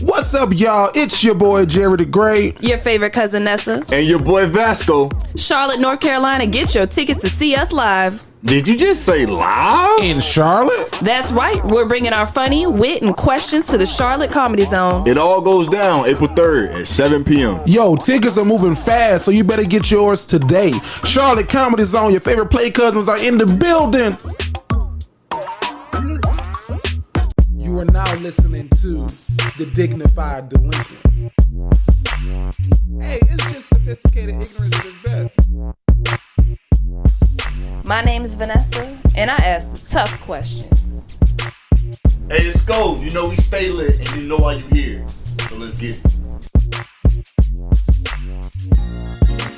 What's up, y'all? It's your boy, Jerry the Great. Your favorite cousin, Nessa. And your boy, Vasco. Charlotte, North Carolina. Get your tickets to see us live. Did you just say live? In Charlotte? That's right. We're bringing our funny, wit, and questions to the Charlotte Comedy Zone. It all goes down April 3rd at 7 p.m. Yo, tickets are moving fast, so you better get yours today. Charlotte Comedy Zone, your favorite play cousins are in the building. You are now listening to the Dignified Delinquent. Hey, it's just sophisticated ignorance at its best. My name is Vanessa, and I ask the tough questions. Hey, it's Go. You know we stay lit, and you know why you here. So let's get it.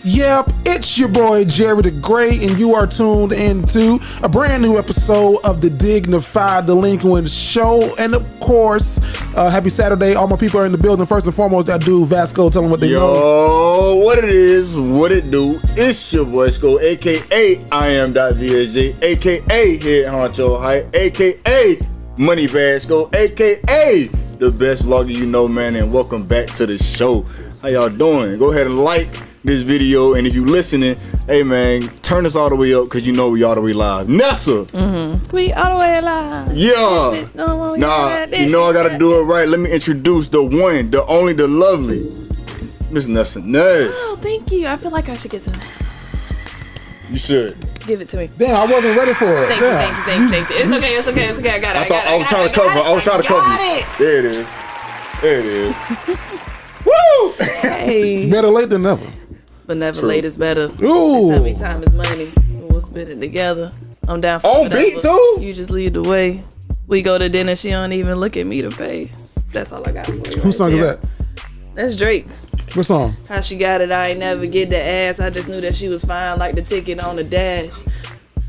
Yep, it's your boy Jerry the Great, and you are tuned into a brand new episode of the Dignified Delinquents show. And of course, happy Saturday. All my people are in the building. First and foremost, that dude Vasco, tell them what they know. Yo, what it is, what it do. It's your boy Sko, aka I am.VSJ, aka Head Honcho Hype, aka Money Vasco, aka the best vlogger you know, man. And welcome back to the show. How y'all doing? Go ahead and like this video, and if you listening, hey man, turn us all the way up, cause you know we all the way live. Nessa, We all the way live. yeah. Nah, you know I gotta do it right. Let me introduce the one, the only, the lovely Miss Nessa Ness. Oh, thank you. I feel like I should get some. You should. Give it to me. Damn, I wasn't ready for it. Thank you. It's okay. I got it. I was trying to cover. I was trying to cover. There it is. There it is. Woo! Hey. Better late than never. But never True. late is better. Ooh. They tell me time is money. We'll spend it together. I'm down for On whatever. beat too? You just lead the way. We go to dinner. She don't even look at me to pay. That's all I got for you. Whose song is that? That's Drake. What song? How she got it, I ain't never get the ass. I just knew that she was fine like the ticket on the dash.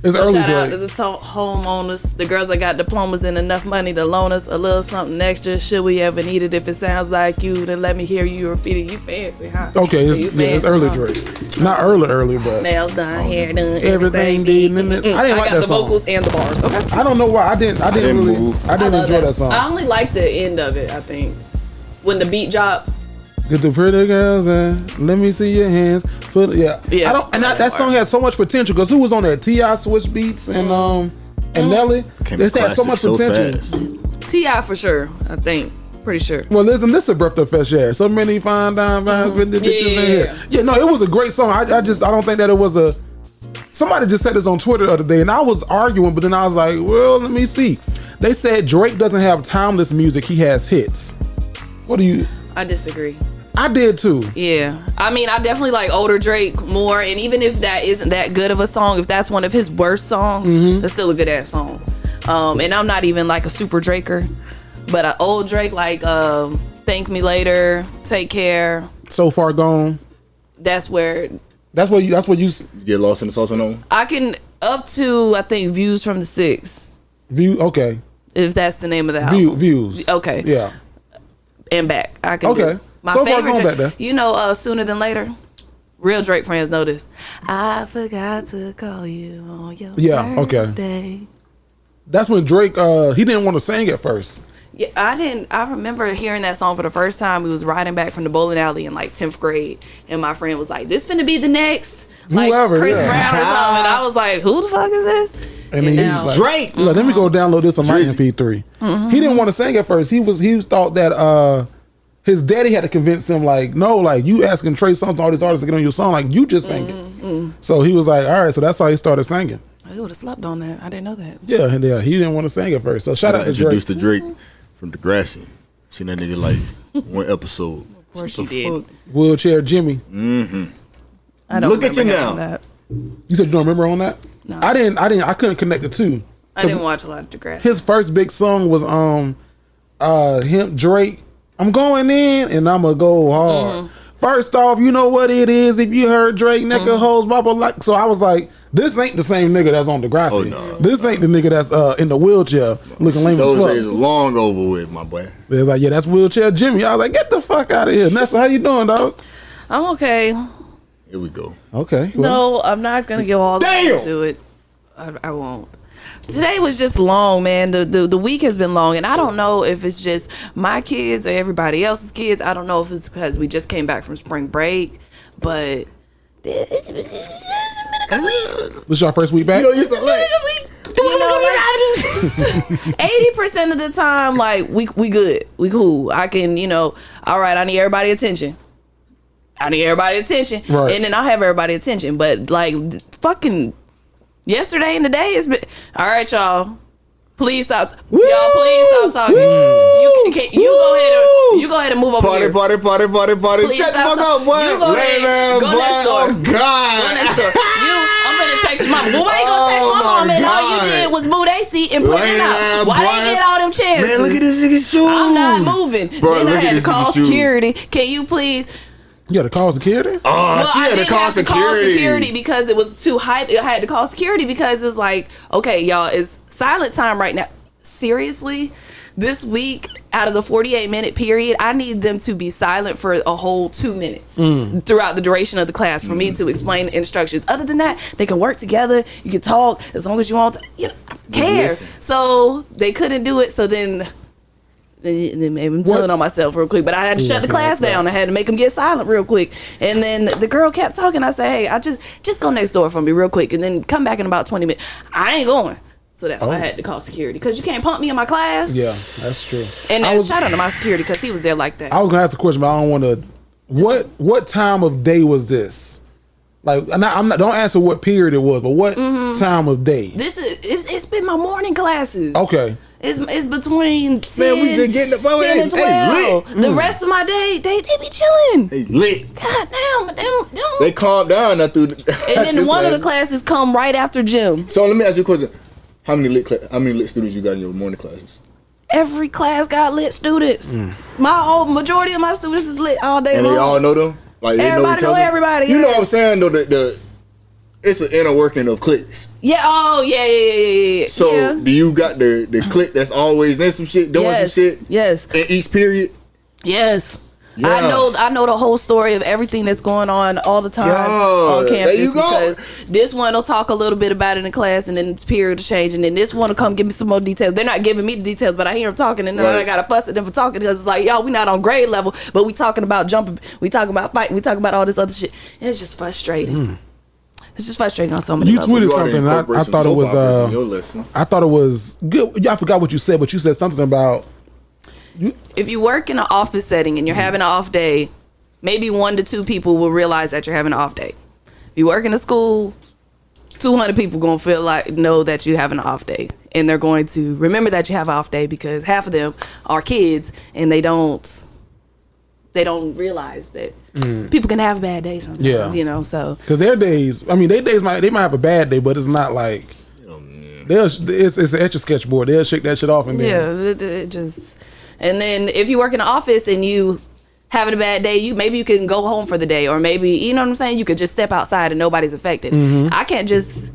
It's So early shout out Drake. to the homeowners, the girls that got diplomas and enough money to loan us a little something extra. Should we ever need it? If it sounds like you, then let me hear you repeat it. You fancy, huh? Okay, You it's fancy, early huh? Drake. Not early, but Nails done, hair done, everything did. I didn't I like got that the song. vocals and the bars. Okay. I don't know why. I didn't didn't really. move. I didn't love enjoy that song. I only like the end of it. I think when the beat dropped. Get the pretty girls and let me see your hands. Yeah. Yeah. I don't. And that song had so much potential because who was on that? T.I. Switch Beats and Nelly. Came This had so much classic potential. fast. T.I. for sure. I think. Pretty sure. Well, listen, this is a breath of fresh air. So many fine dime vines with the bitches in here. Yeah, no, it was a great song. I don't think that it was a. Somebody just said this on Twitter the other day, and I was arguing, but then I was like, well, let me see. They said Drake doesn't have timeless music; he has hits. What do you? I disagree. I did too. Yeah. I mean, I definitely like older Drake more. And even if that isn't that good of a song, if that's one of his worst songs, it's still a good ass song. And I'm not even like a super Draker. But an old Drake like Thank Me Later, Take Care. So Far Gone. That's where That's what you. You get lost in the sauce and on? I can up to, I think, Views from the Six. View. Okay. If that's the name of the album. Views. Okay. Yeah. And Back. I can Okay. do. My So Far favorite Gone Drake, back there. you know, Sooner Than Later. Real Drake fans know this. I forgot to call you on your birthday. That's when Drake. He didn't want to sing at first. Yeah, I remember hearing that song for the first time. We was riding back from the bowling alley in like 10th grade, and my friend was like, "This finna be the next, like Whoever, Chris yeah. Brown or something." And I was like, "Who the fuck is this?" And then now- he's like, Drake. Let me go download this on my MP3. He didn't want to sing at first. He thought that his daddy had to convince him, like, no, like, you asking Trey Songz, all these artists to get on your song, like, you just sing it. So he was like, all right, so that's how he started singing. I would have slept on that. I didn't know that. Yeah, he didn't want to sing at first. So shout out to Drake. Introduced to Drake from Degrassi. Seen that nigga like one episode. Of course you did. Wheelchair Jimmy. I don't Look at you remember him now. on that. You said you don't remember on that? No. I couldn't connect the two. I didn't watch a lot of Degrassi. His first big song was Drake. I'm going in and I'm gonna go hard. First off, you know what it is. If you heard Drake, nigga hoes, blah blah blah. So I was like, this ain't the same nigga that's on Degrassi. Oh, no. This ain't the nigga that's in the wheelchair looking lame as Those fuck. days are long over with, my boy. It's like, yeah, that's Wheelchair Jimmy. I was like, get the fuck out of here. Nessa, how you doing, dog? I'm okay. Here we go. Okay. Well, No, I'm not gonna go all the way Damn! into it. I won't. Today was just long, man. The week has been long, and I don't know if it's just my kids or everybody else's kids. I don't know if it's because we just came back from spring break, but it's been a good week. This your first week back? Yo, you so late. You know, like 80% of the time, like we good, we cool. I can, all right, I need everybody attention. Right. And then I'll have everybody attention. But like fucking yesterday and today has been all right, y'all. Please stop. Y'all, please stop talking. You go ahead and move over party, here. Party. Please Shut the fuck up, boy. You go ahead. Go next door. Oh, God. Go next door. I'm finna text your mama. Well, why you gonna text my mom and all you did was move they seat and put it out? Why they get all them chances? Man, look at this nigga's shoes. I'm not moving. Bro, then I had to call security. Shoes. Can you please? You got to call security? She had to call security because it was too hype. I had to call security because it's like, okay, y'all, it's silent time right now. Seriously? This week, out of the 48-minute period, I need them to be silent for a whole 2 minutes throughout the duration of the class for me to explain the instructions. Other than that, they can work together. You can talk as long as you want to. I don't care. So they couldn't do it. So then I'm telling on myself real quick. But I had to shut the class down. I had to make them get silent real quick. And then the girl kept talking. I said, hey, I just go next door for me real quick and then come back in about 20 minutes. I ain't going. So that's why I had to call security. Because you can't pump me in my class. Yeah, that's true. And shout out to my security because he was there like that. I was going to ask a question, but I don't want to. What time of day was this? Like, don't answer what period it was, but what time of day? It's been my morning classes. Okay. It's between 10, man, we just getting the 10 and 12. The rest of my day, they be chilling. They lit. God damn. They calmed down after. And then one of the classes come right after gym. So let me ask you a question. How many lit students you got in your morning classes? Every class got lit students. Majority of my students is lit all day long. And they all know them? Like they everybody know everybody. You know what I'm saying though, it's an inner working of cliques. Yeah, yeah. So do you got the clique that's always in some shit, doing some shit? Yes. In each period? Yes. Yeah. I know the whole story of everything that's going on all the time on campus. There you go. Because this one will talk a little bit about it in class, and then the period will change, and then this one will come give me some more details. They're not giving me the details, but I hear them talking, and then I gotta fuss at them for talking because it's like, y'all, we not on grade level, but we talking about jumping, we talking about fighting, we talking about all this other shit. And it's just frustrating. It's just frustrating on so many levels. You tweeted something. I thought it was good. I forgot what you said, but you said something about. If you work in an office setting and you're having an off day, maybe 1 to 2 people will realize that you're having an off day. If you work in a school, 200 people gonna know that you're having an off day, and they're going to remember that you have an off day because half of them are kids and they don't realize that people can have a bad day sometimes. Yeah. So because their days, they might have a bad day, but it's not like it's an etch a sketch board. They'll shake that shit off and then it just. And then if you work in an office and you having a bad day, maybe you can go home for the day, or maybe, you know what I'm saying, you could just step outside and nobody's affected. I can't just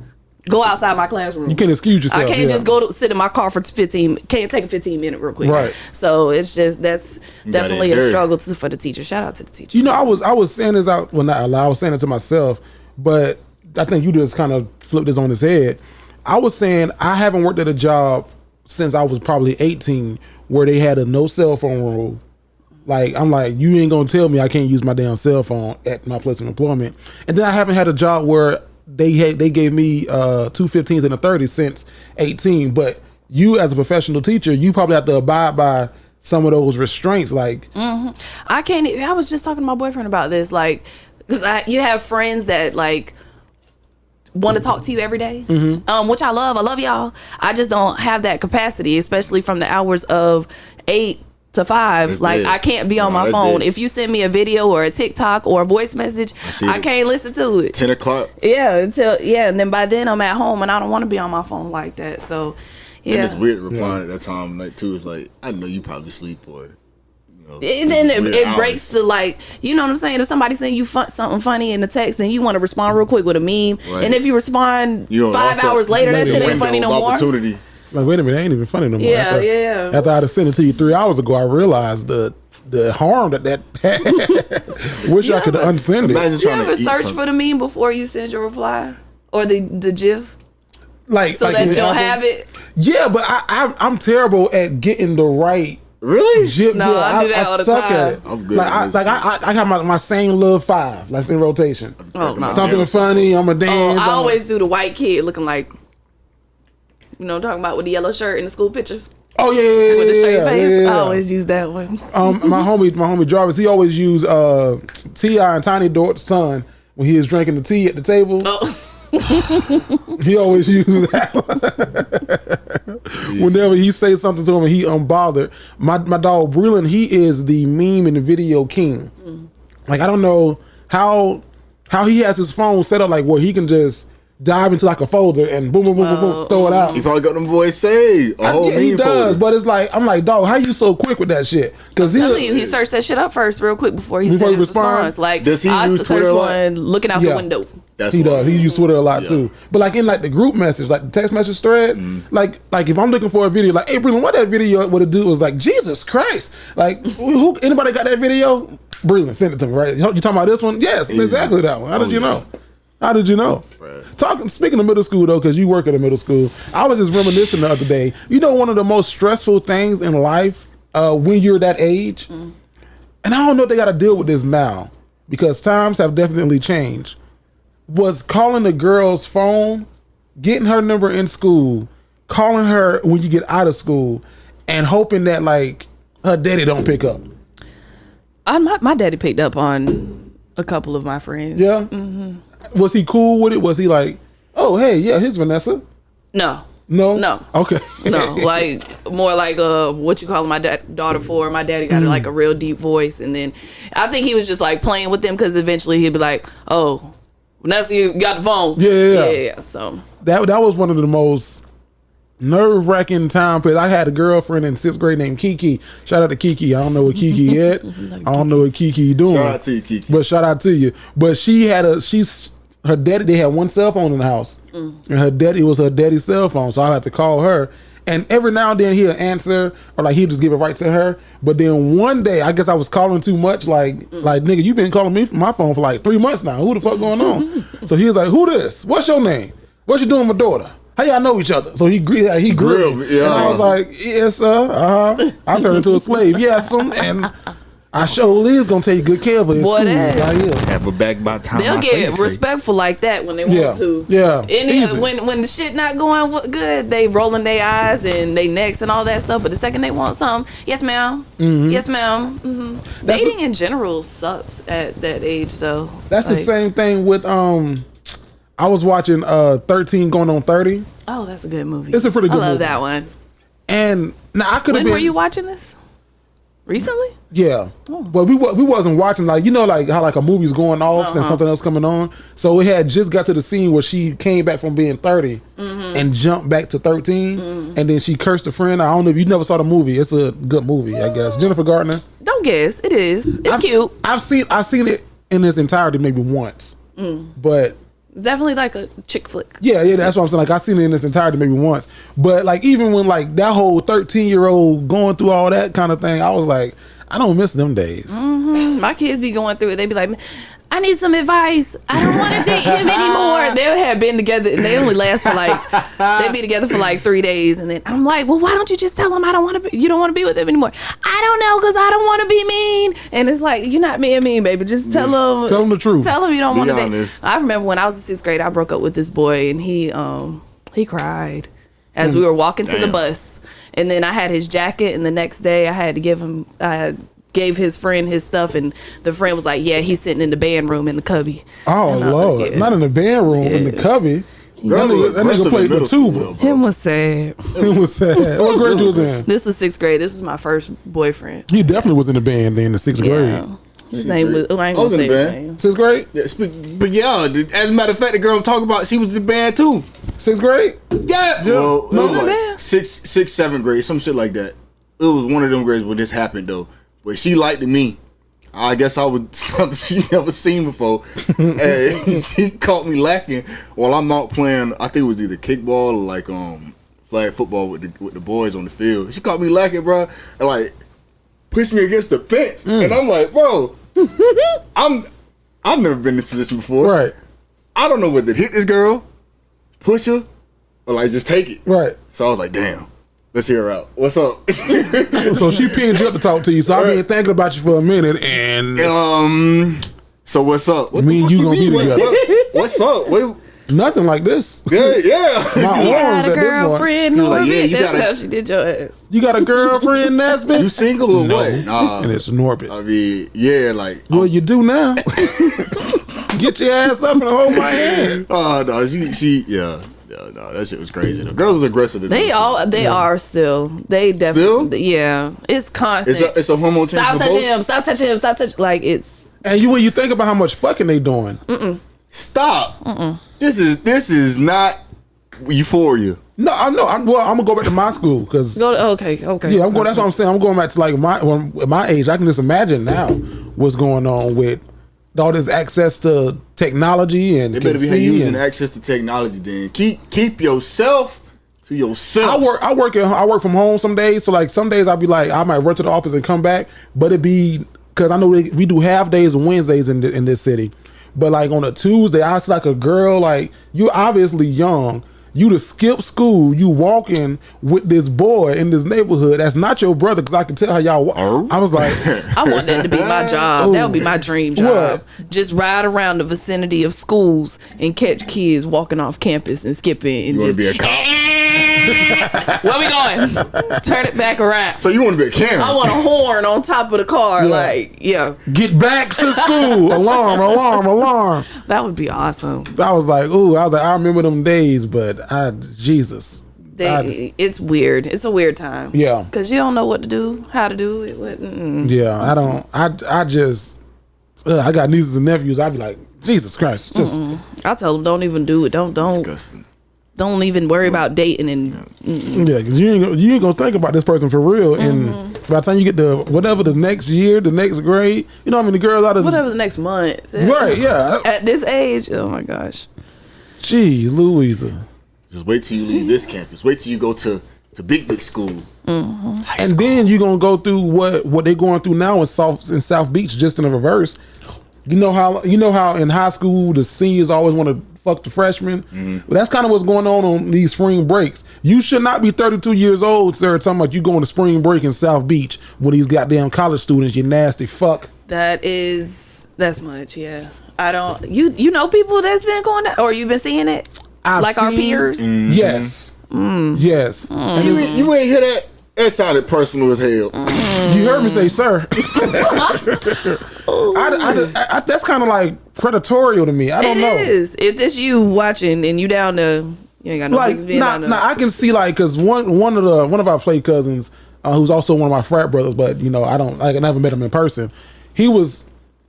go outside my classroom. You can't excuse yourself. I can't just go to sit in my car for 15. Can't take a 15-minute real quick. Right. So it's just that's definitely a struggle for the teacher. Shout out to the teacher. I was saying this out. Well, not aloud. I was saying it to myself, but I think you just kind of flipped this on his head. I was saying I haven't worked at a job since I was probably 18 where they had a no cell phone rule. Like, I'm like, you ain't gonna tell me I can't use my damn cell phone at my place of employment. And then I haven't had a job where they gave me 2 15s and a 30 since 18. But you as a professional teacher, you probably have to abide by some of those restraints. Like, I can't. I was just talking to my boyfriend about this, like, because you have friends that like want to talk to you every day, which I love y'all. I just don't have that capacity, especially from the hours of 8 to 5. That's like, I can't be on my phone. Dead. If you send me a video or a TikTok or a voice message, I can't listen to it. 10 o'clock. Yeah, and then by then I'm at home and I don't want to be on my phone like that. So, yeah. And it's weird replying at that time of night too. It's like, I know you probably sleep or. And then it breaks the, like, you know what I'm saying? If somebody send you something funny in the text, then you want to respond real quick with a meme. Right. And if you respond 5 hours later, that shit ain't funny no more. Like, wait a minute, it ain't even funny no more. Yeah, After I'd have sent it to you 3 hours ago, I realized the harm that had. Wish I could unsend it. You ever search for the meme before you send your reply? Or the GIF? Like so like that his you'll uncle. have it. Yeah, but I'm terrible at getting the right. Really? Jip, No, yeah, I do that all the suck time. at it. I'm good Like at this I have my same little 5, like in rotation. Oh no. Something funny, I'm a dance. I always do the white kid looking like, you know, what I'm talking about with the yellow shirt in the school pictures Oh yeah, with the straight face. yeah. I always use that one. My homie Jarvis, he always used T.I. and Tiny Dort's son when he was drinking the tea at the table. Oh. He always used that. Whenever he say something to him and he unbothered. My dog Breland, he is the meme and the video king. Like I don't know how he has his phone set up like where he can just dive into like a folder and boom boom boom boom, boom throw it out. He probably got them boys saved. Yeah, he does, but it's like I'm like, dog, how you so quick with that shit? Because Telling you, he searched that shit up first real quick before he sent his response. Like, Does he I use search Twitter a lot? one looking out the window. That's he what does. He uses Twitter a lot too. But like in like the group message, like the text message thread, like if I'm looking for a video, like, hey, Breland, what that video would have do was like, Jesus Christ, like who anybody got that video? Breland, send it to me, right? You talking about this one? Yes, exactly that one. How did you know? How did you know? Right. Speaking of middle school though, because you work at a middle school, I was just reminiscing the other day. You know, one of the most stressful things in life when you're that age, and I don't know if they got to deal with this now because times have definitely changed. Was calling the girl's phone, getting her number in school, calling her when you get out of school, and hoping that like her daddy don't pick up. My daddy picked up on a couple of my friends. Yeah. Was he cool with it? Was he like, oh hey, yeah, here's Vanessa? No. No. Okay. No, like more like what you calling my daughter for? My daddy got like a real deep voice, and then I think he was just like playing with them because eventually he'd be like, oh. Vanessa, you got the phone. Yeah. So that was one of the most nerve-wracking time periods. I had a girlfriend in 6th grade named Kiki. Shout out to Kiki. I don't know what Kiki yet. I don't know what Kiki doing. Shout out to you, Kiki. But shout out to you. But her daddy. They had one cell phone in the house, and her daddy was her daddy's cell phone. So I had to call her. And every now and then he'll answer, or like he'll just give it right to her. But then one day, I guess I was calling too much. Like nigga, you been calling me from my phone for like 3 months now. Who the fuck going on? So he was like, "Who this? What's your name? What you doing with my daughter? How y'all know each other?" So he grilled. Yeah. And I was like, "Yes, sir. I turned into a slave. Yes, and I surely is gonna take good care of her. In Boy, school that- right here." Have her back by the time they'll I get say. respectful like that when they want to. Yeah. And Easy. when the shit not going good, they rolling their eyes and they necks and all that stuff. But the second they want something, yes ma'am, yes ma'am. Dating in general sucks at that age. So That's the same thing with I was watching 13 going on 30. Oh, that's a good movie. It's a pretty good I love movie. that one. And now I could have When been. were you watching this? Recently? Yeah, but we wasn't watching like like how like a movie's going off and something else coming on. So it had just got to the scene where she came back from being 30 and jumped back to 13, and then she cursed a friend. I don't know if you never saw the movie. It's a good movie, I guess. Jennifer Garner. Don't guess. It is. It's cute. I've seen it in its entirety maybe once, but. It's definitely like a chick flick. Yeah, that's what I'm saying. Like I seen it in its entirety maybe once, but like even when like that whole 13-year-old going through all that kind of thing, I was like, I don't miss them days. My kids be going through it. They be like, I need some advice. I don't want to date him anymore. They have been together and they only last for like, they be together for like 3 days. And then I'm like, well, why don't you just tell him you don't want to be with him anymore? I don't know, because I don't want to be mean. And it's like, you're not being mean, baby. Just tell him the truth. Tell him you don't want to honest. date. I remember when I was in 6th grade, I broke up with this boy and he cried as we were walking to the bus. And then I had his jacket and the next day I had to give him, gave his friend his stuff, and the friend was like, yeah, he's sitting in the band room in the cubby. Oh, Lord. Like, yeah. Not in the band room, in the cubby. That nigga played the tuba. Him was sad. It was sad. What grade you was in? This was 6th grade. This was my first boyfriend. He definitely was in the band in the 6th grade. His name was, I ain't I was gonna in say the his band. name. 6th grade? Yeah, but yeah, as a matter of fact, the girl I'm talking about, she was in the band too. 6th grade? Yeah. Well, it was in the like band? 6th, 7th grade, some shit like that. It was one of them grades when this happened though. But she liked me. I guess I was something she never seen before. And she caught me lacking while I'm out playing. I think it was either kickball or like flag football with the boys on the field. She caught me lacking, bro, and like pushed me against the fence. And I'm like, bro, I've never been in this position before. Right. I don't know whether to hit this girl, push her, or like just take it. Right. So I was like, damn, let's hear her out. What's up? So she pinned you up to talk to you. So I've been thinking about you for a minute, and so what's up? What me and you gonna be together. What's up? Nothing like this. Yeah. My You arms got a at this point. girlfriend, like, yeah, you that's gotta- how she did your ass. You got a girlfriend, Nesbitt? You single or what? Nah. And it's Norbit. I mean, yeah, like. Well, you do now. Get your ass up and hold my hand. Oh no, yeah. No, that shit was crazy. The girls was aggressive. They are still. They definitely. Yeah, it's constant. It's a hormone change. Stop touching him. Stop touching him. Stop touching. Like it's. And when you think about how much fucking they doing. Stop. This is not euphoria. No, I know. I'm gonna go back to my school because. Okay. Yeah, I'm going. That's what I'm saying. I'm going back to like my age. I can just imagine now what's going on with all this access to technology and They better be using access to technology. Then keep yourself to yourself. I work from home some days. So like some days I'll be like I might run to the office and come back, but it be because I know we do half days and Wednesdays in this city. But like on a Tuesday, I see like a girl like you obviously young. You to skip school, you walking with this boy in this neighborhood. That's not your brother, because I can tell how y'all walk. I was like, I want that to be my job. That would be my dream job. What? Just ride around the vicinity of schools and catch kids walking off campus and skipping. And You want just to be a cop? where we going? Turn it back around. So you want to be a Karen? I want a horn on top of the car. Yeah. Get back to school. Alarm. That would be awesome. I was like, I remember them days, but Jesus. It's weird. It's a weird time. Yeah. Because you don't know what to do, how to do it. Yeah, I don't. I just. I got nieces and nephews. I'd be like, Jesus Christ. Just, I tell them, don't even do it. Don't. Disgusting. Don't even worry about dating and. Yeah, because you ain't gonna think about this person for real. And by the time you get to whatever the next year, the next grade, you know how many girls out of whatever the next month. Right? Yeah. At this age, oh my gosh. Jeez, Louisa. Just wait till you leave this campus. Wait till you go to big school. And then you're gonna go through what they're going through now in South Beach, just in the reverse. You know how in high school the seniors always want to fuck the freshmen. Well, that's kind of what's going on these spring breaks. You should not be 32 years old, sir, talking about you going to spring break in South Beach with these goddamn college students. You nasty fuck. That's much. Yeah. I don't. You know people that's been going down, or you've been seeing it, our peers. Yes. Yes. And You ain't hear that? It sounded personal as hell. you heard me say, sir. That's kind of like predatorial to me. I don't know. It is. It's just you watching and you down to. You ain't got no Like, business being down there. I can see like because one of our play cousins, who's also one of my frat brothers, but I never met him in person.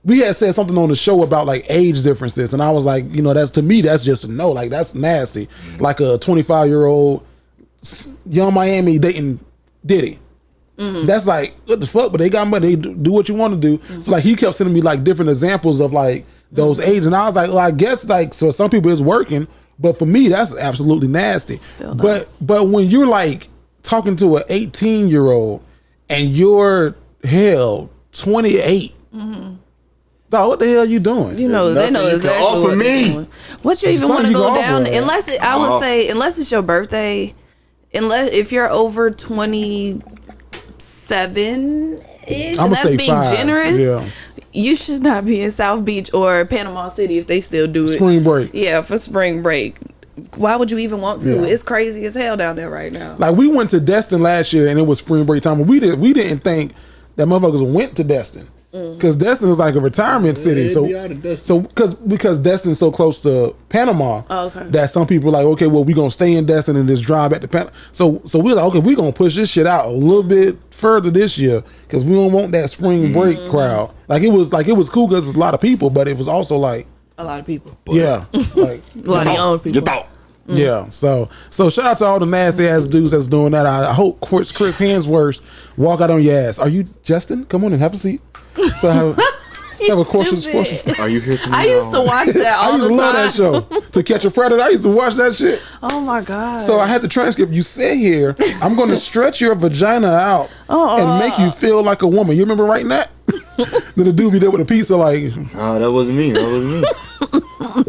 We had said something on the show about like age differences, and I was like, that's to me, that's just a no. Like that's nasty. Like a 25-year-old young Miami dating Diddy. That's like what the fuck, but they got money. They do what you want to do. So like he kept sending me like different examples of like those ages, and I was like, well, I guess like so some people it's working, but for me that's absolutely nasty. Still not. But when you're like talking to an 18-year-old and you're 28. Dog, what the hell are you doing? They know exactly offer what me. they're doing. What you even want to Something you go can down? offer. Unless it's your birthday, if you're over 27 ish, I'ma and that's say being 5, generous. yeah. You should not be in South Beach or Panama City if they still do it. Spring break. Yeah, for spring break. Why would you even want to? Yeah. It's crazy as hell down there right now. Like we went to Destin last year and it was spring break time. But we didn't think that motherfuckers went to Destin because Destin is like a retirement city. So because Destin's so close to Panama, that some people are like, okay, well we gonna stay in Destin and just drive back to Panama. So we're like, okay, we gonna push this shit out a little bit further this year because we don't want that spring break crowd. Like it was cool because it's a lot of people, but it was also like a lot of people. Yeah, like a lot of young people. Yeah, so shout out to all the nasty ass dudes that's doing that. I hope Chris Hansworth walk out on your ass. Are you Justin? Come on and have a seat. So have a question. Are you here tonight? I used to watch that all the time. I used to love that show. To Catch a Predator. I used to watch that shit. Oh my god! So I had the transcript. You sit here. I'm going to stretch your vagina out and make you feel like a woman. You remember writing that? Then the dude be there with a pizza like. Oh, that wasn't me.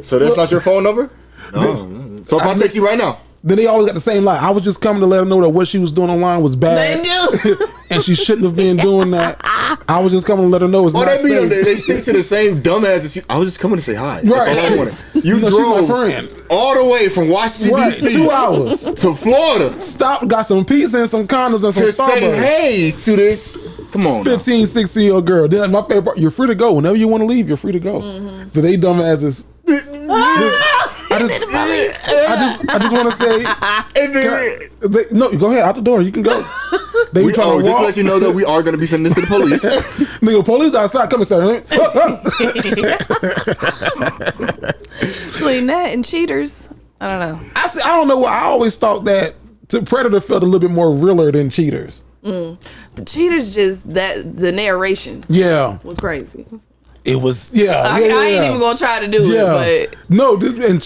So that's not your phone number? No. So if I text you right now. Then they always got the same line. I was just coming to let her know that what she was doing online was bad. They do. And she shouldn't have been doing that. I was just coming to let her know it's not safe. They stick to the same dumbass. I was just coming to say hi. That's Right. all I wanted. You know, drove she's my friend. all the way from Washington, Right, D.C. 2 hours. to Florida Stop, got some pizza and some condoms and some to say Starbucks. hey to this. Come on. 15, 16-year-old girl. Then my favorite part, you're free to go. Whenever you want to leave, you're free to go. So they dumbasses. I just want to say, no, go ahead out the door. You can go. They Just to let you know that we are going to be sending this to the police. Nigga, police outside. Come and start. Between that and cheaters, I don't know. I don't know why. I always thought that Predator felt a little bit more realer than Cheaters. But cheaters just the narration. Yeah, was crazy. It was I ain't even gonna try to do it. But no,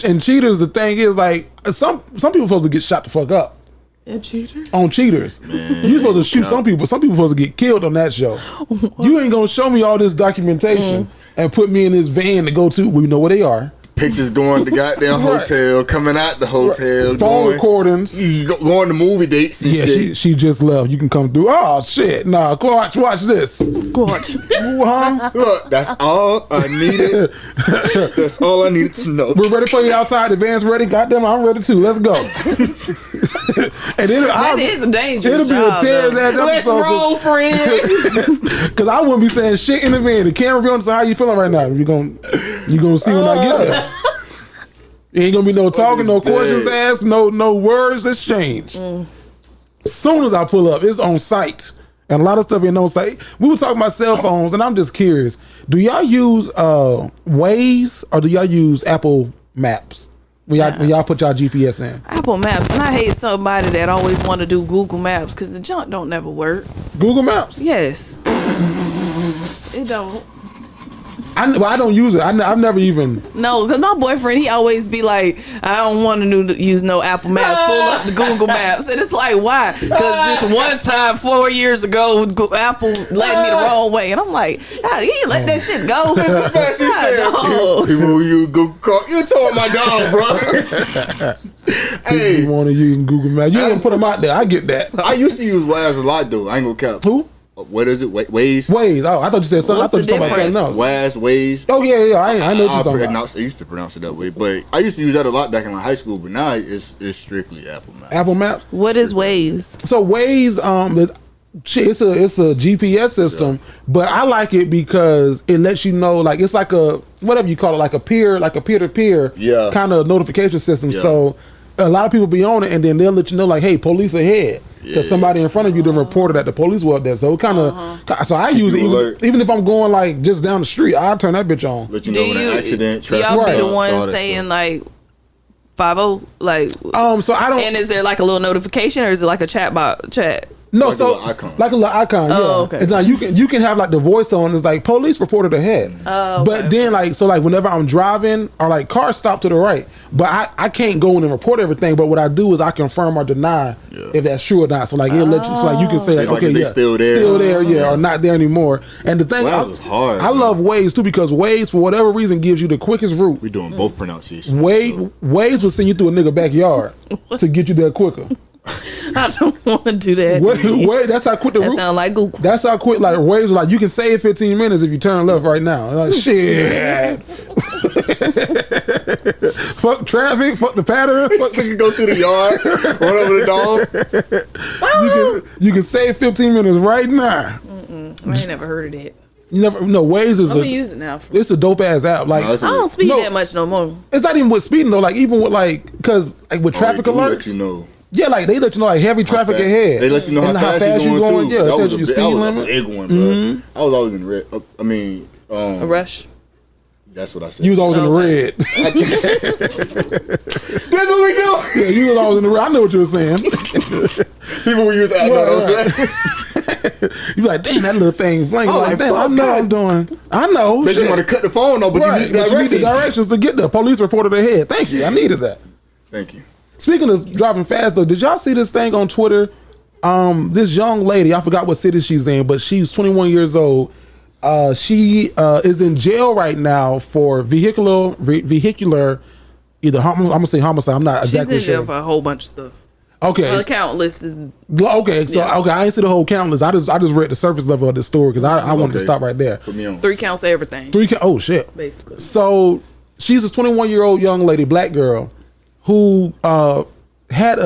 and Cheaters. The thing is, like some people supposed to get shot the fuck up. Cheaters? On Cheaters. You supposed to shoot some people. Some people supposed to get killed on that show. You ain't gonna show me all this documentation and put me in this van to go to. We know where they are. Pictures going to goddamn hotel, coming out the hotel, phone recordings, going to movie dates. And shit. She just left. You can come through. Oh shit! Nah, watch this. Watch. Look, that's all I needed. That's all I needed to know. We're ready for you outside. The van's ready. Goddamn, I'm ready too. Let's go. And then that is a dangerous it'll job. Be a tears ass Let's roll, friend. Because I wouldn't be saying shit in the van. The camera be on. So how you feeling right now? You gonna see when I get there. Ain't gonna be no talking, no questions asked, no words exchanged. As soon as I pull up, it's on site. And a lot of stuff ain't on site. We were talking about cell phones, and I'm just curious. Do y'all use Waze or do y'all use Apple Maps? When y'all put y'all GPS in? Apple Maps. And I hate somebody that always want to do Google Maps because the junk don't never work. Google Maps? Yes. It don't. I don't use it. I've never even. No, because my boyfriend, he always be like, I don't want to use no Apple Maps. Pull up the Google Maps. And it's like, why? Because this one time 4 years ago, Apple led me the wrong way. And I'm like, God, you ain't let that shit go. People use Google Car. You told my dog, bro. Hey, you want to use Google Maps? You ain't put them out there. I get that. I used to use Waze a lot, though. I ain't gonna cap. Who? What is it? Waze? Waze. Oh, I thought you said something. What's I thought you said something else. Waze. Oh yeah. I know what you're talking about. I used to pronounce it that way, but I used to use that a lot back in high school. But now it's strictly Apple Maps. Apple Maps. What is Waze? So Waze, it's a GPS system, but I like it because it lets you know, like it's like a whatever you call it, like a peer-to-peer kind of notification system. Yeah. So a lot of people be on it, and then they'll let you know, like, hey, police ahead. Because somebody in front of you done reported that the police were up there. So it kind of, so I use it even if I'm going like just down the street, I'll turn that bitch on. Let you know when an accident, traffic. Y'all be the one saying like 50, like so I don't. And is there like a little notification or is it like a chat? No, like so a little icon. Like a little icon, Oh, okay. It's like you can have like the voice on. It's like police reported ahead. Oh, okay. But then like whenever I'm driving or like cars stop to the right, but I can't go in and report everything. But what I do is I confirm or deny if that's true or not. So like it'll let you. So like you can say like, okay, still there, or not there anymore. And the thing, I love Waze too because Waze for whatever reason gives you the quickest route. We doing both pronunciations. Waze will send you through a nigga backyard to get you there quicker. I don't want to do that. Wait, that's how quick the route. That sound like Google. That's how quick. Like Waves, like you can save 15 minutes if you turn left right now. Like shit. Fuck traffic. Fuck the pattern. Fuck you can go through the yard, run over the dog. You can save 15 minutes right now. I ain't never heard of that. You never no Waze is. I'm gonna use it now. It's a dope ass app. Like I don't speed that much no more. It's not even with speeding though. Like even with like because like with traffic alerts. Let you know. Yeah, like they let you know like heavy traffic ahead. They let you know how fast you're going too. Yeah, that tells you your speed limit. Big one, bro. I was always in red. A rush. That's what I said. You was always in the red. That's what we do. Yeah, you was always in the red. I know what you were saying. People were using that. You like, damn, that little thing blank. Like, damn, I know what I'm doing. I know. But you want to cut the phone off, but you need the directions to get there. Police reported ahead. Thank you. I needed that. Thank you. Speaking of driving fast, though, did y'all see this thing on Twitter? This young lady, I forgot what city she's in, but she's 21 years old. She is in jail right now for vehicular either I'm gonna say homicide. I'm not exactly She's in jail sure. for a whole bunch of stuff. Okay, The count list is okay. So okay, I ain't see the whole count list. I just read the surface level of the story because I wanted to stop right there. Put me on. 3 counts of everything. Oh shit. Basically. So she's a 21-year-old young lady, black girl, who had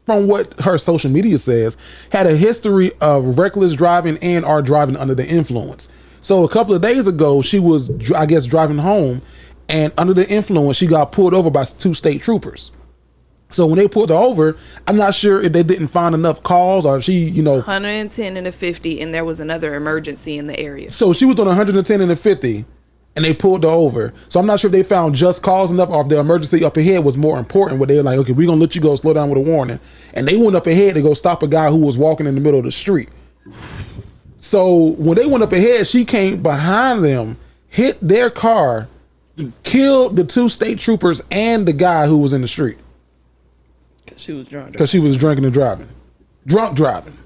from what her social media says, had a history of reckless driving and or driving under the influence. So a couple of days ago, she was, I guess, driving home, and under the influence, she got pulled over by 2 state troopers. So when they pulled her over, I'm not sure if they didn't find enough calls or if she, 110 and a 50, and there was another emergency in the area. So she was on 110 and a 50, and they pulled her over. So I'm not sure if they found just cause enough or if the emergency up ahead was more important, where they were like, okay, we're going to let you go, slow down with a warning. And they went up ahead to go stop a guy who was walking in the middle of the street. So when they went up ahead, she came behind them, hit their car, killed the 2 state troopers and the guy who was in the street. She was drunk. Because she was drinking and driving. Drunk driving.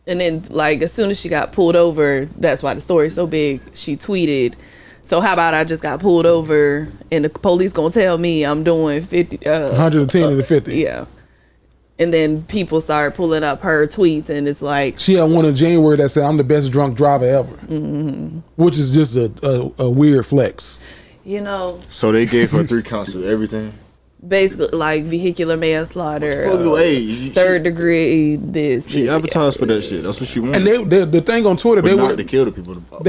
And then, like, as soon as she got pulled over, that's why the story's so big, she tweeted, so how about I just got pulled over and the police gonna tell me I'm doing 50 110 and a 50. Yeah. And then people started pulling up her tweets, and it's like, she had one in January that said, I'm the best drunk driver ever. Mm-hmm. Which is just a weird flex. So they gave her 3 counts of everything? Basically, like vehicular manslaughter, Hey, third degree, this. She advertised for that shit. That's what she wanted. And the thing on Twitter, but they not were to kill the people. but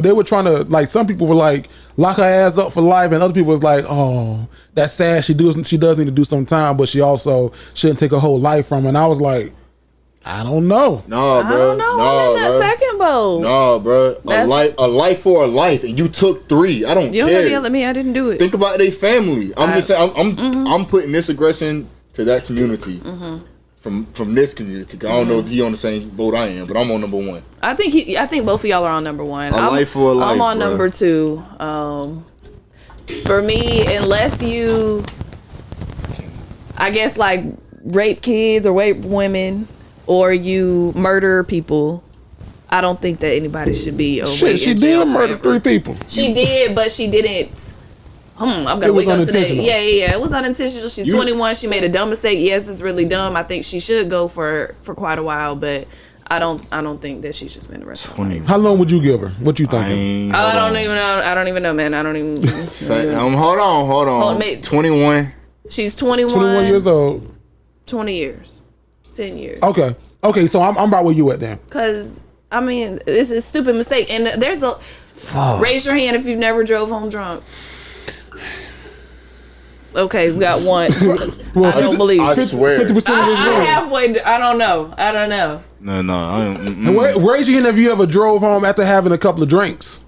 they were trying to, like, some people were like, lock her ass up for life, and other people was like, oh, that's sad. She does need to do some time, but she also shouldn't take her whole life from her. And I was like, I don't know. No, bro. I don't know. I'm in that second boat. No, bro. A life for a life, and you took 3. I don't care. You don't yell at me. I didn't do it. Think about their family. I'm just saying. I'm putting this aggression to that community from this community. I don't know if he on the same boat I am, but I'm on number 1. I think both of y'all are on number 1. Life for a life. I'm on bro. number 2. For me, unless you, I guess, like, rape kids or rape women, or you murder people, I don't think that anybody should be away. Shit, she did murder 3 people. She did, but she didn't. I'm gonna wake up today. Yeah. It was unintentional. She's 21. She made a dumb mistake. Yes, it's really dumb. I think she should go for quite a while, but I don't think that she should spend the rest of her life. How long would you give her? What you thinking? I don't even know, man. I don't even. Hold on. 21. She's 21. 21 years old. 20 years. 10 years. Okay. So I'm about where you at then. Because, I mean, it's a stupid mistake. And there's a... Raise your hand if you've never drove home drunk. Okay, we got one. Well, I don't believe. I swear. 50% of this room. I don't know. No. Raise your hand if you ever drove home after having a couple of drinks.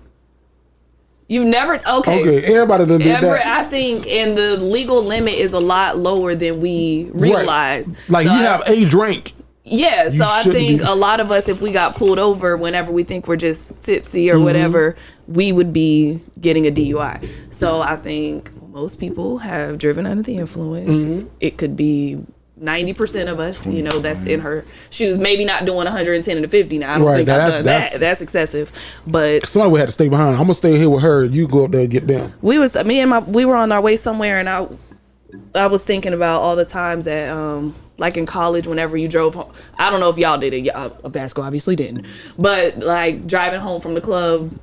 You've never... Okay, everybody done did that. I think, and the legal limit is a lot lower than we realize. Right. Like, so you have a drink. Yeah, so I think a lot of us, if we got pulled over whenever we think we're just tipsy or whatever, we would be getting a DUI. So I think most people have driven under the influence. It could be 90% of us, that's in her shoes. Maybe not doing 110 and a 50 now. I don't think I've done that. That's excessive. But somebody would have to stay behind. I'm gonna stay here with her. You go up there and get down. We were on our way somewhere, and I was thinking about all the times that like in college, whenever you drove home, I don't know if y'all did it. Vasco obviously didn't. But like driving home from the club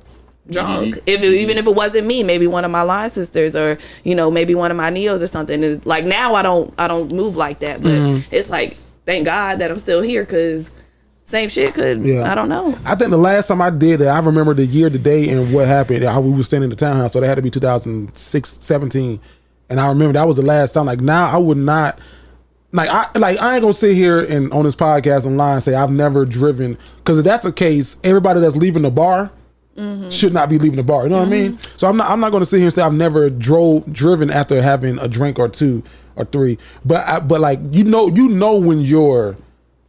drunk, even if it wasn't me, maybe one of my line sisters, or maybe one of my neos or something. Like now I don't move like that, but it's like, thank God that I'm still here, because same shit could, I don't know. I think the last time I did it, I remember the year, the day, and what happened. How we were staying in the townhouse, so that had to be 2006, 17, and I remember that was the last time. Like now, I would not. I ain't gonna sit here and on this podcast and lie and say I've never driven, because if that's the case, everybody that's leaving the bar should not be leaving the bar. You know what I mean? So I'm not gonna sit here and say I've never driven after having a drink or 2 or 3. But like you know when you're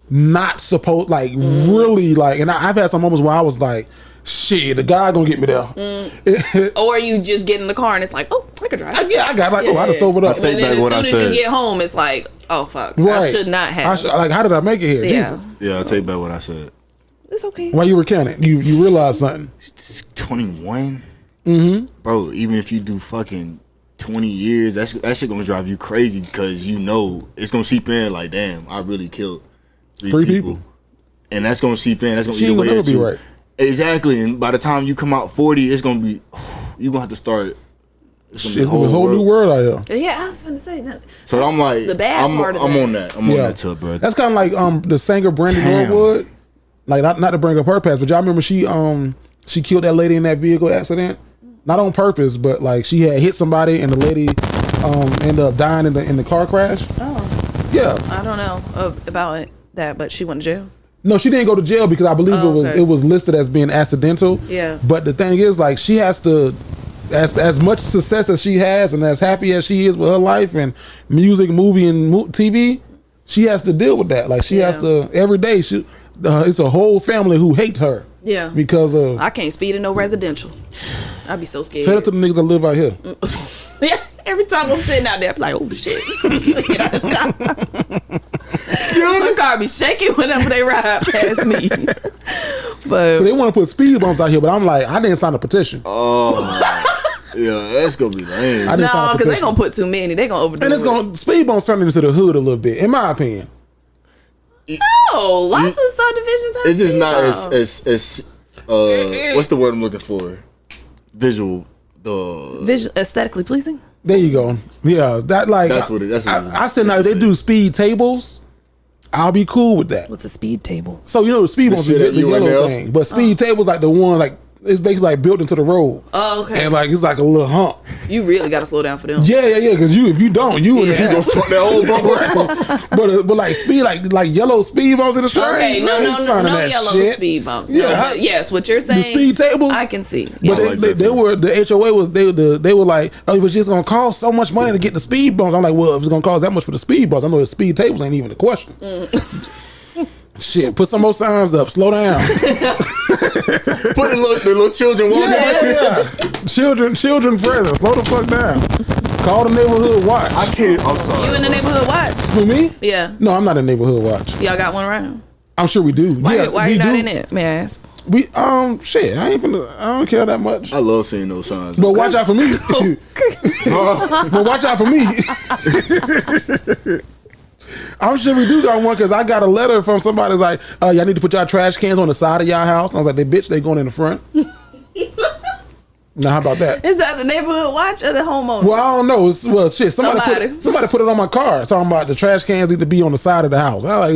not supposed, like really, like, and I've had some moments where I was like, shit, the guy gonna get me there. Or you just get in the car and it's like, oh, I could drive. I got like, I just sobered up. And then as soon as you get home, it's like, oh fuck, right. I should not have. Like, how did I make it here? Jesus. Yeah, I'll take back what I said. It's okay. Why you recanting? You realized something? 21. Bro. Even if you do fucking 20 years, that shit gonna drive you crazy because you know it's gonna seep in like, damn, I really killed three people. And that's gonna seep in. That's gonna eat away at you. Right. Exactly. And by the time you come out 40, it's gonna be, you're gonna have to start. It's gonna be a whole new world out here. Yeah, I was gonna say that. So I'm like, the bad part of I'm that. on that. I'm on that too, bro. That's kind of like the singer Brandy Norwood. Like not to bring up her past, but y'all remember she killed that lady in that vehicle accident, not on purpose, but like she had hit somebody and the lady ended up dying in the car crash. Oh, yeah. I don't know about that, but she went to jail. No, she didn't go to jail because I believe it was listed as being accidental. Yeah. But the thing is, like, she has to, as much success as she has and as happy as she is with her life and music, movie, and TV, she has to deal with that. Like, she has to, every day, it's a whole family who hates her. Yeah. Because of... I can't speed in no residential. I'd be so scared. Tell it to the niggas that live out here. Yeah. Every time I'm sitting out there, I'm like, oh, shit. Get out this car. My car be shaking whenever they ride past me. But so they want to put speed bumps out here, but I'm like, I didn't sign a petition. Oh, yeah, that's gonna be lame. No, because they gonna put too many. They gonna overdo it. And speed bumps turn into the hood a little bit, in my opinion. No, lots of subdivisions have it's just speed not bumps. as what's the word I'm looking for? Visual. Aesthetically pleasing. There you go. Yeah, that's what it is. I said now they do speed tables. I'll be cool with that. What's a speed table? So you know the speed bumps is the yellow thing, but speed tables like the one like it's basically like built into the road. Oh, okay. And like it's like a little hump. You really got to slow down for them. Yeah. Because if you don't, you in the that whole bumper. but like speed like yellow speed bumps in the street. Okay, no yellow shit. speed bumps. Yeah, no, but yes, what you're saying. The speed tables, I can see. But they were the HOA was they were like, oh, it was just gonna cost so much money to get the speed bumps. I'm like, well, if it's gonna cost that much for the speed bumps, I know the speed tables ain't even the question. Shit, put some more signs up. Slow down. Put the little children walking. Yeah. Children present. Slow the fuck down. Call the neighborhood watch. I can't. I'm sorry. You in the neighborhood watch? Who, me? Yeah. No, I'm not in neighborhood watch. Y'all got one around? I'm sure we do. Why you not in it? May I ask? We shit. I don't care that much. I love seeing those signs. But watch out for me. But watch out for me. I'm sure we do got one because I got a letter from somebody like, y'all need to put y'all trash cans on the side of y'all house. I was like, they going in the front. Now how about that? Is that the neighborhood watch or the homeowner? Well, I don't know. Shit. Somebody put it on my car. Talking about the trash cans need to be on the side of the house. I like,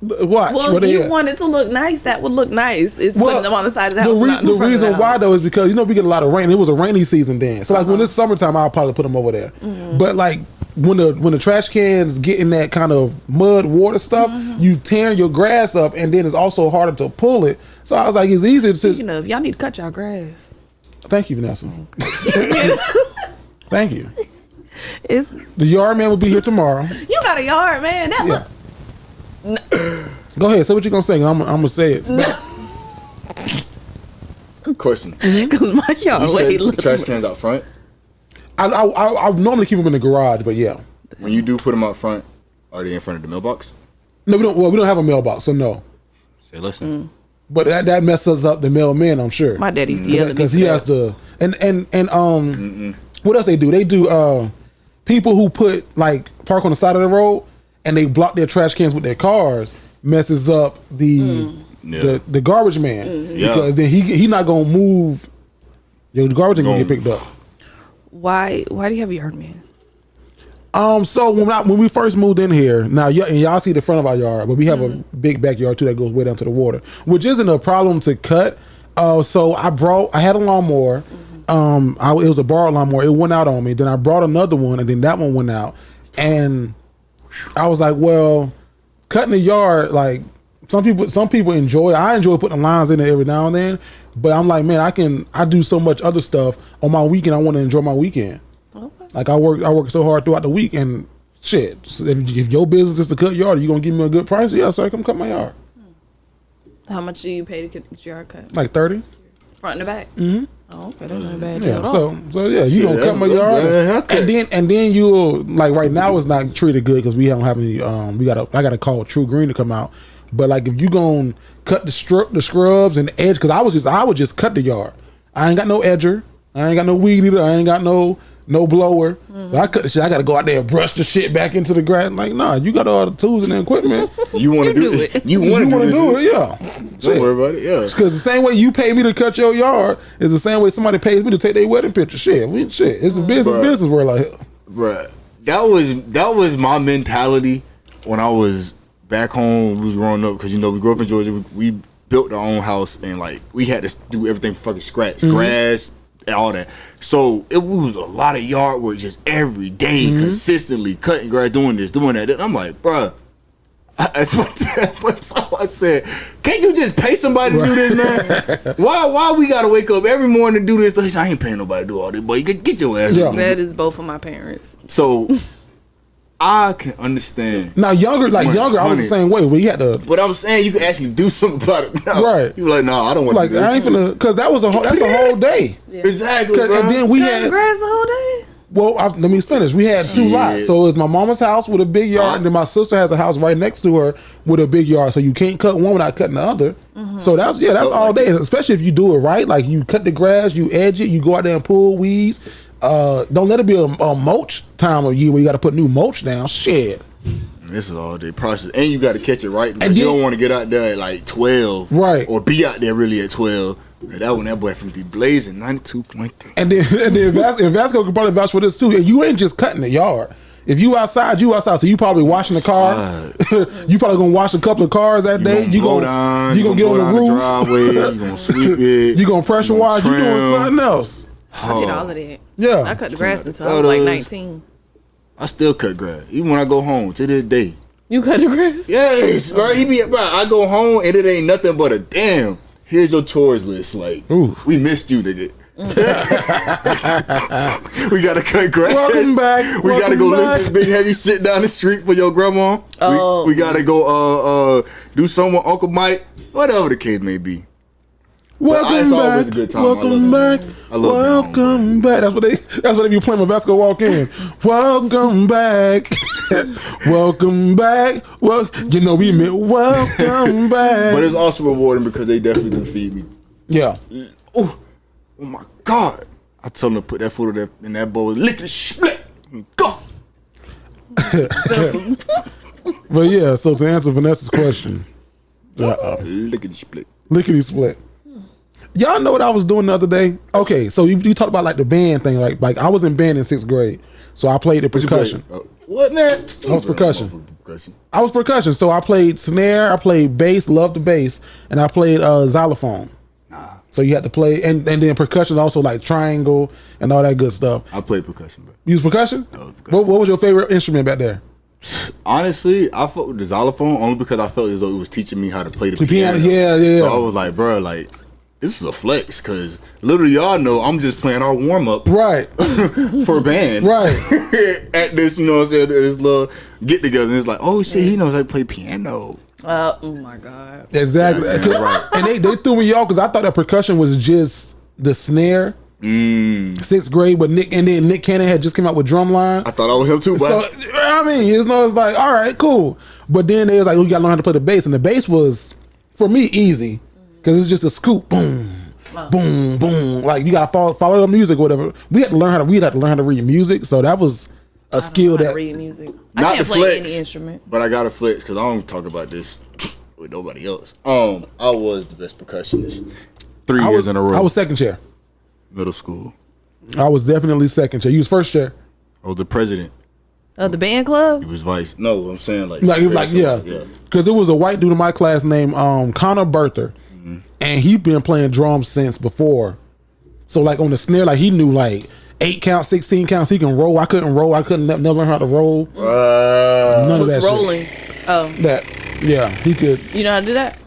watch. Well, you want it to look nice. That would look nice. Is putting them on the side of the house. The reason why though is because we get a lot of rain. It was a rainy season then. So like when it's summertime, I'll probably put them over there. Mm-hmm. But like when the trash cans get in that kind of mud water stuff, you tear your grass up, and then it's also harder to pull it. So I was like, it's easier. Speaking of, y'all need to cut y'all grass. Thank you, Vanessa. Thank you. The yard man will be here tomorrow. You got a yard man. Go ahead. Say what you're gonna say. I'm gonna say it. Good question. Because my yard way the trash cans out front. I normally keep them in the garage, but yeah. When you do put them out front, are they in front of the mailbox? No, we don't. Well, we don't have a mailbox, so no. Say listen. But that messes up the mailman, I'm sure. My daddy used to yell at me because he has to. And what else they do? They do people who put like park on the side of the road and they block their trash cans with their cars messes up the garbage man because then he not gonna move. The garbage ain't gonna get picked up. Why do you have a yard man? So when we first moved in here, now y'all see the front of our yard, but we have a big backyard too that goes way down to the water, which isn't a problem to cut. So I had a lawnmower. It was a borrowed lawnmower. It went out on me. Then I brought another one, and then that one went out. And I was like, well, cutting the yard, like some people enjoy. I enjoy putting lines in it every now and then, but I'm like, man, I do so much other stuff on my weekend. I want to enjoy my weekend. Okay. Like I work so hard throughout the week, and shit. So if your business is to cut yard, you gonna give me a good price? Yeah, sir, come cut my yard. How much do you pay to get your yard cut? Like $30. Front and the back. Mm-hmm. Oh, okay, that's not bad. Yeah, so yeah, you gonna cut my yard, and then you'll like right now it's not treated good because we don't have any. I gotta call True Green to come out. But like if you gonna cut the scrubs and the edge, because I would just cut the yard. I ain't got no edger. I ain't got no weed eater. I ain't got no no blower. So I cut the shit. I got to go out there and brush the shit back into the grass. Like, nah, you got all the tools and the equipment. You want to do it. You want to do it, yeah. Don't worry about it, yeah. Because the same way you pay me to cut your yard is the same way somebody pays me to take their wedding picture. Shit. It's a business world out here. Bruh, that was my mentality when I was back home. We was growing up because, you know, we grew up in Georgia. We built our own house and, like, we had to do everything from fucking scratch. Grass, all that. So it was a lot of yard work just every day, consistently cutting grass, doing this, doing that. And I'm like, bruh, that's what I said. Can't you just pay somebody to do this, man? Why we gotta wake up every morning to do this? Like, I ain't paying nobody to do all this, boy. You get your ass. Yeah. That is both of my parents. So I can understand. Now younger, I was the same way. We had to. But I'm saying you can actually do something about it now. Right. You like, no, I don't want to do this. I ain't finna, because that's a whole day. Yeah. Exactly. And then we had grass the whole day. Well, let me finish. We had 2 lots. So it's my mama's house with a big yard, and then my sister has a house right next to her with a big yard. So you can't cut one without cutting the other. So that's all day. Especially if you do it right. Like you cut the grass, you edge it, you go out there and pull weeds. Don't let it be a mulch time of year where you got to put new mulch down. Shit. This is all day process, and you got to catch it right. And you don't want to get out there at like 12, right? Or be out there really at 12. That boy finna be blazing 92.3. And then Vasco could probably vouch for this too. And you ain't just cutting the yard. If you outside, So you probably washing the car. You probably gonna wash a couple of cars that day. You gonna get on the roof. Driveway, you gonna sweep it. You gonna pressure wash. You doing something else. I did all of that. Yeah. I cut the grass until I was like 19. I still cut grass, even when I go home to this day. You cut the grass? Yes, bro. I go home and it ain't nothing but a damn. Here's your chores list. Like, we missed you, nigga. We gotta cut grass. Welcome back. We gotta go lift this big heavy shit down the street for your grandma. Oh. We gotta go do something with Uncle Mike. Whatever the case may be. Welcome back. Always a good time. Welcome back. Welcome back. That's what they be playing when Vasco walk in. Welcome back. Welcome back. Well, you know we meant welcome back. But it's also rewarding because they definitely do feed me. Yeah. Oh my God. I told them to put that food in that bowl. Lick it, split. Go. But yeah, so to answer Vanessa's question. Lickety split. Lickety split. Y'all know what I was doing the other day? Okay, so you talked about like the band thing. Like I was in band in 6th grade. So I played the percussion. What, man? I was percussion. I was percussion. So I played snare, I played bass, loved the bass, and I played xylophone. So you had to play, and then percussion also like triangle and all that good stuff. I played percussion, bro. You was percussion? What was your favorite instrument back there? Honestly, I felt with the xylophone only because I felt as though it was teaching me how to play the piano. Yeah. So I was like, bro, like, this is a flex because literally y'all know I'm just playing our warm up right for band right at this, you know what I'm saying, this little get together, and it's like, oh shit, he knows how to play piano. Oh my God. Exactly. Right. And they threw me off because I thought that percussion was just the snare. 6th grade, but Nick Cannon had just came out with Drumline. I thought I was him too, but so I mean, it's like, all right, cool. But then they was like, oh, you gotta learn how to play the bass, and the bass was for me easy. Because it's just a scoop, boom, boom, boom. Like you gotta follow the music or whatever. We had to learn how to read music. So that was a skill that read music. I can't play any instrument. But I gotta flex because I don't talk about this with nobody else. I was the best percussionist 3 years in a row. I was second chair. Middle school. I was definitely second chair. You was first chair. I was the president. Of the band club? He was vice. No, I'm saying like yeah. Because it was a white dude in my class named Connor Berther. And he'd been playing drums since before. So like on the snare, like he knew like 8 counts, 16 counts. He can roll. I couldn't roll. I couldn't never learn how to roll. None of that rolling? Shit. Oh. Yeah, he could. You know how to do that?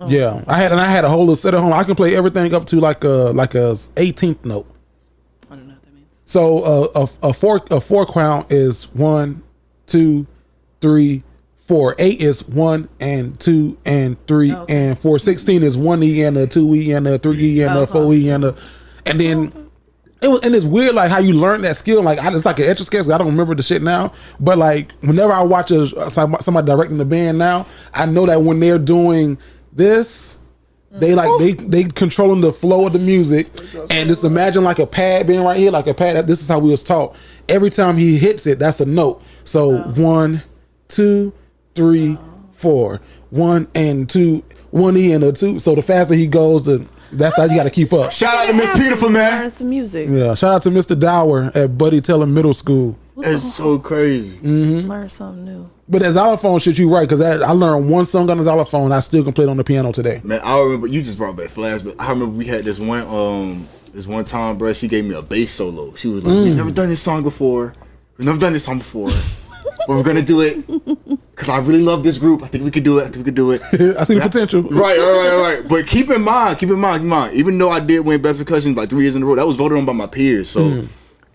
Oh. Yeah. I had a whole little set at home. I can play everything up to like a 18th note. I don't know what that means. So a four count is 1, 2, 3, 4. 8 is 1 and 2 and 3 and 4. 16 is 1E and a 2E and a 3E and a 4E and then it's weird like how you learn that skill. Like it's like an etch a sketch. I don't remember the shit now, but like whenever I watch somebody directing the band now, I know that when they're doing this, They controlling the flow of the music, and just imagine like a pad being right here, like a pad. This is how we was taught. Every time he hits it, that's a note. So 1, 2, 3, 4, 1 and 2, 1 E and a 2. So the faster he goes, that's how you got to keep up. Shout out to Miss Beautiful, man. Learn some music. Yeah, shout out to Mr. Dower at Buddy Teller Middle School. It's so crazy. Learn something new. But that xylophone shit, you right, because I learned one song on the xylophone. I still can play it on the piano today. Man, I remember you just brought back flash, but I remember we had this one time, bro. She gave me a bass solo. She was like, "We've never done this song before. But we're gonna do it because I really love this group. I think we could do it. I see the potential. Right. But keep in mind. Even though I did win best percussion like 3 years in a row, that was voted on by my peers. So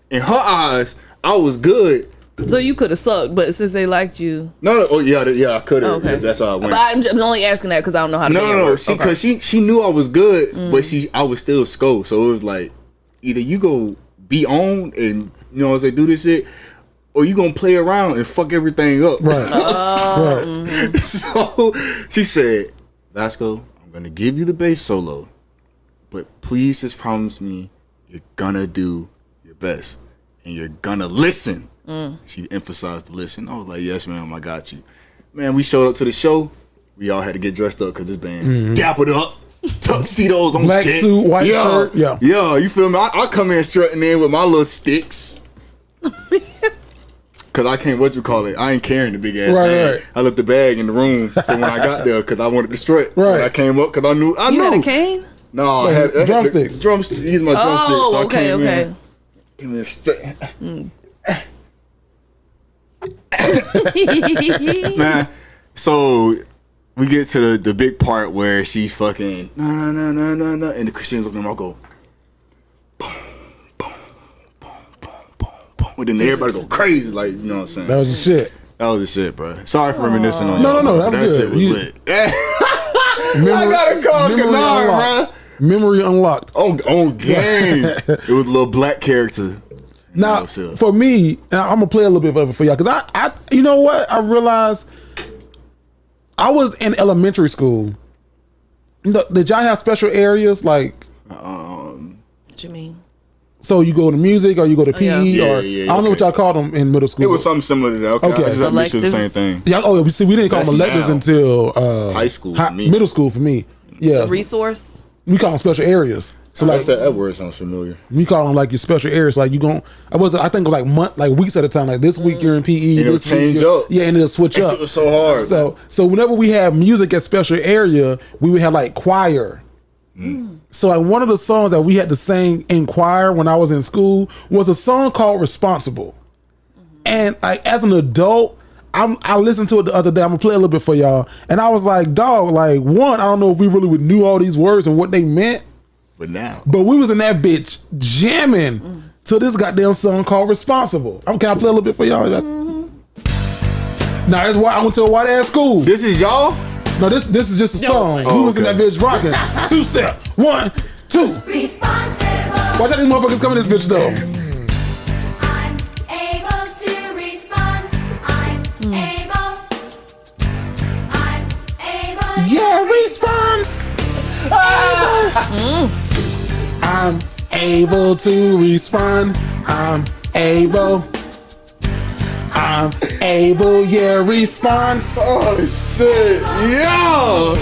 in her eyes, I was good. So you could have sucked, but since they liked you, No. Oh yeah, I could have. okay. That's how I went. But I'm only asking that because I don't know how to. No. Because she knew I was good, but I was still sco. So it was like either you go be on and you know what I'm saying, do this shit, or you gonna play around and fuck everything up. Right. So she said, Vasco, I'm gonna give you the bass solo, but please just promise me you're gonna do your best and you're gonna listen. She emphasized the listen. I was like, yes, ma'am, I got you. Man, we showed up to the show. We all had to get dressed up because this band dappered up. Tuxedos on Black deck. suit, white shirt. Yeah, you feel me? I come in strutting in with my little sticks. Cause I can't, I ain't carrying the big ass bag. Right. I left the bag in the room when I got there because I wanted to strut. Right. When I came up because I knew. You had a cane? No, I had drumsticks. Drumsticks. These are my drumsticks. So I came in straight. Man, so we get to the big part where she's fucking no, and the Christian's looking at me. I'll go boom, boom, boom, boom, boom, boom. And then everybody go crazy, like, you know what I'm saying? that was the shit. That was the shit, bro. Sorry for reminiscing on No, that's that good. shit was lit. I Memory, gotta call Canard, bro. Memory unlocked. On game. It was a little black character. Now, for me, and I'm gonna play a little bit of it for y'all, because I you know what? I realized I was in elementary school. Did y'all have special areas like? What you mean? So you go to music or you go to PE or I don't know what y'all called them in middle school. It was something similar to that. Okay. I just had to the same thing. Yeah. Oh, see, we didn't call them electives until high school. For me. Middle school for me. Yeah. Resource. We call them special areas. So like that word sounds familiar. We call them like your special areas. Like you gon' I think it was like weeks at a time. Like this week you're in PE. And it'll change up. Yeah, and it'll switch up. It was so hard. So whenever we had music at special area, we would have like choir. So like one of the songs that we had to sing in choir when I was in school was a song called Responsible. And like as an adult, I listened to it the other day. I'm gonna play a little bit for y'all. And I was like, dog, like one, I don't know if we really knew all these words and what they meant. But we was in that bitch jamming to this goddamn song called Responsible. Can I play a little bit for y'all? Now that's why I went to a white ass school. This is y'all? No, this is just a song. We was in that bitch rocking. 2-step. 1, 2. Responsible. Watch out, these motherfuckers coming this bitch though. I'm able to respond. I'm able. Yeah, response. I'm able to respond. I'm able, yeah, response. Oh shit, yo!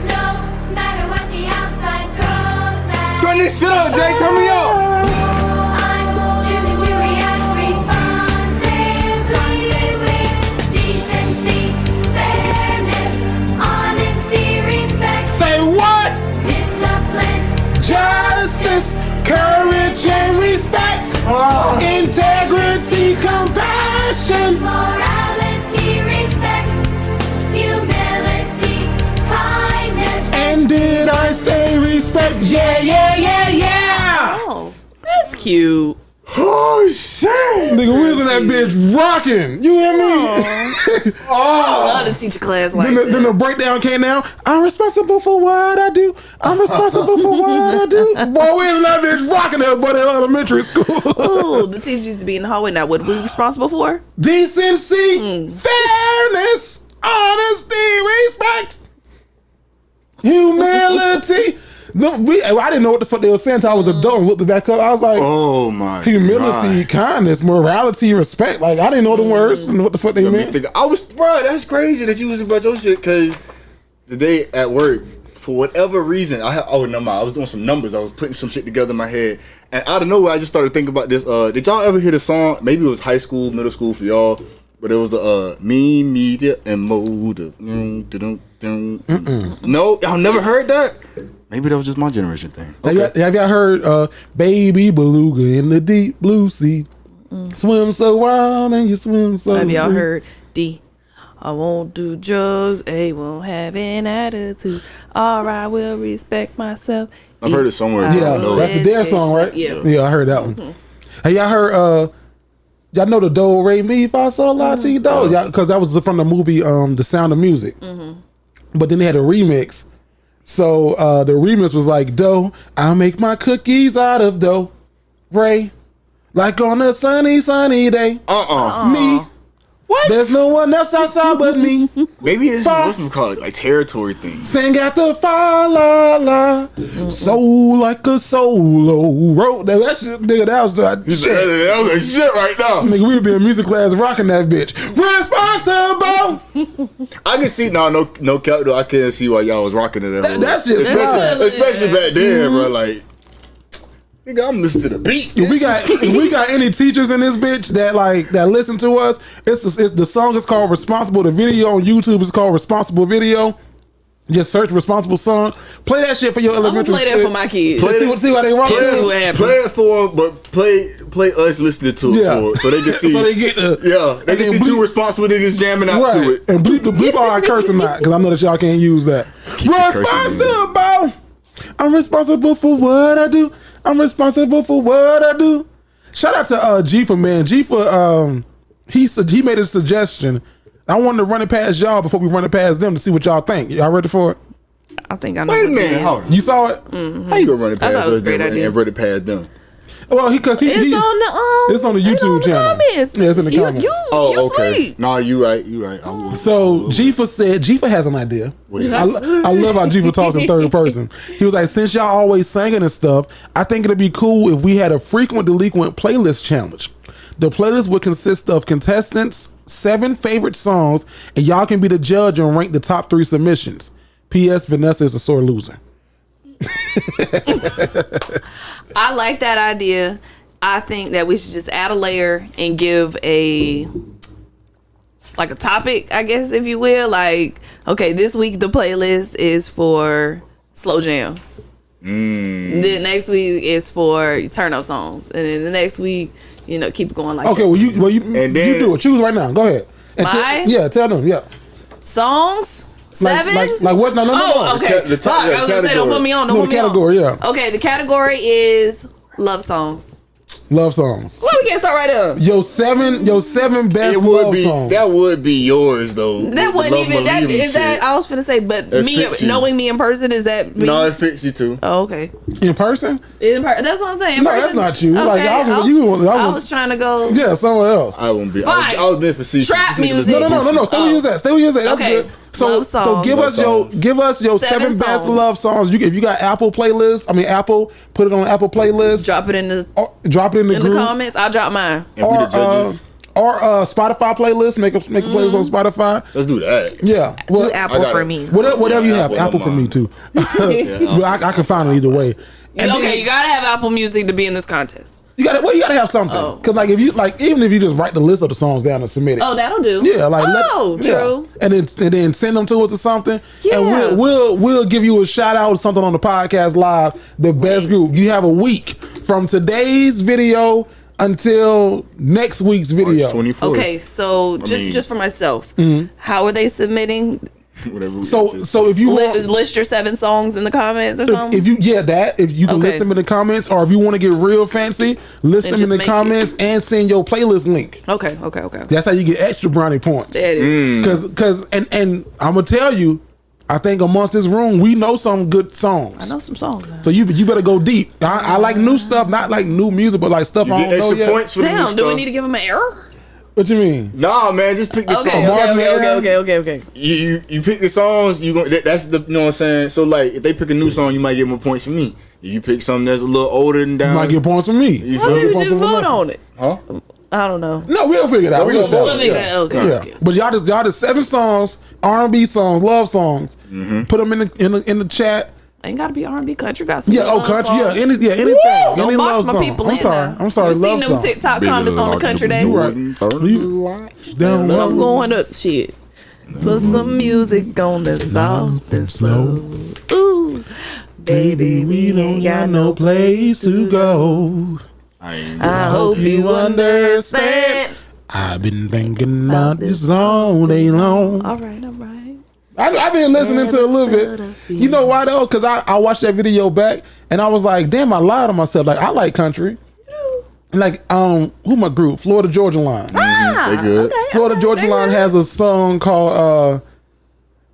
No matter what the outside throws at. Turn this shit up, Jay. Turn me up. I'm choosing to react responsibly with decency, fairness, honesty, respect. Say what? Discipline, Justice, courage, and respect. Integrity, compassion. morality, respect, humility, kindness. And did I say respect? Yeah. Oh, that's cute. Oh shit! Nigga, we was in that bitch rocking. You hear me? I love to teach a class like that. Then the breakdown came down. I'm responsible for what I do. I'm responsible for what I do. Boy, we was in that bitch rocking everybody in elementary school. Ooh, the teacher used to be in the hallway. Now, what we responsible for? Decency, fairness, honesty, respect. Humility. No, I didn't know what the fuck they were saying until I was adult and looked back up. I was like, oh my humility, God. kindness, morality, respect. Like, I didn't know the words and what the fuck they meant. Bro, that's crazy that you was about your shit, because today at work, for whatever reason, I was doing some numbers. I was putting some shit together in my head. And out of nowhere, I just started thinking about this. Did y'all ever hear the song? Maybe it was high school, middle school for y'all. But it was the me, media, and mode. No, y'all never heard that? Maybe that was just my generation thing. Okay. Have y'all heard Baby Beluga in the deep blue sea? Swim so wild and you swim so Have y'all free. heard D? I won't do drugs, A won't have an attitude. R, I will respect myself. I've heard it somewhere. Yeah, that's the Dare song, right? Yeah. I heard that one. Have y'all heard y'all know the Do Re Mi Fa Sol La Ti Do? Because that was from the movie The Sound of Music. But then they had a remix. So the remix was like, Do, I make my cookies out of dough. Ray, like on a sunny, sunny day. Me. What? There's no one else outside but me. Maybe it's what we call it, like territory thing. Sing at the fa la la, soul like a solo. Wrote that shit, nigga. That was the shit. That was like shit right now. Nigga, we be in music class rocking that bitch. Responsible. I can see no cap though. I can't see why y'all was rocking it. That shit, especially back then, bro. Like, nigga, I'm listening to the beat. If we got any teachers in this bitch that listen to us, it's the song is called Responsible. The video on YouTube is called Responsible Video. Just search Responsible Song. Play that shit for your elementary. I'm gonna play that for my kids. See why they rock. Play it for them, but play us listening to it for it, so they can see. So they get they can see two responsible niggas jamming out to it. And bleep all our cursing not, because I know that y'all can't use that. Responsible. I'm responsible for what I do. I'm responsible for what I do. Shout out to G-Fa, man. G-Fa, he made a suggestion. I wanted to run it past y'all before we run it past them to see what y'all think. Y'all ready for it? I think I know. Wait a what minute, it is. hold on. You saw it? How you gonna run it I thought past it was us a great and idea. run it past them? Well, because It's on the YouTube channel. Comments. Yeah, it's in the comments. You Okay. sleep. Nah, you right. So G-Fa has an idea. I love how G-Fa talks in third person. He was like, since y'all always singing and stuff, I think it'd be cool if we had a frequent delinquent playlist challenge. The playlist would consist of contestants' 7 favorite songs, and y'all can be the judge and rank the top 3 submissions. P.S. Vanessa is a sore loser. I like that idea. I think that we should just add a layer and give a topic, I guess, if you will. Like, okay, this week the playlist is for slow jams. Then next week is for turn up songs, and then the next week, keep it going like Okay, that. well you do it. Choose right now. Go ahead. And tell them. Yeah. Songs. 7? Like what? No. Oh, okay. The Fuck, I was gonna say, don't put me on. Don't put me category, on. yeah. Okay, the category is love songs. Love songs. Well, we can't start right up. Your seven best It would love be songs. that would be yours though. That wouldn't even. That is that. I was finna say, but knowing me in person, is that me? No, it fits you too. Oh, okay. In person? That's what I'm saying. In No, person? that's not you. Okay. Like I was trying to go. Yeah, somewhere else. I won't be. Fine. I was being facetious. Trap music. No. Stay with that. Stay with that. That's Okay. good. So Love songs. give us your 7 best songs. love songs. If you got Apple put it on Apple playlist. Drop it in the group. comments. I'll drop mine. And we the judges. Or Spotify playlist. Make a playlist on Spotify. Let's do that. Yeah. Do Apple for me. Whatever you have. Apple Apple for me mine. too. I can find it either way. And Okay, then you gotta have Apple Music to be in this contest. you gotta have something. Oh. Cause like even if you just write the list of the songs down and submit it. Oh, that'll do. Yeah, like true. And then send them to us or something. Yeah. And we'll give you a shout out or something on the podcast live. The best group. You have a week from today's video until next week's video. March 24th. Okay, so just for myself, how are they submitting? Whatever. So if you want, List your 7 songs in the comments or something. if you can list them in the comments, or if you want to get real fancy, list And them in just the make comments and send your playlist link. Okay. That's how you get extra brownie points. There it is. Cause and I'm gonna tell you, I think amongst this room we know some good songs. I know some songs now. So you better go deep. I like new stuff, not like new music, but like stuff You I get don't know extra yet. points for the new Damn, do we stuff. need to give them an error? What you mean? Nah, man, just pick the song. Okay. You pick the songs. You go. That's the. You know what I'm saying. So like, if they pick a new song, you might get more points from me. If you pick something that's a little older than down, You might get points from me. You Why feel did me? you vote on it? Huh? I don't know. No, we'll figure it out. We'll figure it out. Okay. But y'all just 7 songs, R&B songs, love songs. Put them in the chat. Ain't gotta be R&B, country. Got some Yeah, love country. songs. Yeah, anything. Don't Any box love my song. people I'm in sorry. now. I'm sorry. You seen Love them songs. TikTok comments on the country day? You right. Down I'm low. going up, shit. Put some music on the soft and slow. Ooh, baby, we ain't got no place to go. I hope you understand. I've been thinking about this all day long. All right. I've been listening to a little bit. You know why though? Because I watched that video back and I was like, damn, I lied to myself. Like, I like country. Like, who my group? Florida Georgia Line. They good. Florida Georgia Line has a song called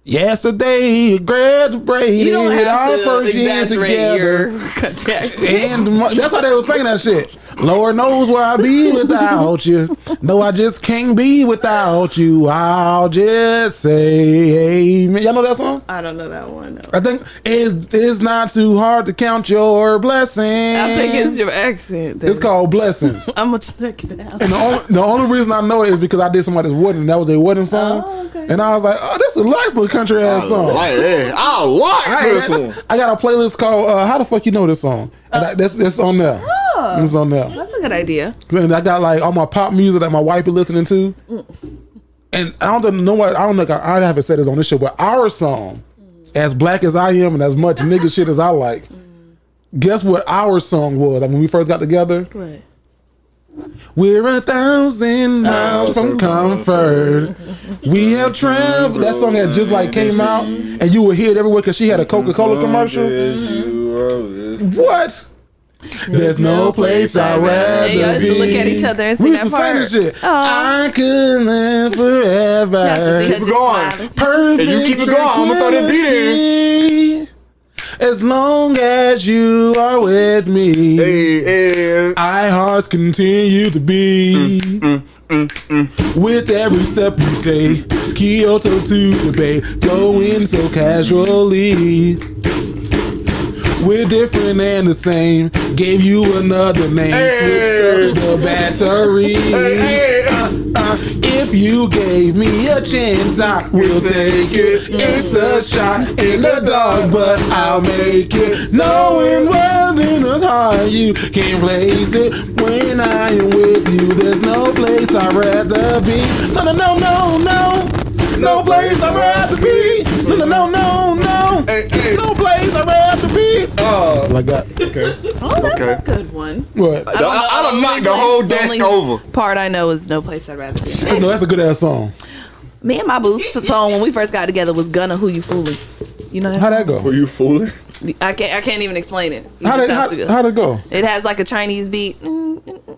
Yesterday, graduated. You don't have our to first year exaggerate together. your country accent. And that's how they was saying that shit. Lord knows where I'd be without you. No, I just can't be without you. I'll just say amen. Y'all know that song? I don't know that one. No. I think it's not too hard to count your blessings. I think it's your accent. It's called Blessings. I'm gonna check it out. And the only reason I know it is because I did somebody's wedding. That was a wedding song. Oh, okay. And I was like, oh, this is a nice little country ass song. I like this one. I got a playlist called How the Fuck You Know This Song? And that's on there. Oh, It's on there. that's a good idea. And I got like all my pop music that my wife be listening to. And I don't know what, I don't know, I haven't said this on this show, but our song, as black as I am and as much nigga shit as I like, guess what our song was? Like when we first got together? What? We're 1,000 miles from comfort. We have traveled. That song had just like came out, and you would hear it everywhere because she had a Coca-Cola commercial. What? There's no place I'd rather And y'all used to be. look at each other and We sing used to that sing part. this shit. Oh. I could live forever. Y'all should see her Keep just going. smiling. Perfect. And you keep it going. I'ma throw that beat in. tranquility. As long as you are with me, Hey. our hearts continue to beat. With every step you take, Kyoto to the Bay, flowing so casually. We're different and the same. Gave you another name. Switched up the battery. If you gave me a chance, I will take it. It's a shot in the dark, but I'll make it. Knowing well in the heart, you can't place it. When I am with you, there's no place I'd rather be. No, no, no, no, no. No place I'd rather be. No, no, no, no, no. No place I'd rather be. That's what I got. Okay. Oh, that's Okay. a good one. What? I done knocked the whole desk over. Part I know is No Place I'd Rather Be. No, that's a good ass song. Me and my boo's song when we first got together was Gunna Who You Fooling. You know that How'd song? that go? Were you fooling? I can't even explain it. It How'd just sounds so it, good. how'd it go? It has like a Chinese beat.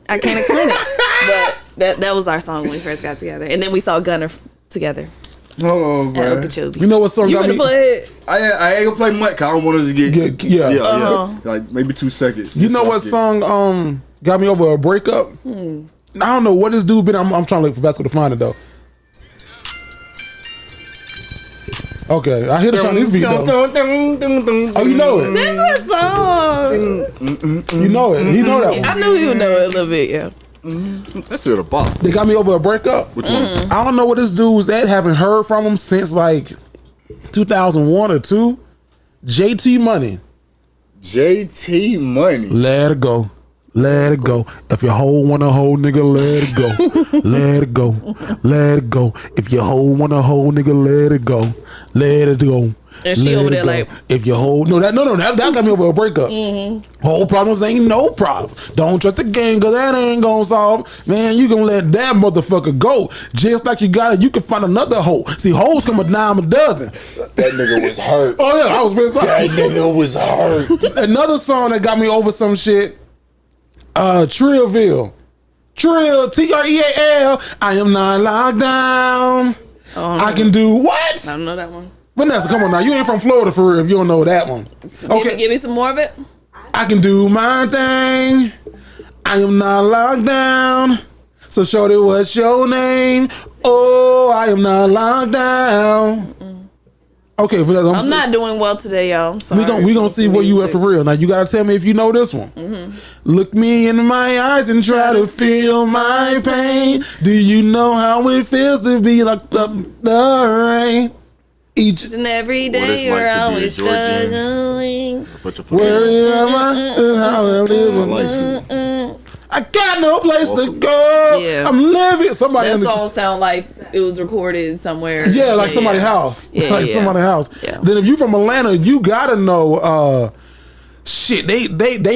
I can't explain it. But that was our song when we first got together. And then we saw Gunna together Hold on, at bro. Okeechobee. You know what song You got wanna me? play it? I ain't gonna play much cause I don't want us to get Yeah. like maybe 2 seconds. You know what song got me over a breakup? I don't know what this dude been. I'm trying to look for Vasco to find it though. Okay, I hear the Chinese beat though. Oh, you know it. This is a song. You know it. You know that one. I knew you would know it a little bit, yeah. That's still a bop. They got me over a breakup. Which one? I don't know what this dude was at. Haven't heard from him since like 2001 or 2. JT Money. JT Money. Let it go. Let it go. If your hoe want a hoe, nigga, let it go. Let it go. Let it go. If your hoe want a hoe, nigga, let it go. Let it go. And she Let over it there go. like, if your hoe that got me over a breakup. Whole problems ain't no problem. Don't trust the game, cause that ain't gonna solve. Man, you gonna let that motherfucker go. Just like you got it, you can find another hoe. See, hoes come a dime a dozen. That nigga was hurt. Oh yeah, I was pissed off. That nigga was hurt. Another song that got me over some shit. Trillville. Trill, T-R-E-A-L. I am not locked down. I can do what? I don't know that one. Vanessa, come on now. You ain't from Florida for real if you don't know that one. Okay. Give me some more of it. I can do my thing. I am not locked down. So shorty, what's your name? Oh, I am not locked down. Okay, but I'm not doing well today, y'all. I'm sorry. We gonna see where you at for real. Now you gotta tell me if you know this one. Look me in my eyes and try to feel my pain. Do you know how it feels to be locked up in the rain? Each and every day What you're it's like to be a always Georgian. struggling. worry about how I live. I got no place to go. Yeah. I'm living. Somebody That in the, song sound like it was recorded somewhere. yeah, like somebody's house. Yeah, like yeah. somebody's house. Yeah. Then if you from Atlanta, you gotta know. Shit, they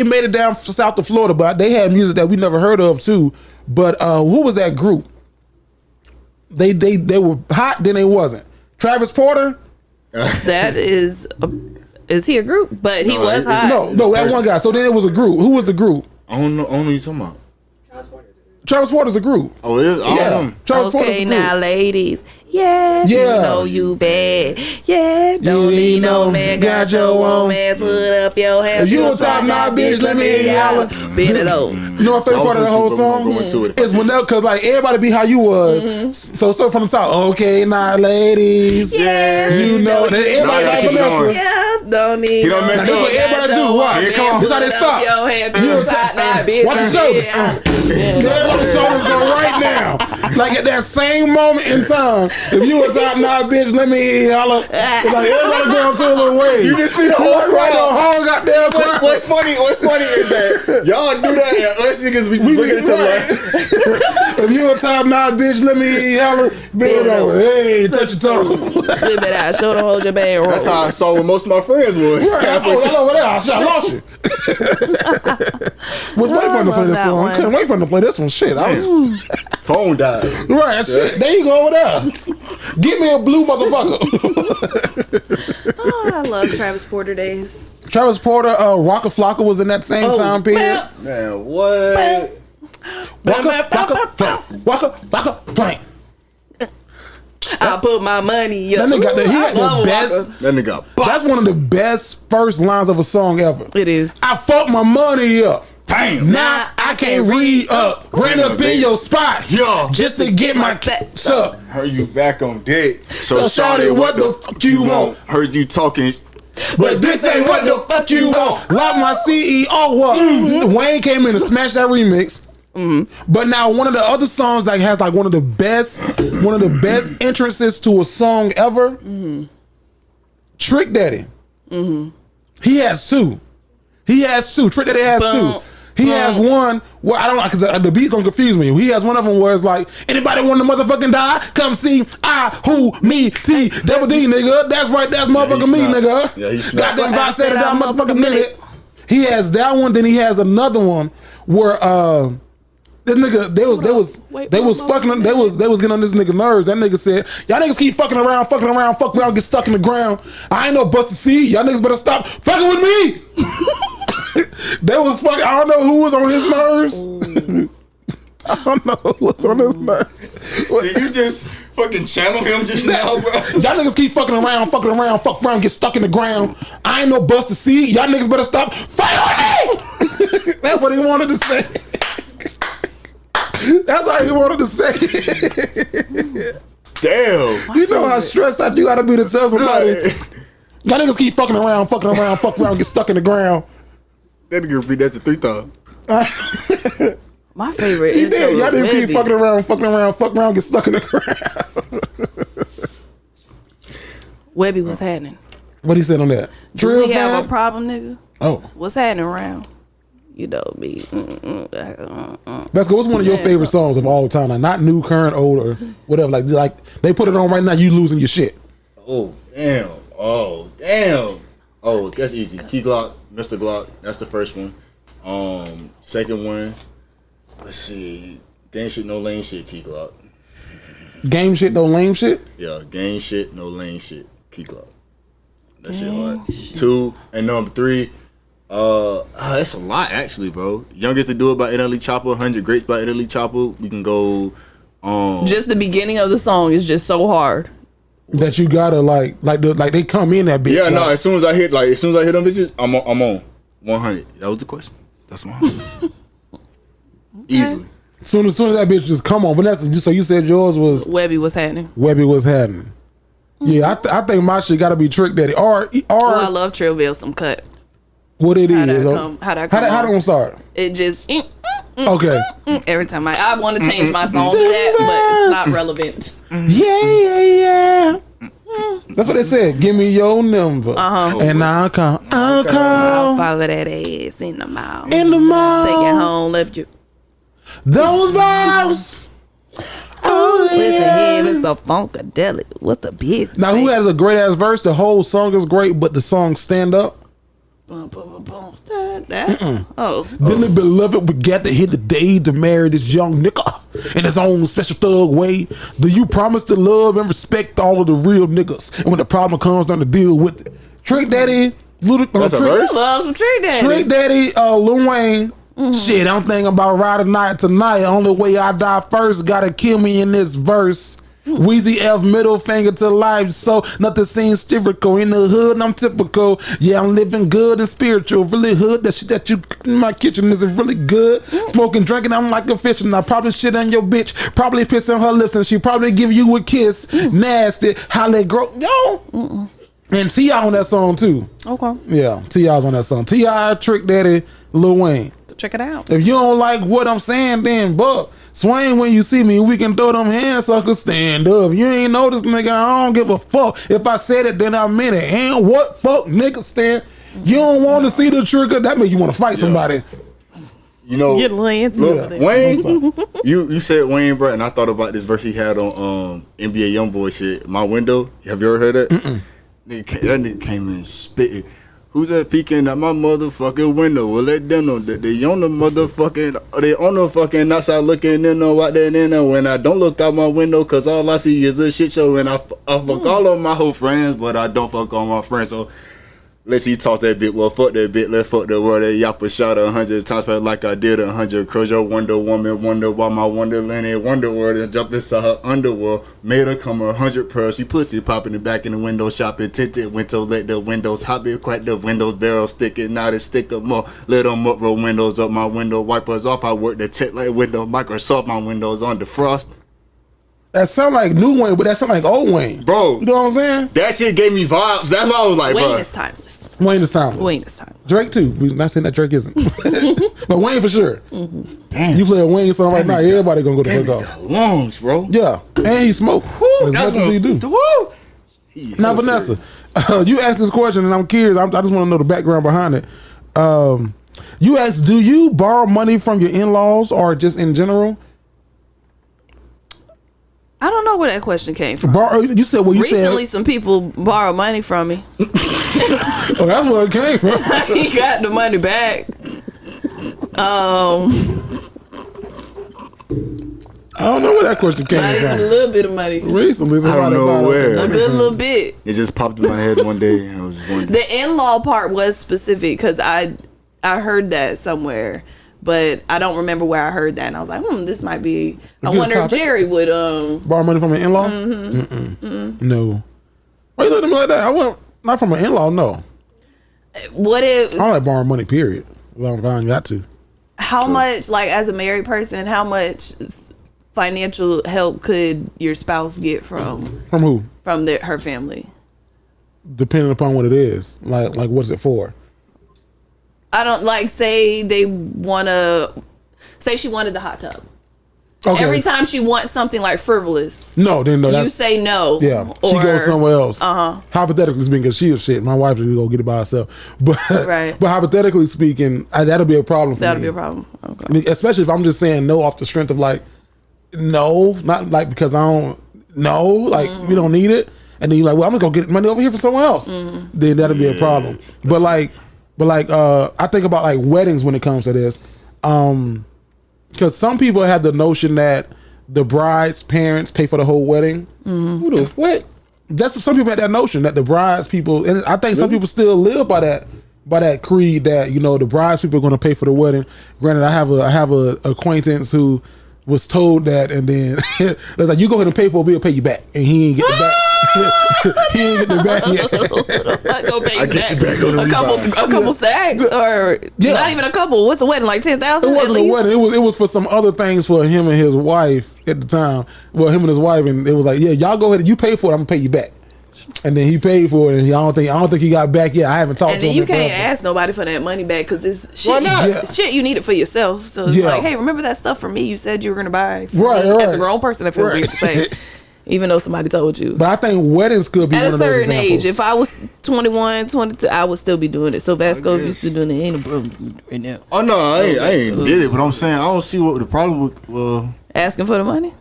made it down south to Florida, but they had music that we never heard of too. But who was that group? They were hot, then they wasn't. Travis Porter. That is he a group? But he was hot. No, that one guy. So then it was a group. Who was the group? I don't know what you talking about. Travis Porter's a group. Oh, it is? Yeah. Travis Porter's a Okay, group. now ladies, yeah, Yeah. you know you bad, yeah, don't need no man, got your own man, put up your hands. If you a top notch bitch, let me hear you holler. Bend it over. You know my favorite part of the whole song is when that, cause like everybody be how you was. So start from the top. Okay, now ladies, Yeah, you know. Then everybody Nah, like keep Vanessa. going. Yeah, don't need He don't no mess Now this up. what everybody do. Watch. Here come on. This how they stop. Your hand, You you top notch bitch. Watch the shoulders. Everybody's shoulders go right now. Like at that same moment in time, if you was out now, bitch, let me hear you holler. It's like everybody going to a little wave. You can see the whole right, the crowd. whole goddamn crowd. What's funny is that y'all do that and us niggas we just looking at each other like, If you a top notch bitch, let me hear you holler. Bend over. Hey, touch your toes. Flip it out, show them hold your band. that's how I saw what most of my friends was. Right, I over there. I lost you. Was waiting for him to play love this that song. one. Couldn't wait for him to play this one. Shit, I was Phone died. right. Shit, there you go over there. Get me a blue motherfucker. Oh, I love Travis Porter days. Travis Porter, Rocka Flocka was in that same time period. Man, what? Waka Flame. I put my money up. That nigga got the, he I had the love best. Waka. That nigga. That's one of the best first lines of a song ever. It is. I fucked my money up. Damn. Now I can't read up. Ran up in your spot. Yeah. Just to get my stats up. Heard you back on deck. So shawty, what the fuck you want? Heard you talking. But this ain't what the fuck you want. Lock my CEO up. Wayne came in and smashed that remix. But now one of the other songs that has like one of the best entrances to a song ever. Trick Daddy. He has two. Trick Daddy has two. He has one where I don't know because the beat gonna confuse me. He has one of them where it's like, anybody want to motherfucking die? Come see I, who, me, T, Double D, nigga. That's right, that's motherfucking me, nigga. Yeah, he snapped. Goddamn, if I said it down, motherfucking minute. He has that one. Then he has another one where this nigga they was getting on this nigga nerves. That nigga said, y'all niggas keep fucking around, fuck around, get stuck in the ground. I ain't no Buster C. Y'all niggas better stop fucking with me. They was fucking. I don't know who was on his nerves. I don't know who was on his nerves. Did you just fucking channel him just now, bro? Y'all niggas keep fuck around, get stuck in the ground. I ain't no Buster C. Y'all niggas better stop fighting with me. That's what he wanted to say. That's all he wanted to say. Damn. You know how stressed out you gotta be to tell somebody. Y'all niggas keep fucking around, get stuck in the ground. That nigga repeat that to 3 times. My favorite. He intro did. Y'all was niggas keep Webby. fucking around, get stuck in the ground. Webby, what's happening? What he said on that? Do Drill we have fan? a problem, nigga? Oh, What's happening around? You know me. Vasco, what's one of your favorite songs of all time? Like not new, current, old, or whatever. Like they put it on right now. You losing your shit. Oh, damn. Oh, damn. Oh, that's easy. Key Glock, Mr. Glock. That's the first one. Second one. Let's see. Gang shit, no lame shit. Key Glock. Game shit, no lame shit. Yeah, gang shit, no lame shit. Key Glock. That shit hard. 2 and number 3. That's a lot actually, bro. Youngest to Do It by NLE Chopper. 100 Greats by NLE Chopper. We can go. Just the beginning of the song is just so hard. That you gotta like they come in that bitch. Yeah, like, no. As soon as I hit them bitches, I'm on 100. That was the question. That's my answer. Easily. Soon as that bitch just come on. Vanessa, so you said yours was Webby was happening. Webby was happening. Yeah, I think my shit got to be Trick Daddy. Or I love Trillville some cut. What it How is? that How gonna start? It just Okay. every time I want to change my song to that, but it's not relevant. Yeah. That's what they said. Give me your number, and I'll call. I'll follow that ass in the mouth. In the mouth. Take it home, left you. Those balls. Oh Listen yeah. here, Mr. Funkadelic. What's the business? Now, who has a great ass verse? The whole song is great, but the song stand up. Boom, boom, boom, boom. Start that. Oh. Dearly beloved, we gather here today to marry this young nigga in his own special thug way. Do you promise to love and respect all of the real niggas? And when the problem comes, down to deal with it. Trick Daddy, That's a verse? I love some Trick Daddy. Trick Daddy, Lil Wayne. Shit, I'm thinking about riding night tonight. Only way I die first, gotta kill me in this verse. Weezy F, middle finger to life, so nothing seems spherical. In the hood, I'm typical. Yeah, I'm living good and spiritual. Really hood, that shit that you in my kitchen is really good. Smoking, drinking, I'm like a fish, and I probably shit on your bitch. Probably piss on her lips, and she probably give you a kiss. Nasty, how they grow, yo. And T.I. on that song too. Okay. Yeah, T.I.'s on that song. T.I., Trick Daddy, Lil Wayne. Check it out. If you don't like what I'm saying, then buck. Swing when you see me, we can throw them hands, suckers, stand up. You ain't know this nigga, I don't give a fuck. If I said it, then I meant it. And what fuck nigga stand? You don't want to see the trigger, that means you want to fight somebody. You know, Get a little into it. Wayne, you said Wayne, bro, and I thought about this verse he had on NBA YoungBoy shit. My Window. Have you ever heard that? That nigga came in spitting. Who's that peeking at my motherfucking window? Well, let them know that they on the fucking outside looking in or out there in there when I don't look out my window, cause all I see is a shit show, and I fuck all of my whole friends, but I don't fuck all my friends. So let's see, toss that bit. Well, fuck that bit. Let's fuck the world. That yap a shot 100 times, felt like I did 100. Crows your Wonder Woman, wonder why my Wonderland and Wonderworld, and jump inside her underworld. Made her come 100 pearls. She pussy popping the back in the window, shopping tinted windows. Let the windows hop it, crack the windows, barrel sticking. Now they stick them up. Let them up, roll windows up my window, wipers off. I work the tech like window. Microsoft my windows on the frost. That sound like new Wayne, but that sound like old Wayne. Bro, you know what I'm saying? That shit gave me vibes. That's why I was like, Wayne bro. is timeless. Wayne is timeless. Wayne is timeless. Drake too. We're not saying that Drake isn't. But Wayne for sure. Damn. You play a Wayne song right now, everybody gonna go to fuck off. Lungs, bro. Yeah. And he smoke. As much as he do. Woo. Now, Vanessa, you asked this question, and I'm curious. I just want to know the background behind it. You asked, do you borrow money from your in-laws or just in general? I don't know where that question came from. You said, well, you Recently, said. some people borrowed money from me. Oh, that's where it came from. He got the money back. I don't know where that question came Not even a from. little bit of money. Recently, somebody I don't know bought where. A good little bit. It just popped in my head one day, and I was just wondering. The in-law part was specific because I heard that somewhere, but I don't remember where I heard that, and I was like, this might be. I good wonder if topic. Jerry would Borrow money from an in-law? No. Why you looking at me like that? I want not from an in-law. No. What if? I don't like borrowing money. Period. Well, I'm fine. Got to. How much, like as a married person, how much financial help could your spouse get from From who? her family? Depending upon what it is. Like what's it for? I don't like say they wanna say she wanted the hot tub. Okay. Every time she wants something like frivolous, No, then no. you That's, say no. yeah. Or, She goes somewhere else. Hypothetically speaking, because she is shit. My wife would go get it by herself. But Right. But hypothetically speaking, that'll be a problem for That'll me. be a problem. Okay. I mean, especially if I'm just saying no off the strength of like, no, not like because I don't know, like we don't need it, and then you're like, well, I'm gonna go get money over here for someone else. Then that'll be a problem. But I think about like weddings when it comes to this, because some people have the notion that the bride's parents pay for the whole wedding. Who the what? That's some people have that notion that the bride's people, and I think some people still live by that creed that the bride's people are going to pay for the wedding. Granted, I have a acquaintance who was told that, and then it was like, you go ahead and pay for it, we'll pay you back, and he ain't get the back. He ain't get the back yet. Go pay I get you back on the a couple sacks, or not even a couple. What's the wedding, like 10,000? It wasn't a wedding. It was for some other things for him and his wife at the time. Well, him and his wife, and it was like, yeah, y'all go ahead and you pay for it, I'm gonna pay you back. And then he paid for it, and I don't think he got back yet. I haven't talked to him. And then you can't ask nobody for that money back because it's shit. Why not? Shit you need it for yourself. So it's like, hey, remember that stuff for me? You said you were gonna buy. Right. As a grown person, I feel weird to say, even though somebody told you. But I think weddings could be at one a of those certain examples. age. If I was 21, 22, I would still be doing it. So Vasco, if you still doing it, ain't no problem right now. Oh no, I ain't did it, but I'm saying I don't see what the problem with. Asking for the money.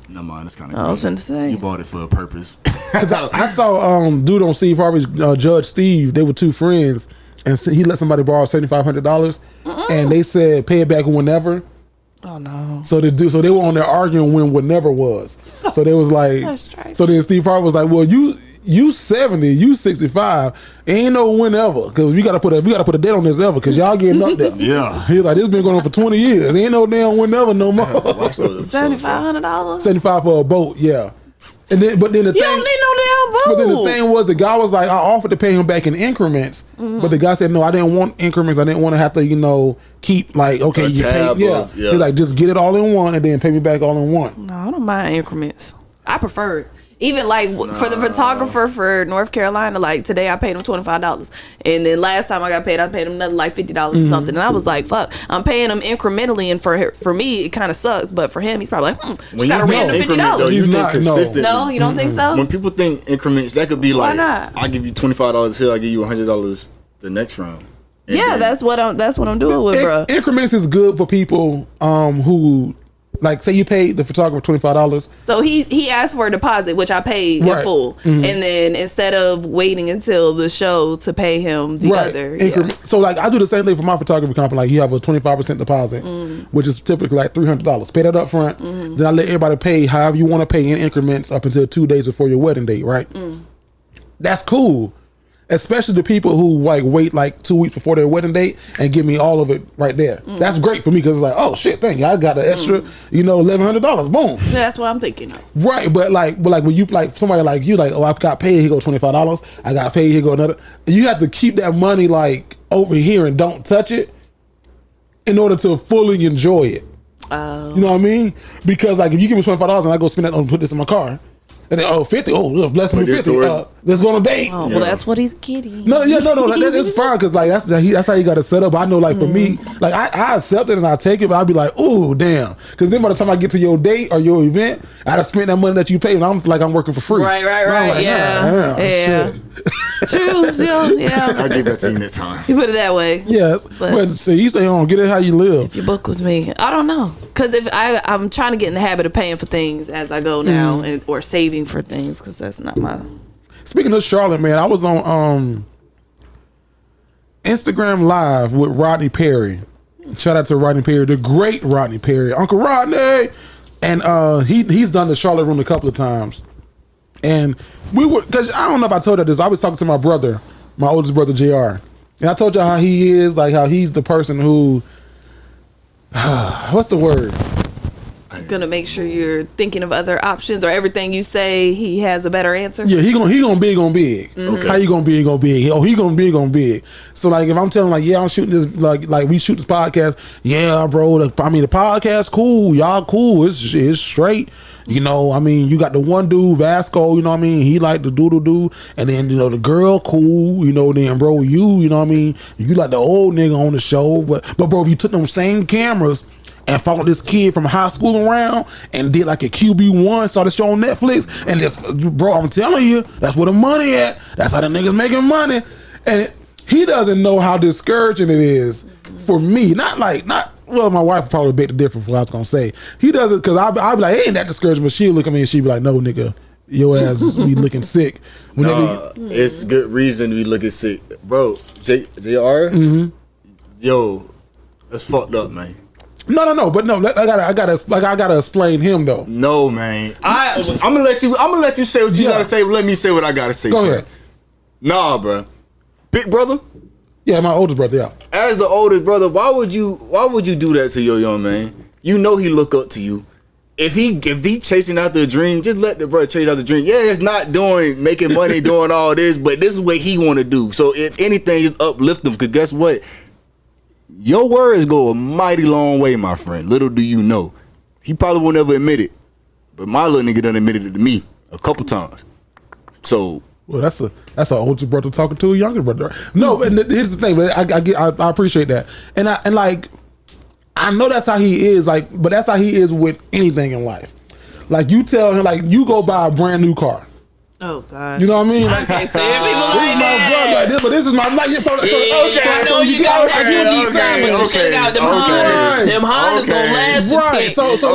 No mind, it's kind of. I was finna say you bought it for a purpose. I saw dude on Steve Harvey's Judge Steve. They were two friends, and he let somebody borrow $7,500, and they said pay it back whenever. Oh no! So they were on there arguing when whenever was. So they was like, That's right. So then Steve Harvey was like, well, you 70, you 65, ain't no whenever, because we gotta put a date on this ever, because y'all getting up there. Yeah. He's like, this been going on for 20 years. Ain't no damn whenever no more. $7,500. 75 for a boat, yeah. And then, but then the You thing, don't need no damn boat. but then the thing was, the guy was like, I offered to pay him back in increments, but the guy said, no, I didn't want increments. I didn't want to have to, keep like, okay, you pay, yeah. He's like, just get it all in one and then pay me back all in one. No, I don't mind increments. I prefer it. Even like for the photographer for North Carolina, like today I paid him $25, and then last time I paid him another like $50 or something, and I was like, "Fuck, I'm paying him incrementally." And for me, it kind of sucks, but for him, he's probably like, "Just got a random $50." You think not, consistent? No, you don't think so? When people think increments, that could be like, not? I give you $25 here, I give you $100 the next round. And Yeah, then- that's what I'm doing with, bro. Increments is good for people who, like, say you paid the photographer $25. So he asked for a deposit, which I paid in full, and then instead of waiting until the show to pay him the other, So like I do the same thing for my photography company. Like you have a 25% deposit, which is typically like $300. Pay that up front. Then I let everybody pay however you want to pay in increments up until 2 days before your wedding date. Right? That's cool. Especially the people who like wait like 2 weeks before their wedding date and give me all of it right there. That's great for me because it's like, oh shit, thank you. I got an extra, $1,100. Boom. Yeah, that's what I'm thinking of. Right, but when you like somebody like you, like, oh, I got paid, here go $25. I got paid, here go another. You have to keep that money like over here and don't touch it in order to fully enjoy it. You know what I mean? Because like if you give me $25 and I go spend that on put this in my car. And then, 50, bless me with 50. Let's go on a date. Oh, well, that's what he's kidding. No, it's fine because like that's how you got to set up. I know, like for me, like I accept it and I take it, but I'll be like, ooh, damn, because then by the time I get to your date or your event, I done spent that money that you paid, and I'm like I'm working for free. Right, Like, yeah. shit. True, yeah. I give that to you next time. You put it that way. Yes, but see, you stay on, get it how you live. If you book with me, I don't know, because if I'm trying to get in the habit of paying for things as I go now, or saving for things, because that's not my. Speaking of Charlotte, man, I was on Instagram Live with Rodney Perry. Shout out to Rodney Perry, the great Rodney Perry, Uncle Rodney, and he's done the Charlotte Room a couple of times, and we were, because I don't know if I told you this. I was talking to my brother, my oldest brother JR, and I told you how he is, like how he's the person who, what's the word? Gonna make sure you're thinking of other options, or everything you say he has a better answer. Yeah, he gonna big on big. Okay. How you gonna big on big? Oh, he gonna big on big. So like if I'm telling like, yeah, I'm shooting this, like we shoot this podcast. Yeah, bro. The podcast cool. Y'all cool. It's straight. You got the one dude, Vasco, he like the doodle, and then, the girl, cool, then, bro, you like the old nigga on the show, but bro, if you took them same cameras and followed this kid from high school around and did like a QB1, saw this show on Netflix, and just, bro, I'm telling you, that's where the money at. That's how the niggas making money. And he doesn't know how discouraging it is for me. Well, my wife probably bit the difference from what I was gonna say. He doesn't, because I'll be like, hey, ain't that discouraging? But she'll look at me and she'll be like, no, nigga, your ass be looking sick. It's good reason to be looking sick, bro. JR, yo, that's fucked up, man. No, but no, I gotta explain him though. No, man. I'm gonna let you say what you gotta say. But let me say what I gotta say. Go first. ahead. Nah, bro. Big brother. Yeah, my oldest brother. Yeah. As the oldest brother, why would you do that to your young man? You know he look up to you. If he chasing after a dream, just let the brother chase after the dream. Yeah, it's not making money, doing all this, but this is what he want to do. So if anything, just uplift him. Cause guess what? Your words go a mighty long way, my friend. Little do you know. He probably won't ever admit it, but my little nigga done admitted it to me a couple times. So. Well, that's an older brother talking to a younger brother. No, and here's the thing, but I appreciate that, and I know that's how he is, like, but that's how he is with anything in life. Like, you tell him, like, you go buy a brand new car. Oh gosh. You know what I mean? I can't stand people This like is my brother, that. like this, but this is my I know you got that UG7, but you should have got them Hondas. Them Hondas gonna last you right. 10. So to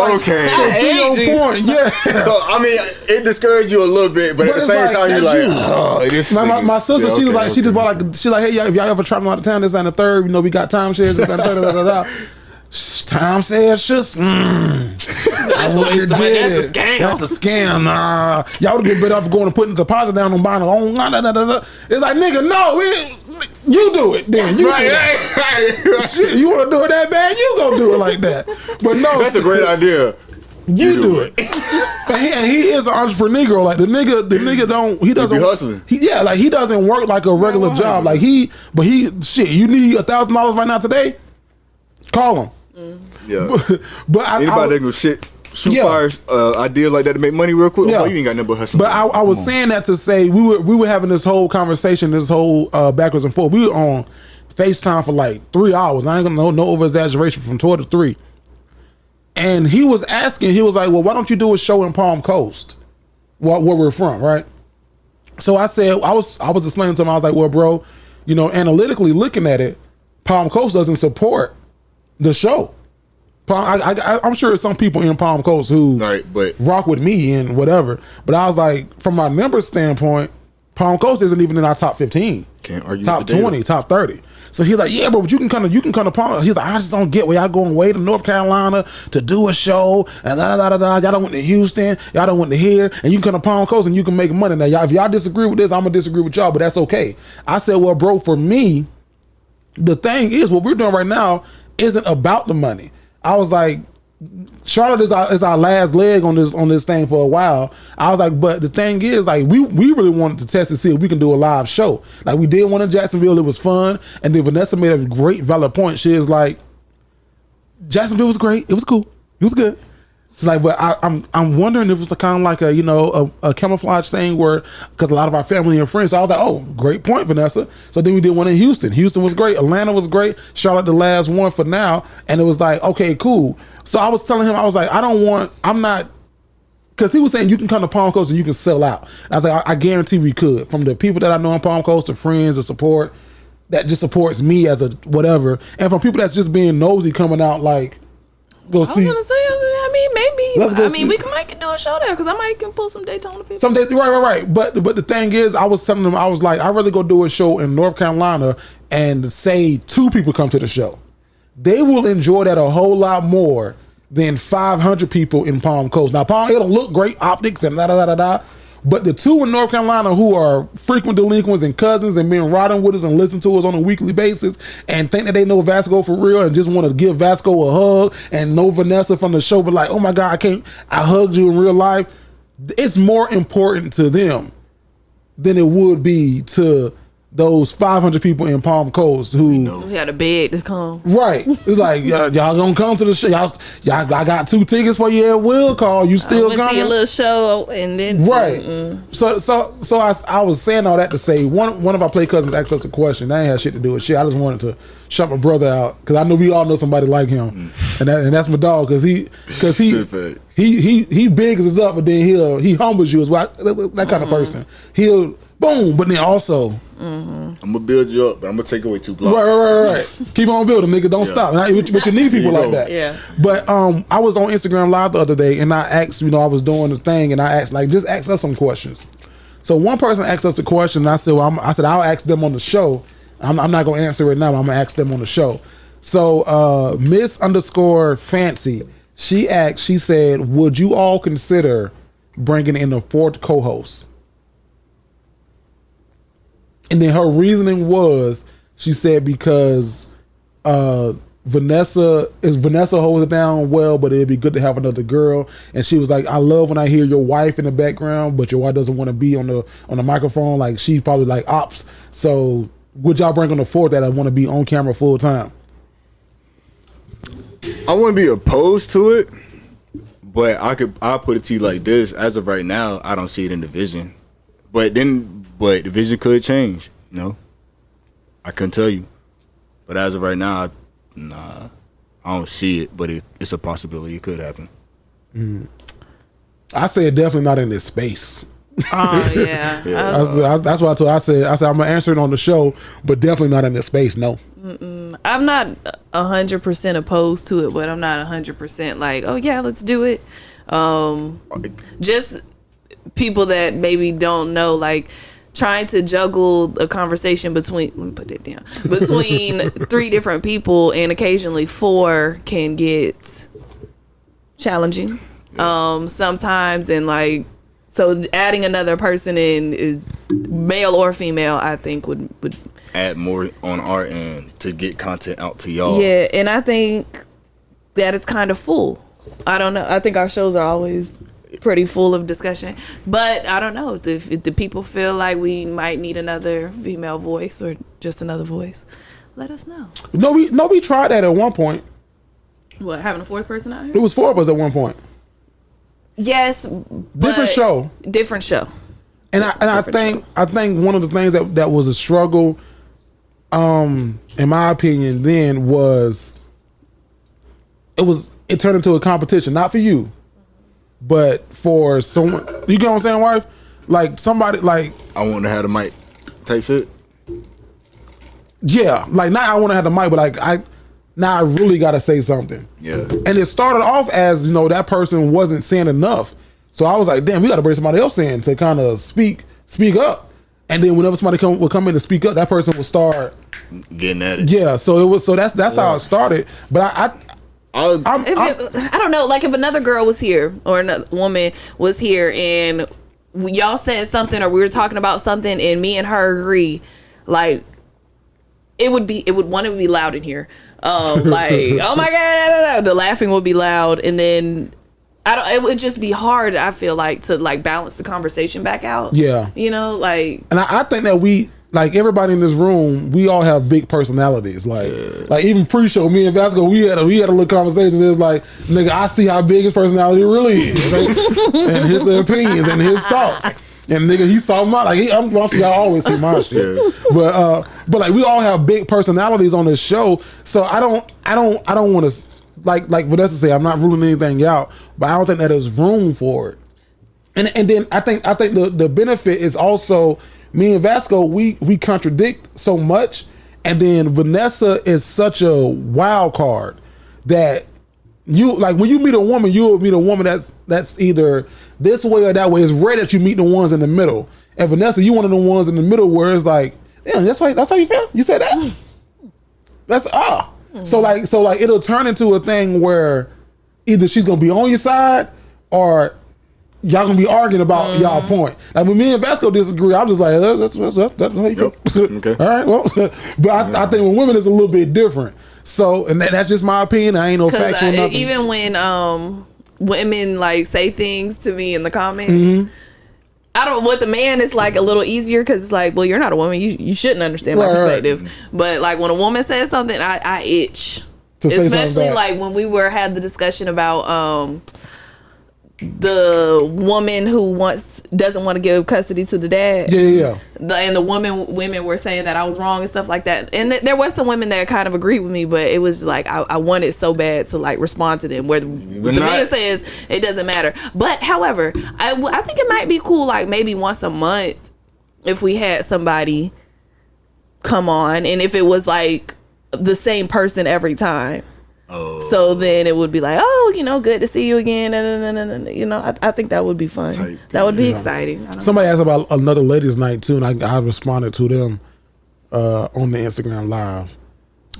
your point, yeah. So I mean, it discouraged you a little bit, but at the same time, you're like, oh, this. My sister, she was like, she just bought like, she like, hey, if y'all ever traveling out of town, this and the third, you know, we got timeshares, this and the Time says just That's a scam. That's a scam. Nah, y'all would get better off going and putting the deposit down on buying a own. It's like, nigga, no, you do it then. You Shit, you want to do it that bad? You gonna do it like that? But no, that's a great idea. You do it. and he is an entrepreneur. Like the nigga don't. He doesn't. He be hustling. He doesn't work like a regular job. Like shit. You need $1,000 right now today? Call him. Yeah. But anybody that go shoot fires ideas like that to make money real quick. Yeah. You ain't got nothing but hustling. But I was saying that to say we were having this whole conversation, this whole backwards and forth. We were on FaceTime for like 3 hours. I ain't gonna no over exaggeration, from 12 to 3. And he was asking, he was like, well, why don't you do a show in Palm Coast, where we're from, right? So I said, I was explaining to him, I was like, well, bro, you know, analytically looking at it, Palm Coast doesn't support the show. I'm sure there's some people in Palm Coast who rock with me and whatever, but I was like, from my numbers standpoint, Palm Coast isn't even in our top 15. Can't argue. Top 20, top 30. So he's like, yeah, bro, but you can come to Palm. He's like, I just don't get where y'all going way to North Carolina to do a show and Y'all don't went to Houston, y'all don't went to here, and you can come to Palm Coast and you can make money. Now, y'all, if y'all disagree with this, I'm gonna disagree with y'all, but that's okay. I said, well, bro, for me, the thing is, what we're doing right now isn't about the money. I was like, Charlotte is our last leg on this thing for a while. I was like, but the thing is, like, we really wanted to test and see if we can do a live show. Like, we did one in Jacksonville, it was fun, and then Vanessa made a great valid point. She was like, Jacksonville was great, it was cool, it was good. It's like, but I'm wondering if it's kind of like a camouflage thing where, because a lot of our family and friends. So I was like, oh, great point, Vanessa. So then we did one in Houston. Houston was great. Atlanta was great. Charlotte, the last one for now. And it was like, okay, cool. So I was telling him, I was like, I'm not, because he was saying you can come to Palm Coast and you can sell out. I was like, I guarantee we could. From the people that I know in Palm Coast, the friends, the support that just supports me as a whatever, and from people that's just being nosy coming out like, go see. I was gonna say, I mean, maybe. I mean, we can do a show there because I might can pull some Daytona people. Right. But the thing is, I was telling them, I was like, I'd rather go do a show in North Carolina and say 2 people come to the show. They will enjoy that a whole lot more than 500 people in Palm Coast. Now, it'll look great, optics and but the 2 in North Carolina who are frequent delinquents and cousins and been riding with us and listen to us on a weekly basis and think that they know Vasco for real and just want to give Vasco a hug and know Vanessa from the show, but like, oh my God, I hugged you in real life. It's more important to them than it would be to those 500 people in Palm Coast who had a bed to come. Right. It's like, y'all gonna come to the show. Y'all, I got 2 tickets for you at will call. You still coming? To your little show and then right. So I was saying all that to say one of our play cousins asked us a question. That ain't had shit to do with shit. I just wanted to shut my brother out because I know we all know somebody like him, and that's my dog because he big as up, but then he humbles you as well. That kind of person. He'll boom, but then also. I'm gonna build you up, but I'm gonna take away 2 blocks. Right. Keep on building, nigga. Don't stop. But you need people like that. Yeah. But I was on Instagram Live the other day, and I asked, I was doing the thing, and I asked, like, just ask us some questions. So one person asked us a question, and I said, I'll ask them on the show. I'm not gonna answer it now. I'm gonna ask them on the show. So Miss_Fancy, she said, would you all consider bringing in a 4th co-host? And then her reasoning was, she said, because Vanessa holds it down well, but it'd be good to have another girl. And she was like, I love when I hear your wife in the background, but your wife doesn't want to be on the microphone. Like she's probably like ops. So would y'all bring on the fourth that I want to be on camera full time? I wouldn't be opposed to it, but I'll put it to you like this. As of right now, I don't see it in the vision. But the vision could change, you know? I couldn't tell you. But as of right now, nah, I don't see it, but it's a possibility. It could happen. I said definitely not in this space. Oh yeah. That's what I told. I said I'm gonna answer it on the show, but definitely not in this space. No. I'm not 100% opposed to it, but I'm not 100% like, oh yeah, let's do it. Just people that maybe don't know, like trying to juggle a conversation between, let me put that down, between 3 different people and occasionally 4 can get challenging sometimes, and like, so adding another person in, is male or female, I think would add more on our end to get content out to y'all. Yeah, and I think that it's kind of full. I don't know. I think our shows are always pretty full of discussion, but I don't know if the people feel like we might need another female voice or just another voice. Let us know. No, we tried that at one point. What, having a 4th person out here? It was 4 of us at one point. Yes, Different show. Different show. And I think one of the things that was a struggle, in my opinion, then was it turned into a competition, not for you, but for someone. You get what I'm saying, wife? Like somebody like I want to have the mic type shit. Yeah, like not I want to have the mic, but like I really got to say something. Yeah. And it started off as, that person wasn't saying enough. So I was like, damn, we got to bring somebody else in to kind of speak up. And then whenever somebody would come in to speak up, that person would start getting at it. Yeah. So that's how it started. But I don't know, like if another girl was here or another woman was here and y'all said something or we were talking about something and me and her agree, like it would be loud in here. Like, oh my God, the laughing would be loud, and then it would just be hard, I feel like, to like balance the conversation back out. Yeah. Like, and I think that we, like everybody in this room, we all have big personalities. Like even pre-show, me and Vasco, we had a little conversation. It was like, nigga, I see how big his personality really is, and his opinions and his thoughts. And nigga, he saw mine. Like I'm y'all always see my shit. But like we all have big personalities on this show. So I don't want to like Vanessa say, I'm not ruling anything out, but I don't think that there's room for it. And then I think the benefit is also me and Vasco, we contradict so much, and then Vanessa is such a wild card that you like when you meet a woman, you'll meet a woman that's either this way or that way. It's rare that you meet the ones in the middle. And Vanessa, you one of the ones in the middle where it's like, yeah, that's how you feel. You said that. That's So like it'll turn into a thing where either she's gonna be on your side or y'all gonna be arguing about y'all point. Like when me and Vasco disagree, I'm just like, that's how you feel. Okay. All right, well, but I think when women it's a little bit different. So, and that's just my opinion. I ain't no factual nothing. Even when women like say things to me in the comments, I don't. What the man is like a little easier because it's like, well, you're not a woman. You shouldn't understand my perspective. Right. But like when a woman says something, I itch. Especially like when we had the discussion about the woman who doesn't want to give custody to the dad. Yeah. And the women were saying that I was wrong and stuff like that. And there was some women that kind of agreed with me, but it was like I wanted so bad to like respond to them. Where the man says it doesn't matter. But however, I think it might be cool, like maybe once a month, if we had somebody come on, and if it was like the same person every time. Oh. So then it would be like, good to see you again. I think that would be fun. That would be exciting. Somebody asked about another ladies' night too, and I responded to them on the Instagram live.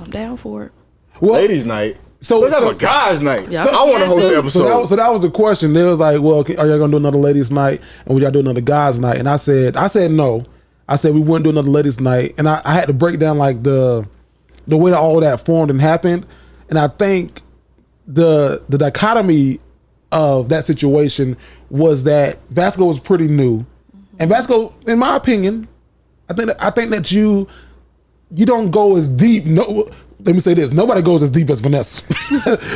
I'm down for it. Well, ladies' night. So let's have a guys' night. Yeah, I want to host the episode. So that was the question. They was like, well, are y'all gonna do another ladies' night, and would y'all do another guys' night? And I said no. I said we wouldn't do another ladies' night, and I had to break down like the way that all that formed and happened. And I think the dichotomy of that situation was that Vasco was pretty new. And Vasco, in my opinion, I think that you don't go as deep. No, let me say this: nobody goes as deep as Vanessa.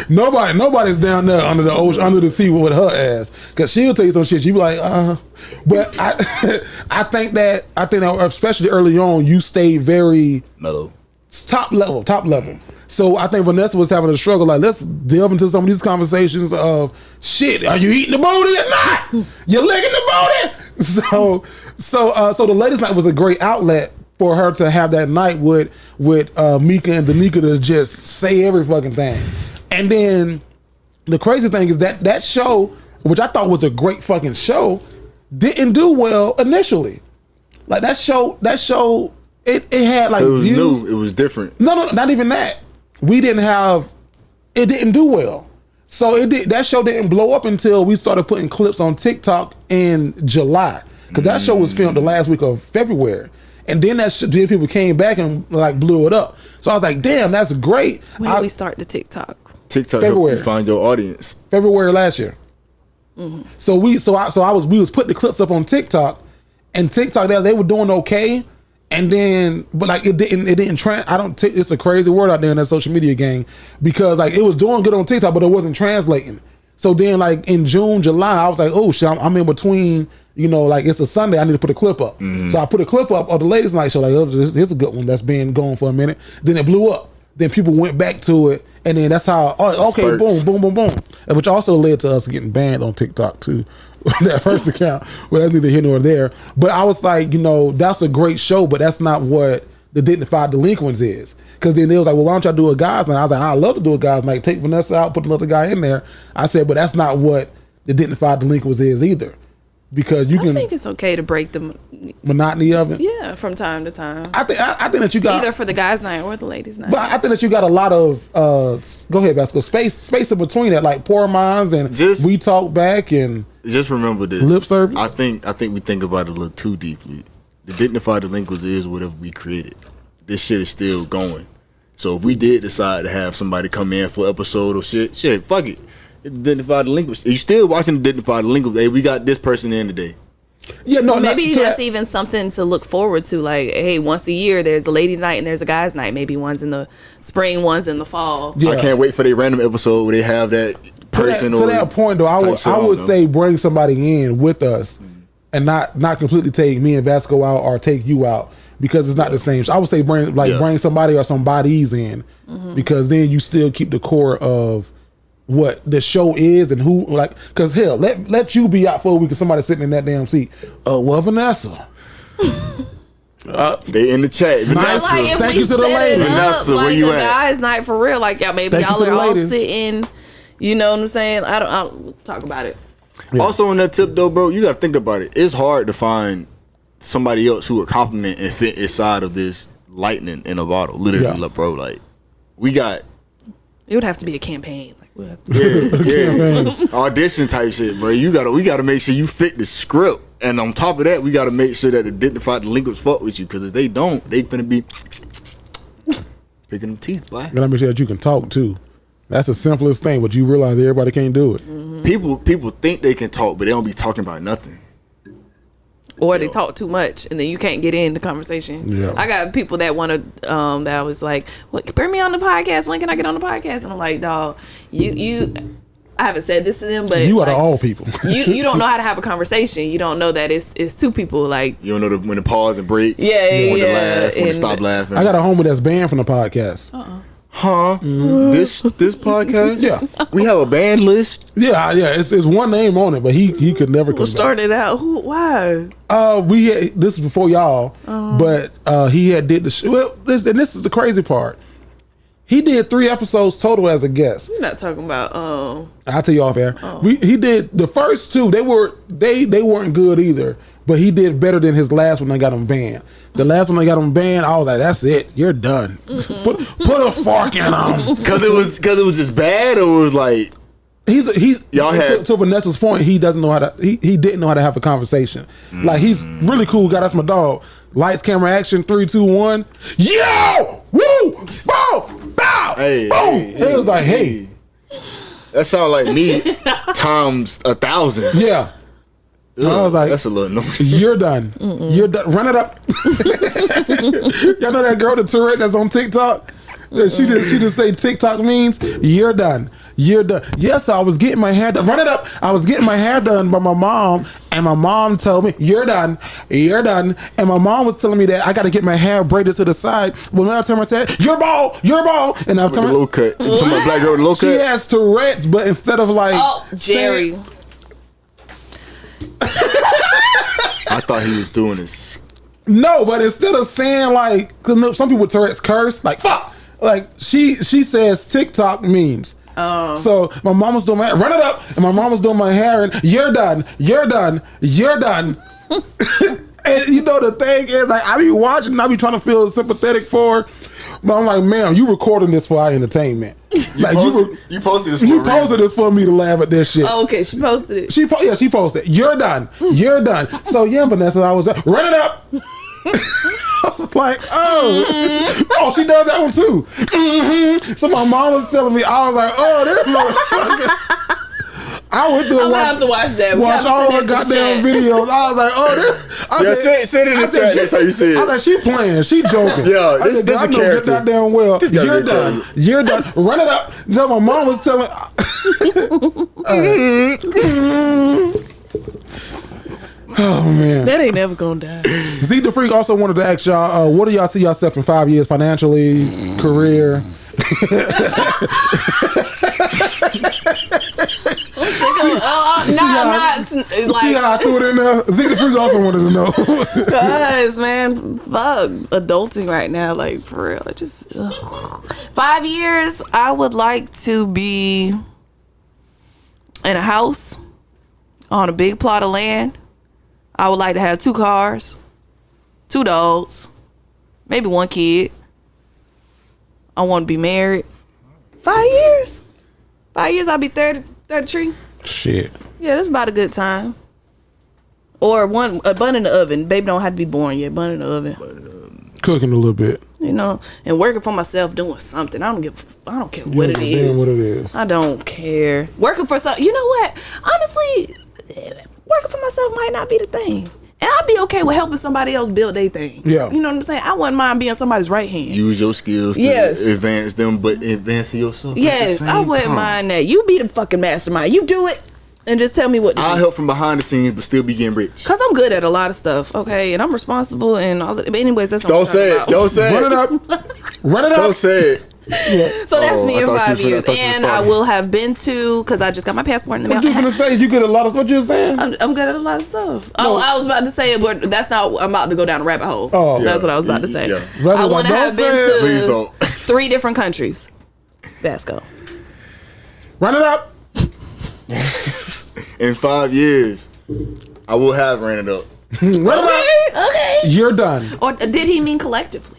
Nobody's down there under the ocean, under the sea with her ass, because she'll tell you some shit. You be like, But I think that especially early on, you stay very mellow, top level. So I think Vanessa was having a struggle. Like, let's delve into some of these conversations of shit. Are you eating the booty or not? You licking the booty? So the ladies' night was a great outlet for her to have that night with Mika and Danica to just say every fucking thing. And then the crazy thing is that show, which I thought was a great fucking show, didn't do well initially. Like that show, it had like it was views. new, it was different. No, not even that. It didn't do well. So that show didn't blow up until we started putting clips on TikTok in July. Because that show was filmed the last week of February. And then then people came back and like blew it up. So I was like, damn, that's great. When did we start the TikTok? TikTok February. help you find your audience. February last year. Mm-hmm. So we was putting the clips up on TikTok, and TikTok they were doing okay. And then, but like it didn't. It's a crazy word out there in that social media game, because like it was doing good on TikTok, but it wasn't translating. So then, like in June, July, I was like, oh shit, I'm in between. You know, like it's a Sunday, I need to put a clip up. Mm-hmm. So I put a clip up of the ladies' night show. Like, oh, here's a good one that's been going for a minute. Then it blew up. Then people went back to it, and then that's how. Oh, okay, Spurts. boom, which also led to us getting banned on TikTok too. That first account, well, that's neither here nor there. But I was like, that's a great show, but that's not what the Dignified Delinquents is. Because then they was like, well, why don't y'all do a guys' night? I was like, I'd love to do a guys' night. Take Vanessa out, put another guy in there. I said, but that's not what the Dignified Delinquents is either. Because I think it's okay to break the monotony of it. Yeah, from time to time. I think that you got either for the guys' night or the ladies' night. But I think that you got a lot of go ahead, Vasco. Space in between that, like Poor Minds and We Talk Back and just remember this lip service. I think we think about it a little too deeply. The Dignified Delinquents is whatever we created. This shit is still going. So if we did decide to have somebody come in for an episode or shit, fuck it. Dignified Delinquents. You still watching the Dignified Delinquents? Hey, we got this person in today. Yeah, no, maybe that's even something to look forward to. Like, hey, once a year there's a ladies' night and there's a guys' night. Maybe one's in the spring, one's in the fall. Yeah. I can't wait for their random episode where they have that person. To that point, though, I would say bring somebody in with us and not completely take me and Vasco out or take you out, because it's not the same. So I would say bring somebody or some bodies in, because then you still keep the core of what the show is and who, like, because hell, let you be out for a week and somebody sitting in that damn seat. Well, Vanessa. They in the chat. Vanessa, like thank you to the ladies. Vanessa, like where you a at? guys' night for real. Like, yeah, maybe y'all are all sitting. You know what I'm saying? I don't talk about it. Yeah. Also on that tip though, bro, you gotta think about it. It's hard to find somebody else who would compliment and fit inside of this lightning in a bottle. Literally, like, bro, like we got. It would have to be a campaign. Like, yeah. Audition type shit, bro. We gotta make sure you fit the script. And on top of that, we gotta make sure that the Dignified Delinquents fuck with you. Cause if they don't, they finna be picking them teeth, boy. Gotta make sure that you can talk too. That's the simplest thing, but you realize everybody can't do it. Mm-hmm. People think they can talk, but they don't be talking about nothing. Or they talk too much, and then you can't get in the conversation. Yeah. I got people that want to, that was like, "What? Bring me on the podcast. When can I get on the podcast?" And I'm like, "Dog, you." I haven't said this to them, but you are the all people. you don't know how to have a conversation. You don't know that it's two people. Like, you don't know when to pause and break. Yeah. When to laugh, when to stop laughing. I got a homie that's banned from the podcast. Huh? Mm-hmm. This podcast? Yeah. We have a band list? Yeah. It's one name on it, but he could never come back. Started out. Why? This is before y'all, but he had did the well. This is the crazy part. He did 3 episodes total as a guest. You're not talking about. I'll tell you off air. He did the first 2. They weren't good either, but he did better than his last one. That got him banned. The last one that got him banned, I was like, "That's it. You're done. Put a fork in him." Because it was just bad, or it was like he's y'all had to Vanessa's point. He doesn't know how to. He didn't know how to have a conversation. Like, he's really cool guy. That's my dog. Lights, camera, action. 3, 2, 1. Yo, woo, bow, bow. Hey, Boom. It was like, hey. That sounds like me times 1,000. Yeah. Ugh, I was like, that's a little annoying. You're done. You're done. Run it up. Y'all know that girl, the Tourette that's on TikTok? She just say TikTok means you're done. You're done. Yes, I was getting my hair done. Run it up. I was getting my hair done by my mom, and my mom told me, you're done. You're done. And my mom was telling me that I got to get my hair braided to the side. When I turned, I said, you're bald. You're bald. And I With the turned, low cut. You talking about black girl with the low she cut? has Tourette's, but instead of like, Jerry. I thought he was doing this. No, but instead of saying like, cause some people with Tourette's curse, like fuck, like she says TikTok memes. So my mom was doing my run it up, and my mom was doing my hair, and you're done, you're done, you're done. And you know the thing is, like I be watching, and I be trying to feel sympathetic for her, but I'm like, man, you recording this for our entertainment. Like You posted this for you posted this for me to laugh at this shit. Oh, okay, she posted it. She posted. You're done. You're done. So yeah, Vanessa, I was run it up. I was like, oh, she does that one too. So my mom was telling me, I was like, oh, this motherfucker. I went through I'm gonna have to watch that. Watch all her goddamn videos. I was like, oh, this. Send it in the chat. That's how you see it. I was like, she playing. She joking. Yeah, I said, this I is a know character. that damn well. This gotta You're be a done. character. You're done. Run it up. So my mom was telling. Oh man, That ain't never gonna die. Z the Freak also wanted to ask y'all, what do y'all see yourself in 5 years financially, career? I'm not See how I threw it in there? Z the Freak also wanted to know. Cause man, fuck adulting right now, like for real. I just 5 years. I would like to be in a house on a big plot of land. I would like to have 2 cars, 2 dogs, maybe 1 kid. I want to be married. 5 years. 5 years, I'll be 33. Shit. Yeah, that's about a good time. Or a bun in the oven. Baby don't have to be born yet. Bun in the oven. Cooking a little bit. You know, and working for myself, doing something. I don't care what it is. What it is. I don't care. Working for something. You know what? Honestly, working for myself might not be the thing. And I'd be okay with helping somebody else build their thing. Yeah. You know what I'm saying? I wouldn't mind being somebody's right hand. Use your skills to advance them, but advance yourself. Yes, I wouldn't mind that. You be the fucking mastermind. You do it and just tell me what to do. I'll help from behind the scenes, but still be getting rich. Cause I'm good at a lot of stuff, okay, and I'm responsible and all that. But anyways, that's what Don't I'm say it. talking about. Don't say it. Run it up. Run it up. Don't say it. So that's me I in thought 5 she was years, finna- I thought she was and I starting. will have been to, cause I just got my passport in the What you mail. finna say? You get a lot of what you were saying? I'm good at a lot of stuff. Oh, I was about to say it, but that's not. I'm about to go down a rabbit hole. Oh. That's what I was about to say. Yeah. I want to have been to Please don't. 3 different countries. Vasco. Run it up. In 5 years, I will have ran it up. Run it up. Okay. You're done. Or did he mean collectively?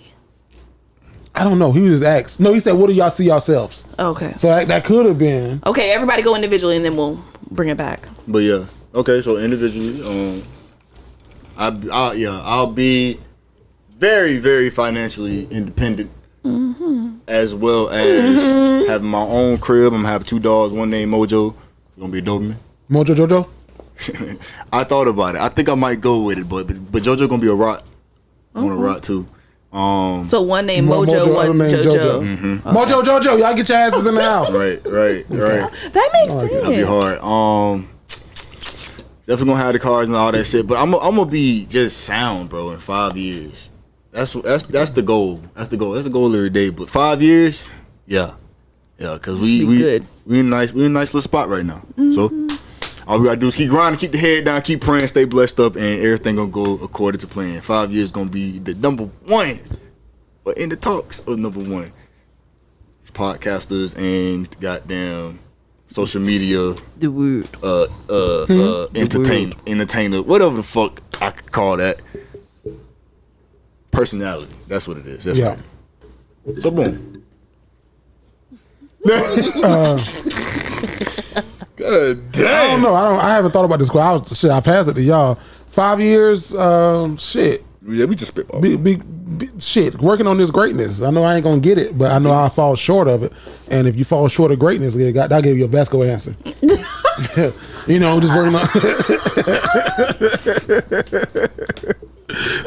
I don't know. He was asked. No, he said, what do y'all see yourselves? Okay. So that could have been. Okay, everybody go individually, and then we'll bring it back. But yeah, okay. So individually, I'll be very, very financially independent, as well as having my own crib. I'm gonna have 2 dogs. One named Mojo. He's gonna be a Doberman. Mojo Jojo? I thought about it. I think I might go with it, but Jojo gonna be a rock. I want a rock too. So one named Mojo, other one name JoJo. Mojo Jojo, y'all get your asses in the house. Right. That makes sense. That'll be hard. Definitely gonna have the cars and all that shit, but I'm gonna be just sound, bro. In 5 years, that's the goal. That's the goal. That's the goal every day. But 5 years, yeah, because we good. we in a nice little spot right now. So all we gotta do is keep grinding, keep the head down, keep praying, stay blessed up, and everything gonna go according to plan. 5 years gonna be the number 1, but in the talks of number 1 podcasters and goddamn social media. The word. Entertainer, whatever the fuck I could call that. Personality. That's what it is. That's Yeah. right. So boom. God damn. I don't know. I haven't thought about this. I passed it to y'all. 5 years. Shit. Yeah, we just spitball. Shit, working on this greatness. I know I ain't gonna get it, but I know I fall short of it. And if you fall short of greatness, I'll give you a Vasco answer. You know, just working on.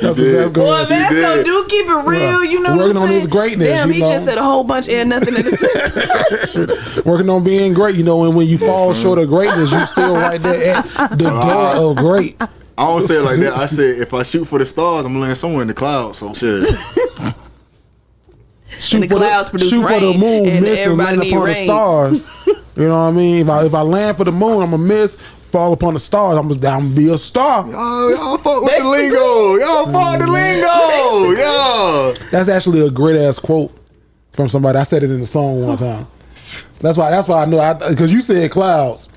That's the Vasco Well, answer. Vasco do keep it real. You know, working what I'm on saying? his greatness. Damn, he you know? just said a whole bunch and nothing in the Working on being great, you know, and when you fall short of greatness, you still right there at the door of great. I don't say it like that. I said if I shoot for the stars, I'm gonna land somewhere in the clouds. So shit. Shoot the clouds produce shoot for the rain, moon, and miss and everybody land need upon the rain. stars. You know what I mean? If I land for the moon, I'm gonna miss. Fall upon the stars, I'm gonna be a star. Y'all fuck with the lingo. Y'all fuck the lingo. Yeah. That's actually a great ass quote from somebody. I said it in the song one time. That's why I know, because you said clouds.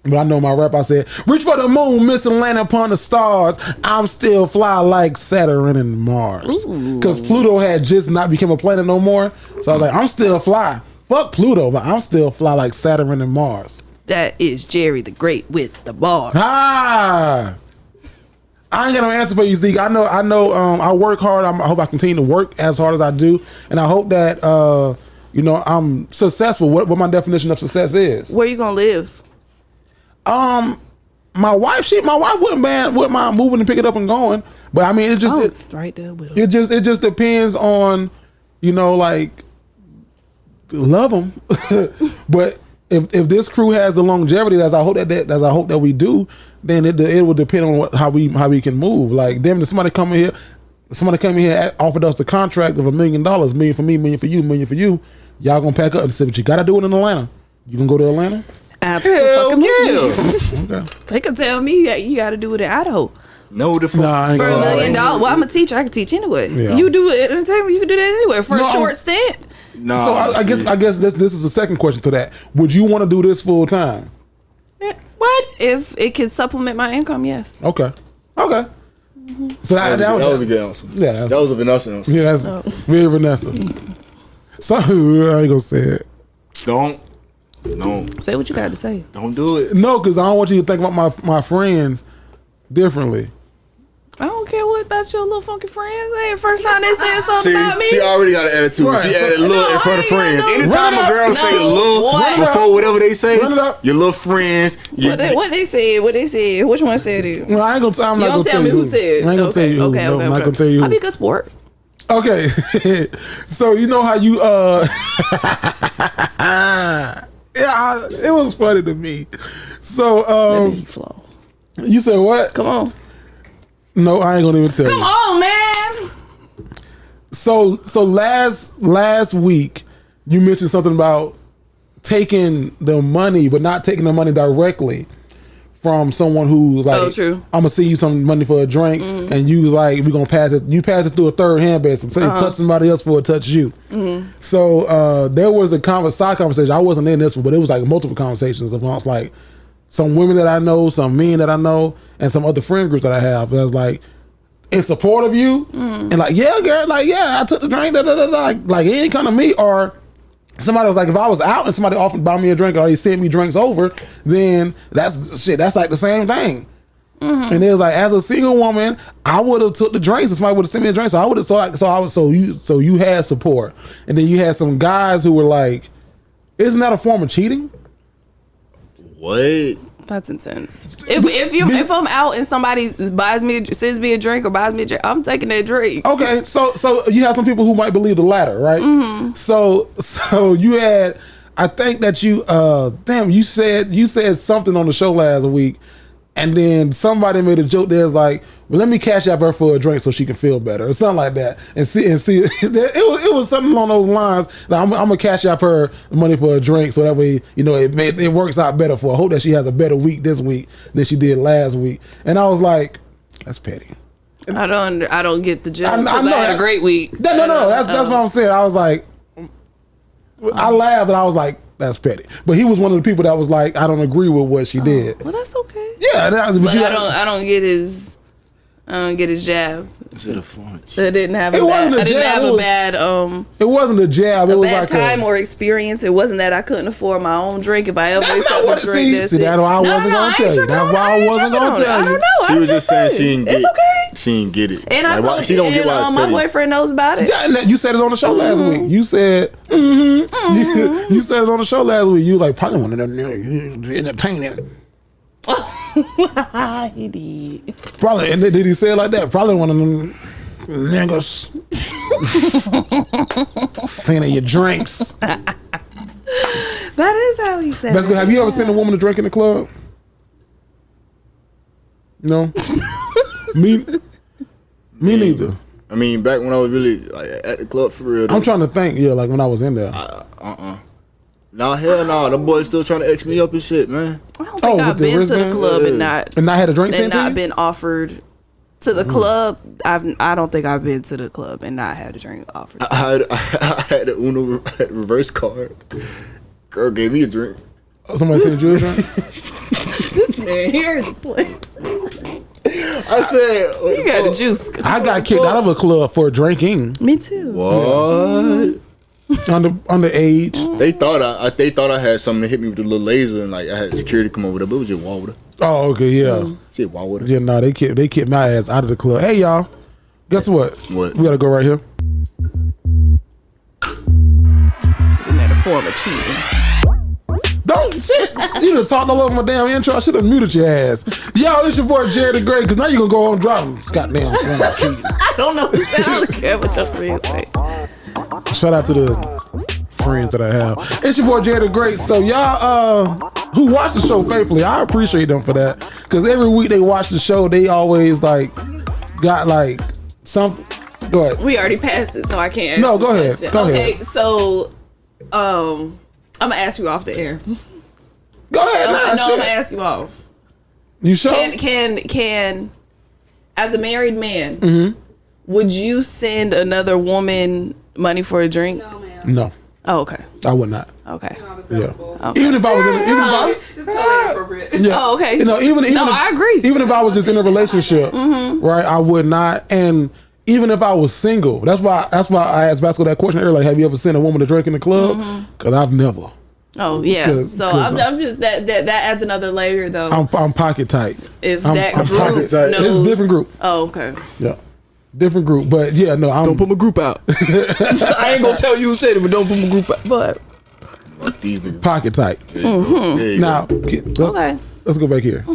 But I know my rap, I said, reach for the moon, miss and land upon the stars. I'm still fly like Saturn and Mars. Because Pluto had just not become a planet no more. So I was like, I'm still fly. Fuck Pluto, but I'm still fly like Saturn and Mars. That is Jerry the Great with the bars. Ah! I ain't got no answer for you, Zeke. I know. I work hard. I hope I continue to work as hard as I do. And I hope that, you know, I'm successful. What my definition of success is. Where you gonna live? My wife wouldn't mind moving and pick it up and going, but I mean It's right there with him. it just depends on, you know, like, love them. But if this crew has the longevity as I hope that we do, then it will depend on how we can move. Like, damn, if somebody come in here offered us a contract of $1 million, million for me, million for you, million for you, y'all gonna pack up and say, but you gotta do it in Atlanta. You can go to Atlanta. Absolutely. Okay. They could tell me that you got to do it in Idaho No, the fuck. Nah, I ain't for gonna $1 lie. million. Well, I'm a teacher. I can teach anyway. Yeah. You do it entertainment. You can do that anywhere for No, a short stint. Nah, So I guess this is the second question to that. Would you want to do this full time? What if it can supplement my income? Yes. Okay. So that was a good answer. Yeah, That was a Vanessa answer. yeah, that's very Vanessa. So I ain't gonna say it. Don't Say what you got to say. don't do it. No, because I don't want you to think about my friends differently. I don't care what about your little funky friends. Ain't the first time they said something about me. She already got an attitude. Right. She added little in front of friends. Anytime a girl say little before whatever they say, Run it up. your little friends. What they said? Which one said it? Well, I ain't gonna. I'm You not don't gonna tell me who said. I ain't gonna tell you who. Okay, No, I'm not gonna tell you who. I'll be a good sport. Okay. So you know how you yeah, it was funny to me. So Let me flow. you said what? Come on. No, I ain't gonna even tell you. Come on, man. So last week you mentioned something about taking the money, but not taking the money directly from someone who like, Oh, true. I'm gonna see you some money for a drink, and you like, we gonna pass it. You pass it through a third hand, basically. So you touch somebody else before it touch you. So there was a side conversation. I wasn't in this one, but it was like multiple conversations amongst like some women that I know, some men that I know, and some other friend groups that I have. It was like, in support of you, and like, yeah, girl, like, yeah, I took the drink, like it ain't kind of me. Or somebody was like, if I was out and somebody offered to buy me a drink or he sent me drinks over, then that's like the same thing. And it was like, as a single woman, I would have took the drinks and somebody would have sent me a drink. So I would have, so you had support, and then you had some guys who were like, isn't that a form of cheating? What? That's intense. If I'm out and somebody sends me a drink or buys me a drink, I'm taking that drink. Okay, so you have some people who might believe the latter, right? So you had, I think that you you said something on the show last week, and then somebody made a joke there's like, well, let me cash out her for a drink so she can feel better or something like that, and see it was something along those lines. Like, I'm gonna cash out her money for a drink so that way, you know, it works out better for her. I hope that she has a better week this week than she did last week. And I was like, that's petty. I don't get the joke. I I know had a great week. No, that's what I'm saying. I was like, I laughed and I was like, that's petty. But he was one of the people that was like, I don't agree with what she did. Well, that's okay. Yeah, But I don't get his jab. Is it a front? I didn't have It wasn't a jab, it was- bad it wasn't a jab. It was bad like time or experience. It wasn't that I couldn't afford my own drink. If I ever That's not accept what- a drink, see, that's why I wasn't gonna tell you. That's why I wasn't gonna tell I you. don't know. She I'm was just saying she didn't It's get. okay. she didn't get it. And I Like, why- told she you, don't get why and it's my petty. boyfriend knows about it. Yeah, and you said it on the show last week. You said, you said it on the show last week. You was like, probably one of them niggas entertaining. He did. Probably, and did he say it like that? Probably one of them niggas. Fan of your drinks. That is how he said Vasco, it. have you ever seen a woman to drink in the club? No. Me neither. I mean, back when I was really like at the club for real. I'm trying to think. Yeah, like when I was in there. Nah, hell no. The boy's still trying to X me up and shit, man. I don't think I've with the been to the wristband? club and not had a drink sent to not you? been offered to the club. I don't think I've been to the club and not had a drink offered. To I had a Uno reverse card. Girl gave me a drink. Somebody sent you a drink? This man here is a play. I said, You got the juice. I got kicked out of a club for drinking. Me too. what? Underage. They thought I had something to hit me with a little laser and like I had security come over there, but it was just water. Oh, okay, yeah. Shit, water. Yeah, no, they kicked my ass out of the club. Hey, y'all. Guess what? What? We gotta go right here. Isn't that a form of cheating? Don't shit. You done talked all over my damn intro. I should have muted your ass. Yo, it's your boy Jared the Great, because now you gonna go on and drop him. Goddamn, cheating. I don't know. I don't care what your friends say. Shout out to the friends that I have. It's your boy Jay the Great. So y'all who watch the show faithfully, I appreciate them for that. Cause every week they watch the show, they always like got like something. Go ahead. We already passed it, so I can't. No, answer go this ahead. question. Go okay, ahead. so I'm gonna ask you off the air. Go ahead. No, Nah, I'm shit. gonna ask you off. You sure? Can as a married man, would you send another woman money for a drink? No, ma'am. No, Oh, okay. I would not. Okay. Not Yeah. acceptable. Even if I was in, It's totally inappropriate. yeah. Oh, okay. You know, even No, if, I agree. Even if I was just in a relationship, right, I would not. And even if I was single, that's why I asked Vasco that question earlier. Like, have you ever seen a woman to drink in the club? Because I've never. Oh yeah. 'Cause- So 'cause I'm just that adds another layer though. I'm pocket tight. If I'm that pocket group tight. knows, It's a different group. Oh, okay. Yeah, different group. But yeah, no, I'm. Don't put my group out. I ain't gonna tell you who said it, but don't put my group out. But Fuck these niggas. Pocket tight. There you Now, go. okay. let's go back here.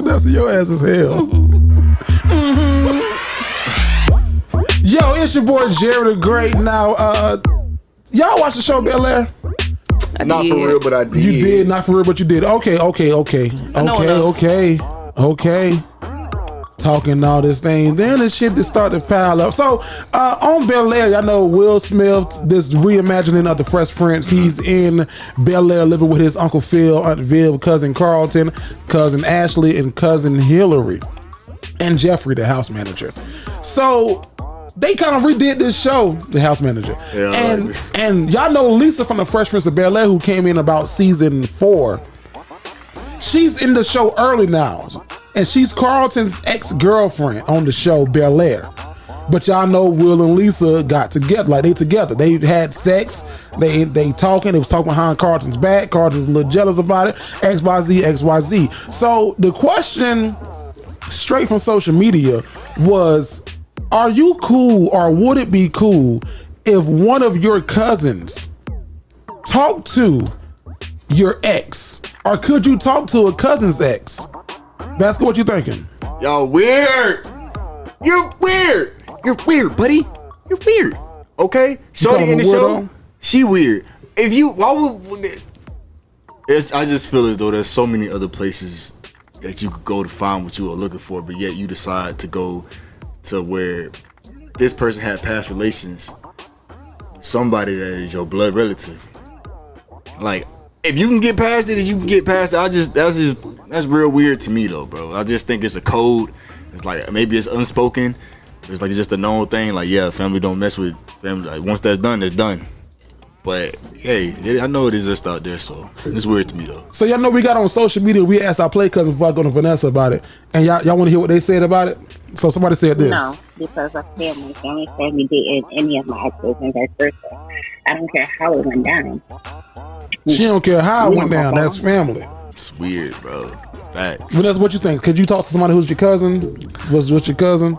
That's your ass as hell. Yo, it's your boy Jared the Great. Now, y'all watch the show Bel Air? Not for real, but I did. You did, not for real, but you did. Okay. know enough. Talking all this thing, then the shit that started to pile up. So on Bel Air, y'all know Will Smith, this reimagining of the Fresh Prince. He's in Bel Air living with his Uncle Phil, Aunt Viv, cousin Carlton, cousin Ashley, and cousin Hillary, and Jeffrey, the house manager. So they kind of redid this show, the house manager. Yeah, I like this. And y'all know Lisa from the Fresh Prince of Bel Air, who came in about season 4. She's in the show early now, and she's Carlton's ex-girlfriend on the show Bel Air. But y'all know Will and Lisa got together, like they together. They had sex. They talking. They was talking behind Carlton's back. Carlton's a little jealous about it. XYZ. So the question, straight from social media, was: are you cool, or would it be cool if one of your cousins talked to your ex, or could you talk to a cousin's ex? Vasco, what you thinking? Y'all weird. You're weird. You're weird, buddy. You're weird. Okay? Shorty calling in the him a show, weirdo? she weird. If you, why would I just feel as though there's so many other places that you could go to find what you are looking for, but yet you decide to go to where this person had past relations with somebody that is your blood relative. Like, if you can get past it, that's real weird to me though, bro. I just think it's a code. It's like maybe it's unspoken. It's like just a known thing. Like, yeah, family don't mess with family. Like, once that's done, it's done. But hey, I know it exists out there, so it's weird to me though. So y'all know we got on social media. We asked our play cousin Vasco and Vanessa about it, and y'all want to hear what they said about it. So somebody said this. No, because of family. Family said me dating any of my exes and vice versa. I don't care how it went down. She don't care how it went down. That's family. It's weird, bro. Fact. Vanessa, what you think? Could you talk to somebody who's your cousin? Was your cousin?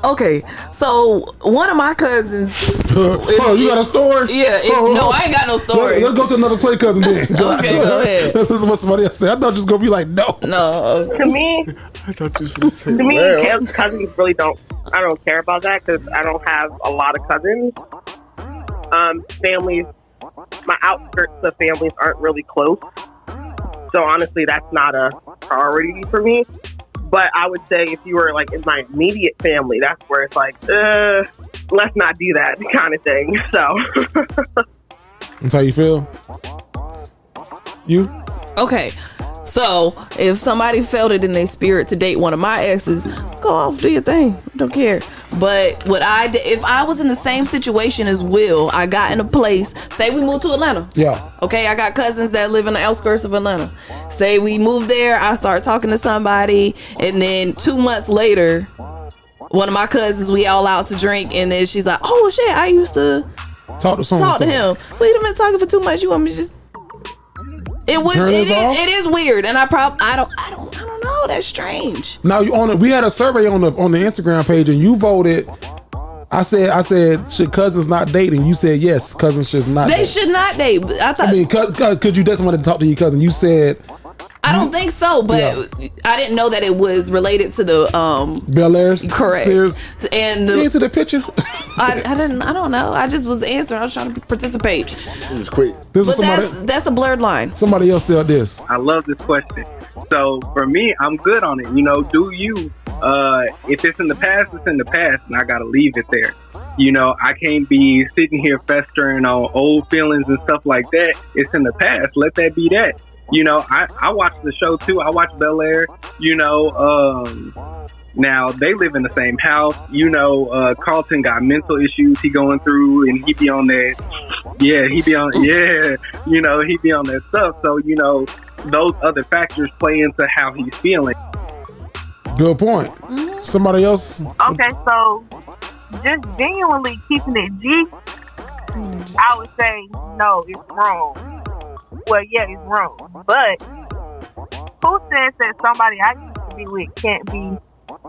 Okay, so one of my cousins. Oh, you got a story? Yeah. No, I ain't got no story. Let's go to another play cousin then. Okay, go ahead. This is what somebody else said. I thought you was gonna be like, no. No. To me, I thought you was going to say, to me, well. cousins really don't. I don't care about that because I don't have a lot of cousins. Families, my outskirts of families aren't really close. So honestly, that's not a priority for me. But I would say if you were like in my immediate family, that's where it's like, let's not do that kind of thing. So That's how you feel? You? Okay. So if somebody felt it in their spirit to date one of my exes, go off, do your thing. Don't care. But if I was in the same situation as Will, I got in a place, say we moved to Atlanta. Yeah. Okay, I got cousins that live in the outskirts of Atlanta. Say we moved there, I start talking to somebody, and then 2 months later, one of my cousins, we all out to drink, and then she's like, oh shit, I used to Talk to someone. talk to him. We done been talking for 2 months. You want me to just? It is weird, and I don't know. That's strange. Now we had a survey on the Instagram page, and you voted. I said, should cousins not date? And you said yes, cousins should not. They date. should not date. I thought. I mean, could you just want to talk to your cousin? You said. I don't think so, but Yeah. I didn't know that it was related to the Bel Air's. correct. Sears. And You into the picture? I don't know. I just was answering. I was trying to participate. It was quick. This was But that's a blurred line. somebody else said this. I love this question. So for me, I'm good on it. You know, do you? If it's in the past, it's in the past, and I gotta leave it there. You know, I can't be sitting here festering on old feelings and stuff like that. It's in the past. Let that be that. You know, I watch the show too. I watch Bel Air. You know, now they live in the same house. You know, Carlton got mental issues he going through, and he be on that. Yeah, he be on. Yeah, you know, he be on that stuff. So you know, those other factors play into how he's feeling. Good point. Somebody else? Okay, so just genuinely keeping it G, I would say no, it's wrong. Well, yeah, it's wrong. But who says that somebody I used to be with can't be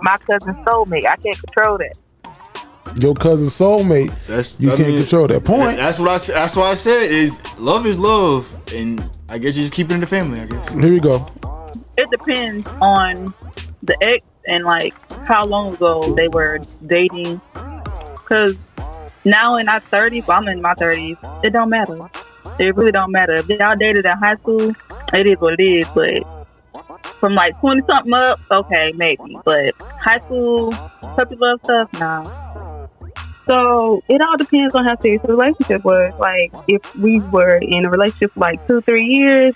my cousin's soulmate? I can't control that. Your cousin's soulmate. You can't control that point. That's why I said is love, and I guess you just keep it in the family. I guess. Here we go. It depends on the ex and like how long ago they were dating. Because now in our 30s, well, I'm in my 30s, it don't matter. It really don't matter. If y'all dated in high school, it is what it is. But from like 20 something up, okay, maybe. But high school, puppy love stuff, nah. So it all depends on how serious the relationship was. Like if we were in a relationship for like 2-3 years,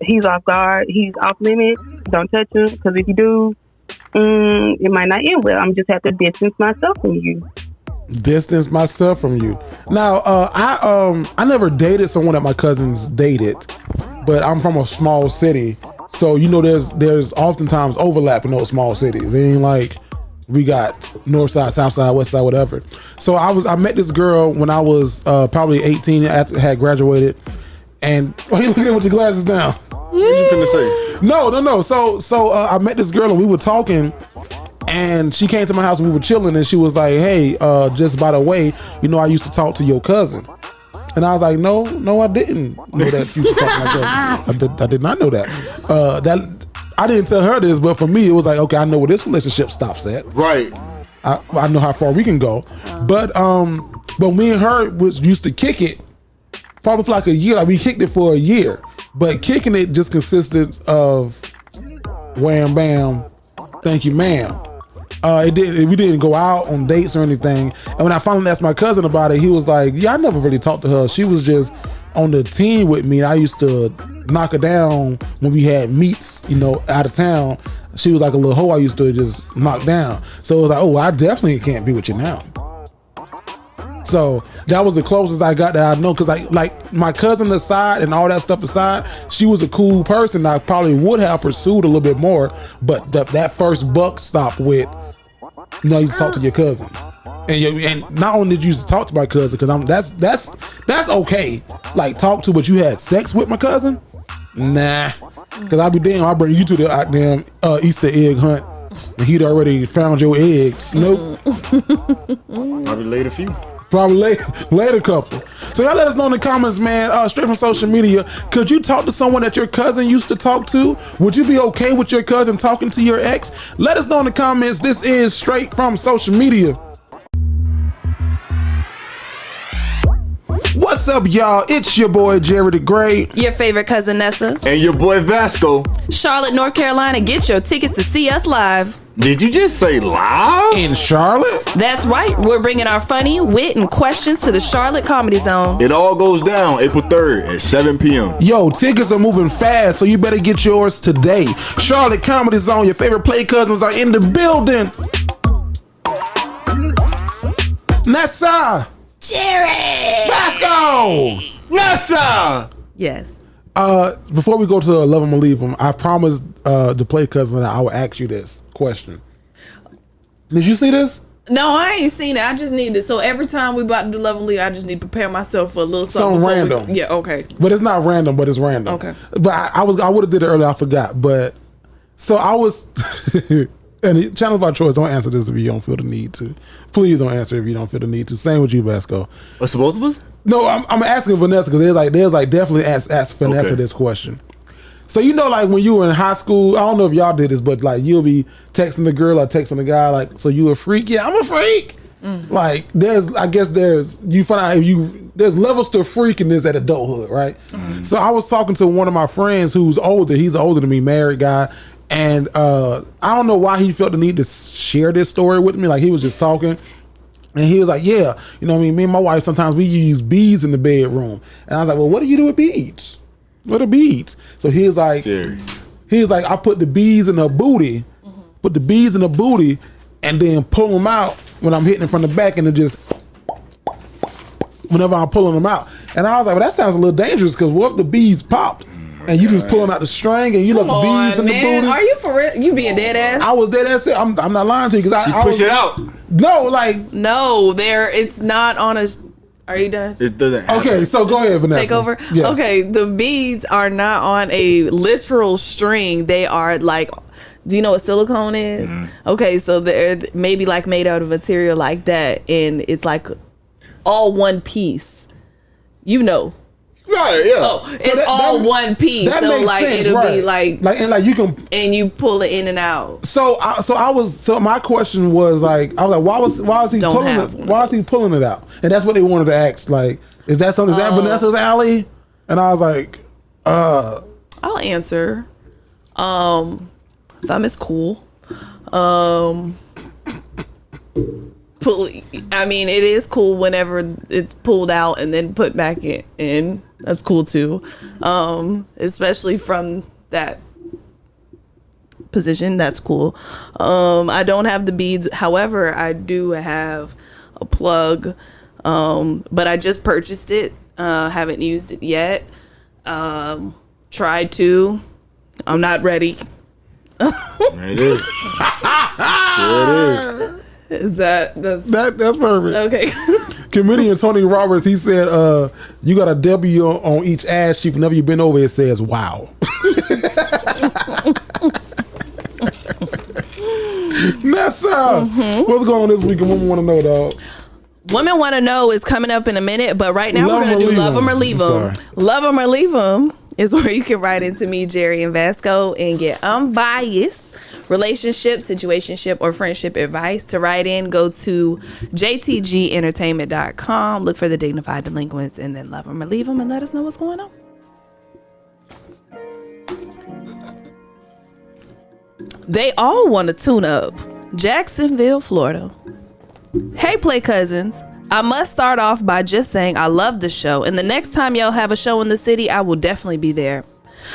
he's off guard, he's off limits. Don't touch him, because if you do, it might not end well. I'm just have to distance myself from you. Distance myself from you. Now, I never dated someone that my cousins dated, but I'm from a small city, so you know there's oftentimes overlap in those small cities. It ain't like we got north side, south side, west side, whatever. So I met this girl when I was probably 18 after I had graduated, and why you looking at with your glasses down? What you finna say? No. So I met this girl and we were talking. And she came to my house and we were chilling, and she was like, hey, just by the way, you know, I used to talk to your cousin. And I was like, no, I didn't know that you used to talk to my cousin. I did not know that. I didn't tell her this, but for me, it was like, okay, I know where this relationship stops at. Right. I know how far we can go. But me and her used to kick it probably for like a year. Like we kicked it for a year. But kicking it just consisted of wham, bam, thank you, ma'am. We didn't go out on dates or anything. And when I finally asked my cousin about it, he was like, yeah, I never really talked to her. She was just on the team with me. I used to knock her down when we had meets, you know, out of town. She was like a little hoe I used to just knock down. So it was like, oh, I definitely can't be with you now. So that was the closest I got that I know, because like my cousin aside and all that stuff aside, she was a cool person. I probably would have pursued a little bit more, but that first buck stopped with, you know, you talk to your cousin, and not only did you talk to my cousin, because that's okay. Like talk to, but you had sex with my cousin? Nah, Cause I'll be damn, I'll bring you to the damn Easter egg hunt. And he'd already found your eggs. Nope. Probably laid a few. Probably later couple. So y'all let us know in the comments, man, straight from social media. Could you talk to someone that your cousin used to talk to? Would you be okay with your cousin talking to your ex? Let us know in the comments. This is straight from social media. What's up, y'all? It's your boy Jerry the Great. Your favorite cousin Nessa. And your boy Vasco. Charlotte, North Carolina. Get your tickets to see us live. Did you just say live? In Charlotte? That's right. We're bringing our funny, wit, and questions to the Charlotte Comedy Zone. It all goes down April 3rd at 7 p.m. Yo, tickets are moving fast, so you better get yours today. Charlotte Comedy Zone, your favorite play cousins are in the building. Nessa! Jerry! Vasco! Nessa! Yes. Before we go to Love 'Em or Leave 'Em, I promised the play cousin that I would ask you this question. Did you see this? No, I ain't seen it. I just need it. So every time we about to do Love and Leave, I just need to prepare myself for a little something. Something random. Yeah, okay. But it's not random, but it's random. Okay. But I would have did it earlier, I forgot. But so I was and channel of our choice, don't answer this if you don't feel the need to. Please don't answer if you don't feel the need to. Same with you, Vasco. What's the both of us? No, I'm asking Vanessa because there's like definitely ask Vanessa this question. So you know, like when you were in high school, I don't know if y'all did this, but like you'll be texting the girl or texting the guy, like, so you a freak? Yeah, I'm a freak. Like there's you find out there's levels to freakiness at adulthood, right? So I was talking to one of my friends who's older. He's older than me, married guy. And I don't know why he felt the need to share this story with me. Like he was just talking. And he was like, yeah, you know what I mean? Me and my wife, sometimes we use beads in the bedroom. And I was like, well, what do you do with beads? What are beads? So he was like, I put the beads in her booty, and then pull them out when I'm hitting it from the back, and it just, whenever I'm pulling them out. And I was like, well, that sounds a little dangerous, because what if the beads popped? And you just pulling out the string, and you left the beads in the booty. Are you for real? You being dead ass? I was dead ass. I'm not lying to you, because I push it out. No, like no, it's not on a. Are you done? It doesn't happen. Okay, so go ahead, Vanessa. Take over? Yes. Okay, the beads are not on a literal string. They are like, do you know what silicone is? Okay, so they're maybe like made out of material like that, and it's like all one piece. You know. Right, yeah. Oh, it's all one piece. That so makes like sense, it'll right. be like and like you can, and you pull it in and out. So my question was like, I was like, why is he pulling it out? And that's what they wanted to ask. Like, is that Vanessa's alley? And I was like, I'll answer. Thumb is cool. I mean, it is cool whenever it's pulled out and then put back in. That's cool too, especially from that position. That's cool. I don't have the beads. However, I do have a plug, but I just purchased it. Haven't used it yet. Tried to. I'm not ready. It is. It is. Is that's perfect. Okay. Comedian Tony Roberts, he said, you got a W on each ass cheek. Whenever you bend over, it says wow. Nessa, what's going on this week and women want to know, dog? Women Want to Know is coming up in a minute, but right now we're going to do Love 'Em or Leave 'Em. Love 'Em or Leave 'Em is where you can write into me, Jerry and Vasco, and get unbiased relationship, situationship, or friendship advice. To write in, go to jtgentertainment.com, look for the Dignified Delinquents, and then Love 'Em or Leave 'Em, and let us know what's going on. They all want to tune up. Jacksonville, Florida. Hey, play cousins. I must start off by just saying I love the show, and the next time y'all have a show in the city, I will definitely be there.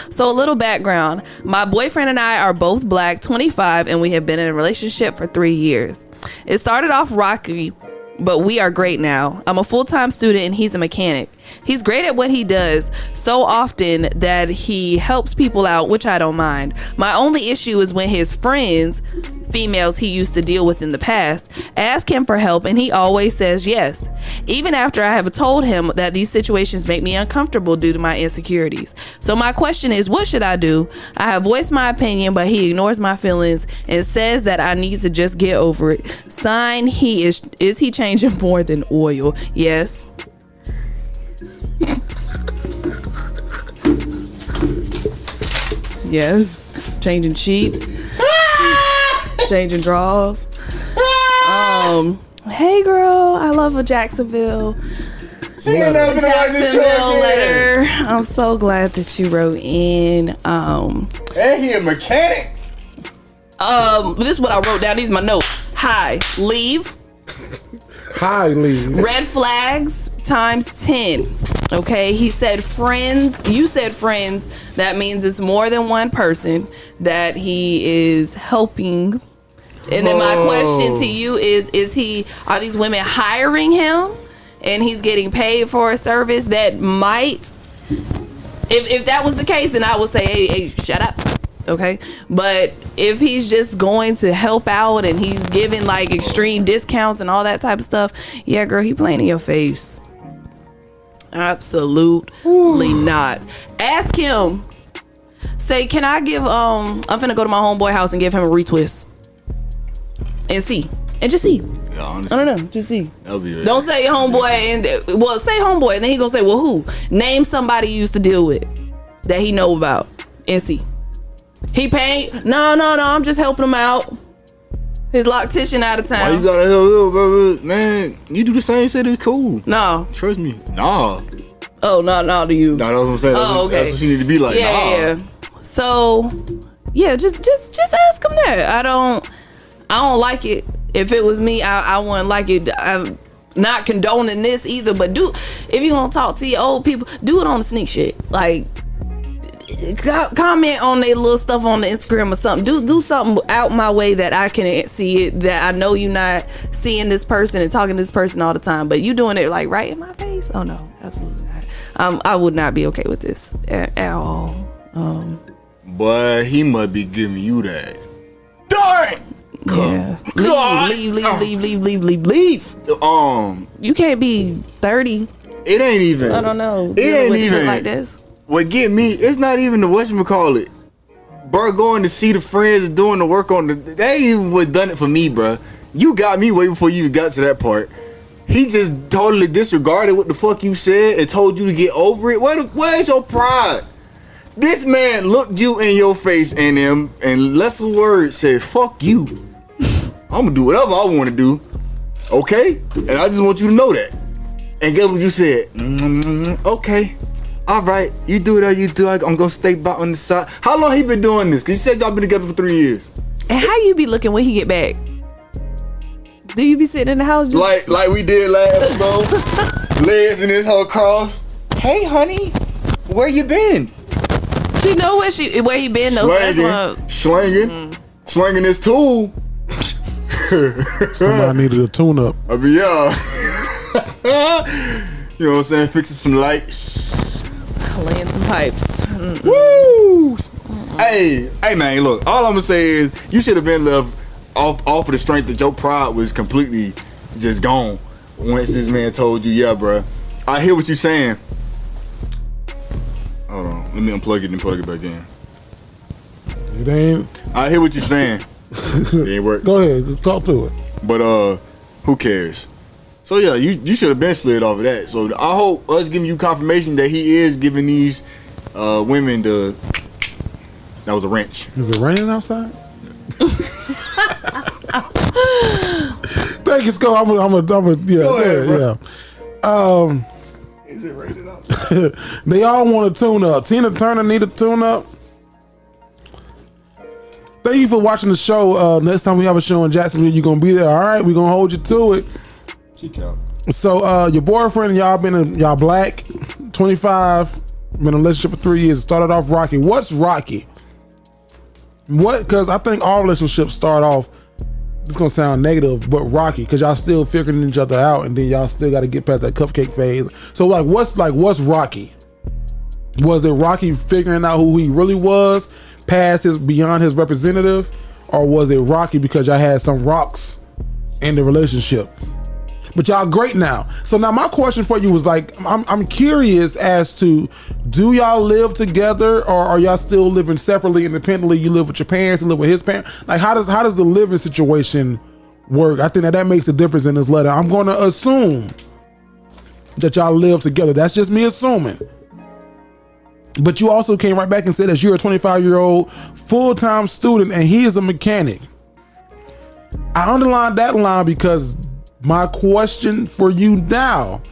So a little background. My boyfriend and I are both black, 25, and we have been in a relationship for 3 years. It started off rocky, but we are great now. I'm a full-time student and he's a mechanic. He's great at what he does so often that he helps people out, which I don't mind. My only issue is when his friends, females he used to deal with in the past, ask him for help and he always says yes, even after I have told him that these situations make me uncomfortable due to my insecurities. So my question is, what should I do? I have voiced my opinion, but he ignores my feelings and says that I need to just get over it. Sign, is he changing more than oil? Yes. Yes. Changing sheets. Changing draws. Hey girl, I love a Jacksonville letter. I'm so glad that you wrote in. And he a mechanic. This is what I wrote down. These are my notes. Hi, leave. Hi, leave. Red flags times 10. Okay, he said friends. You said friends. That means it's more than one person that he is helping. And then my question to you is are these women hiring him and he's getting paid for a service that might, if that was the case, then I would say, hey, shut up. Okay. But if he's just going to help out and he's giving like extreme discounts and all that type of stuff, yeah, girl, he playing in your face. Absolutely not. Ask him, say, can I give, I'm finna go to my homeboy house and give him a retwist. And see. And just see. Yeah, honestly, I don't know. Just see. That'll be it. Don't say homeboy say homeboy and then he gonna say, well, who? Name somebody you used to deal with that he know about. And see. He paid. No, I'm just helping him out. His loctician out of town. Why you gotta help, bro? Man, you do the same shit, it's cool. No. Trust me. Nah. Oh, no to you. No, that's what I'm saying. Okay. That's what you need to be like. Yeah. So, yeah, just ask him that. I don't like it. If it was me, I wouldn't like it. I'm not condoning this either, but if you're gonna talk to your old people, do it on the sneak shit. Like, comment on their little stuff on the Instagram or something. Do something out my way that I can see it, that I know you're not seeing this person and talking to this person all the time, but you doing it like right in my face. Oh no, absolutely not. I would not be okay with this at all. But he must be giving you that. Darn! Yeah. Leave. You can't be 30. It ain't even. I don't know. It ain't even shit like this. What get me? It's not even the whatchamacallit. Bro, going to see the friends doing the work on they ain't even what done it for me, bro. You got me way before you got to that part. He just totally disregarded what the fuck you said and told you to get over it. Where's your pride? This man looked you in your face and less a word said, fuck you. I'm gonna do whatever I want to do. Okay? And I just want you to know that. And guess what you said? Okay. All right. You do whatever you do. I'm gonna stay back on the side. How long he been doing this? Cause you said y'all been together for 3 years. And how you be looking when he get back? Do you be sitting in the house just like we did last episode? Legs in his whole cross. Hey honey, where you been? She know where he been though. Slinging his tool. Somebody needed a tune-up. I mean, yeah. You know what I'm saying? Fixing some lights. Laying some pipes. Woo! Hey, man, look. All I'm gonna say is you should have been left off of the strength that your pride was completely just gone once this man told you, yeah, bro. I hear what you're saying. Hold on. Let me unplug it and plug it back in. It ain't. I hear what you're saying. It ain't work. Go ahead, talk to it. But who cares? So yeah, you should have been slid off of that. So I hope us giving you confirmation that he is giving these women the. That was a wrench. Is it raining outside? Thank you, Scott. I'm a yeah. Go ahead, yeah. Is it raining out? They all want a tune-up. Tina Turner need a tune-up. Thank you for watching the show. Next time we have a show in Jacksonville, you're gonna be there. All right, we're gonna hold you to it. So your boyfriend and y'all black, 25, been in a relationship for 3 years. It started off rocky. What's rocky? What? Because I think all relationships start off. It's gonna sound negative, but rocky, because y'all still figuring each other out, and then y'all still got to get past that cupcake phase. So what's rocky? Was it rocky figuring out who he really was, beyond his representative, or was it rocky because y'all had some rocks in the relationship? But y'all great now. So now my question for you was like, I'm curious as to, do y'all live together, or are y'all still living separately, independently? You live with your parents, you live with his parents. Like, how does the living situation work? I think that makes a difference in this letter. I'm going to assume that y'all live together. That's just me assuming. But you also came right back and said that you're a 25-year-old full-time student and he is a mechanic. I underlined that line because my question for you now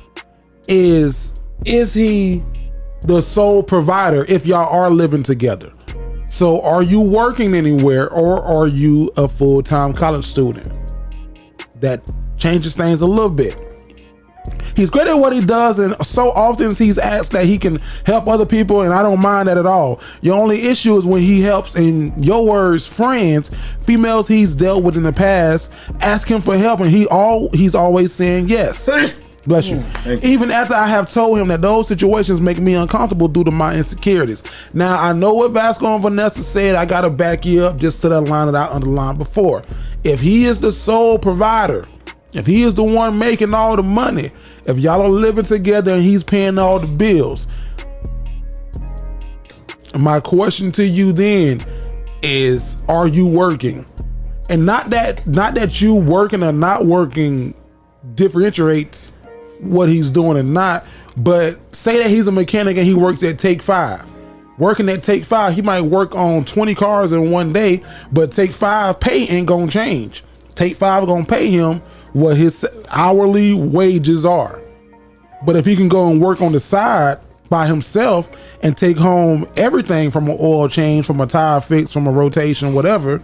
is he the sole provider if y'all are living together? So are you working anywhere, or are you a full-time college student? That changes things a little bit. He's great at what he does, and so often he's asked that he can help other people, and I don't mind that at all. Your only issue is when he helps, in your words, friends, females he's dealt with in the past, ask him for help, and he's always saying yes. Bless you. Even after I have told him that those situations make me uncomfortable due to my insecurities. Now, I know what Vasco and Vanessa said. I gotta back you up just to that line that I underlined before. If he is the sole provider, if he is the one making all the money, if y'all are living together and he's paying all the bills, my question to you then is, are you working? And not that you working or not working differentiates what he's doing or not, but say that he's a mechanic and he works at Take 5. Working at Take 5, he might work on 20 cars in one day, but Take 5 pay ain't gonna change. Take 5 gonna pay him what his hourly wages are. But if he can go and work on the side by himself and take home everything from an oil change, from a tire fix, from a rotation, whatever,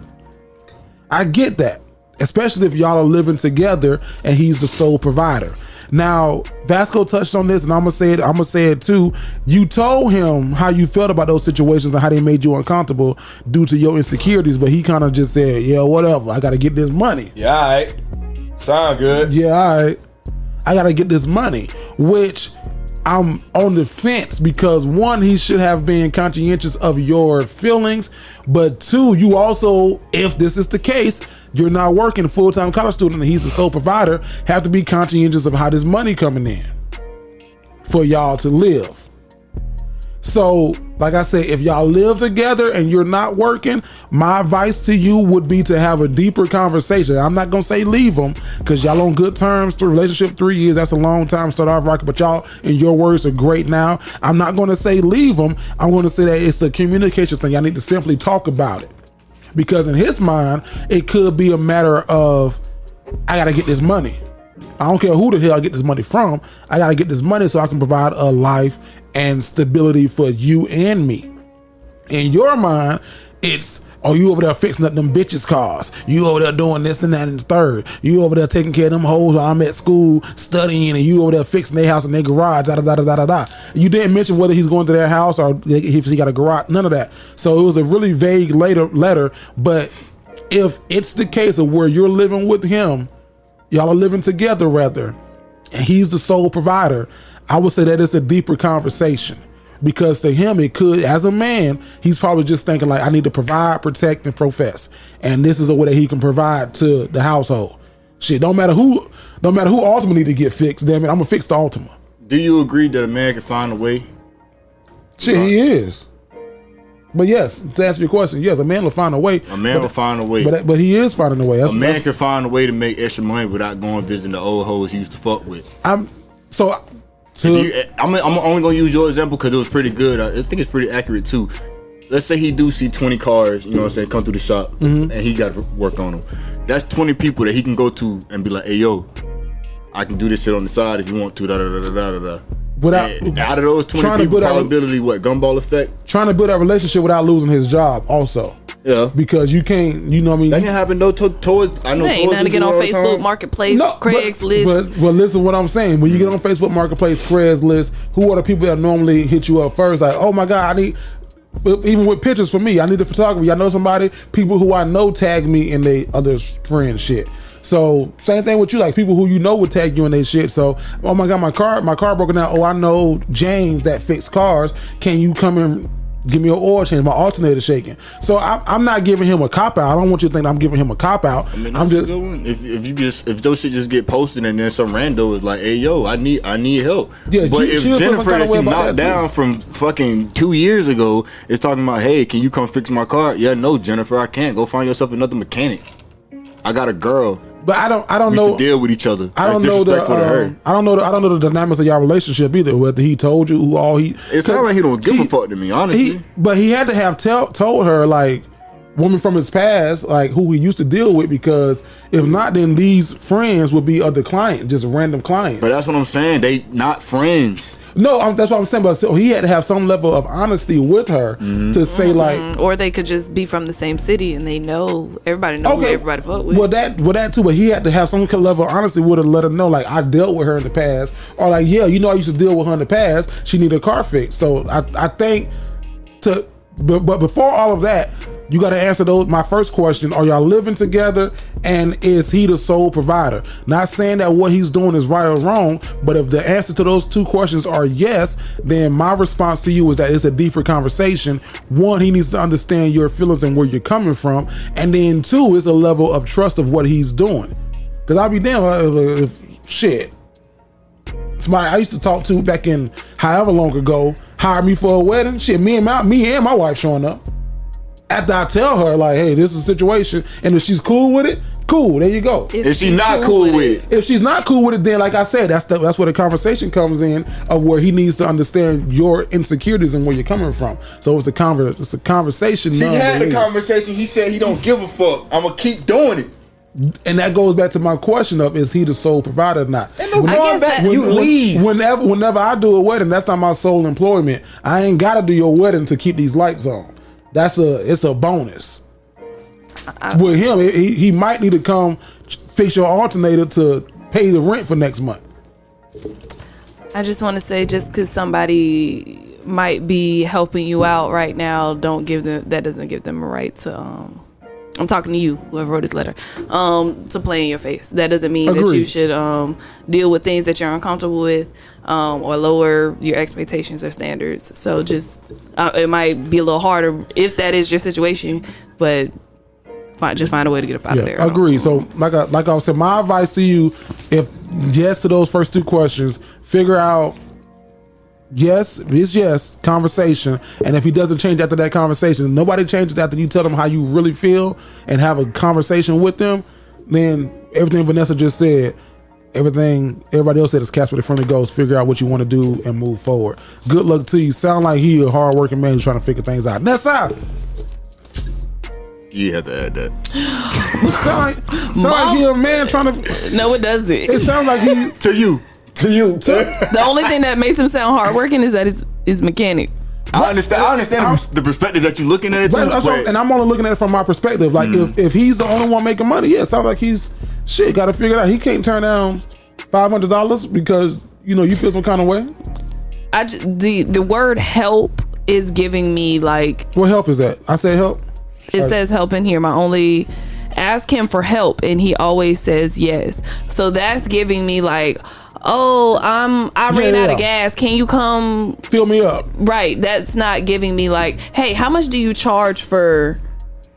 I get that. Especially if y'all are living together and he's the sole provider. Now, Vasco touched on this, and I'm gonna say it too. You told him how you felt about those situations and how they made you uncomfortable due to your insecurities, but he kind of just said, yeah, whatever, I gotta get this money. Yeah, all right. Sound good. Yeah, all right. I gotta get this money, which I'm on the fence, because one, he should have been conscientious of your feelings, but two, you also, if this is the case, you're not working, full-time college student, and he's the sole provider, have to be conscientious of how this money coming in for y'all to live. So, like I said, if y'all live together and you're not working, my advice to you would be to have a deeper conversation. I'm not gonna say leave them, because y'all on good terms through relationship 3 years. That's a long time to start off rocking, but y'all, in your words, are great now. I'm not gonna say leave them. I'm gonna say that it's a communication thing. I need to simply talk about it, because in his mind, it could be a matter of, I gotta get this money. I don't care who the hell I get this money from. I gotta get this money so I can provide a life and stability for you and me. In your mind, it's, oh, you over there fixing up them bitches' cars. You over there doing this and that and the third. You over there taking care of them hoes while I'm at school studying, and you over there fixing their house and their garage, da da da da da da. You didn't mention whether he's going to their house or if he got a garage, none of that. So it was a really vague letter, but if it's the case of where you're living with him, y'all are living together rather, and he's the sole provider, I would say that it's a deeper conversation, because to him, it could, as a man, he's probably just thinking like, I need to provide, protect, and profess. And this is a way that he can provide to the household. Shit, don't matter who ultimately to get fixed, damn it, I'm gonna fix the Ultima. Do you agree that a man can find a way? Shit, he is. But yes, to answer your question, yes, a man will find a way. A man will find a way. But he is finding a way. A man can find a way to make extra money without going visiting the old hoes he used to fuck with. I'm only gonna use your example because it was pretty good. I think it's pretty accurate too. Let's say he do see 20 cars, you know what I'm saying, come through the shop, and he got to work on them. That's 20 people that he can go to and be like, hey, yo, I can do this shit on the side if you want to, da da da da da da. Out of those 20 people, probability, what, gumball effect? Trying to build that relationship without losing his job also. Yeah. Because you can't, you know what I mean? That can happen though towards, I know ain't nothing to get on Facebook Marketplace, Craigslist. But listen what I'm saying. When you get on Facebook Marketplace, Craigslist, who are the people that normally hit you up first? Like, oh my God, even with pictures for me, I need the photography. I know somebody, people who I know tag me in they other friend shit. So same thing with you, like people who you know would tag you in their shit. So, oh my God, my car broken down. Oh, I know James that fix cars. Can you come and give me an oil change? My alternator shaking. So I'm not giving him a cop out. I don't want you to think I'm giving him a cop out. I mean, I'm just if those shit just get posted and then some rando is like, hey yo, I need help. Yeah, but if Jennifer that you knocked down too. from fucking 2 years ago is talking about, hey, can you come fix my car? Yeah, no, Jennifer, I can't. Go find yourself another mechanic. I got a girl. But I don't we know. used to deal with each other. I don't know I don't know the dynamics of y'all relationship either. Whether he told you who all he. It sounds like he don't give a fuck to me, honestly. But he had to have told her, like, woman from his past, like who he used to deal with, because if not, then these friends would be other clients, just random clients. But that's what I'm saying. They not friends. No, that's what I'm saying. But so he had to have some level of honesty with her to say, like, or they could just be from the same city and they know everybody knows who everybody fuck with. Well, that too. But he had to have some level of honesty with her, to let her know, like, I dealt with her in the past, or like, yeah, you know, I used to deal with her in the past. She needed a car fixed. So I think but before all of that, you got to answer my first question. Are y'all living together, and is he the sole provider? Not saying that what he's doing is right or wrong, but if the answer to those two questions are yes, then my response to you is that it's a deeper conversation. One, he needs to understand your feelings and where you're coming from, and then two, is a level of trust of what he's doing. Because I'll be damned if shit, somebody I used to talk to back in however long ago hired me for a wedding. Shit, me and my wife showing up. After I tell her, like, hey, this is a situation, and if she's cool with it, cool, there you go. If she's not cool with it. If she's not cool with it, then like I said, that's where the conversation comes in, of where he needs to understand your insecurities and where you're coming from. So it's a conversation. She had the conversation. He said he don't give a fuck. I'm gonna keep doing it. And that goes back to my question of, is he the sole provider or not? Ain't no going back. You leave. Whenever I do a wedding, that's not my sole employment. I ain't gotta do your wedding to keep these lights on. It's a bonus. With him, he might need to come fix your alternator to pay the rent for next month. I just want to say, just because somebody might be helping you out right now, that doesn't give them a right to. I'm talking to you, whoever wrote this letter, to play in your face. That doesn't mean that you should deal with things that you're uncomfortable with, or lower your expectations or standards. So just it might be a little harder if that is your situation, but just find a way to get up out of there. Agree. So like I said, my advice to you, if yes to those first two questions, figure out yes, it's yes, conversation. And if he doesn't change after that conversation, nobody changes after you tell them how you really feel and have a conversation with them, then everything Vanessa just said, everybody else said is cast where the friendly goes. Figure out what you want to do and move forward. Good luck to you. Sound like he a hard-working man who's trying to figure things out. Nessa! You have to add that. sound like he a man trying to... No, it doesn't. It sounds like he... To you. The only thing that makes him sound hardworking is that it's mechanic. I understand the perspective that you're looking at it. And I'm only looking at it from my perspective. Like, if he's the only one making money, yeah, it sounds like he's got to figure it out. He can't turn down $500 because you feel some kind of way. The word help is giving me like. What help is that? I said help. It says help in here. Ask him for help, and he always says yes. So that's giving me like, oh, I ran out of gas. Can you come fill me up? Right. That's not giving me like, hey, how much do you charge for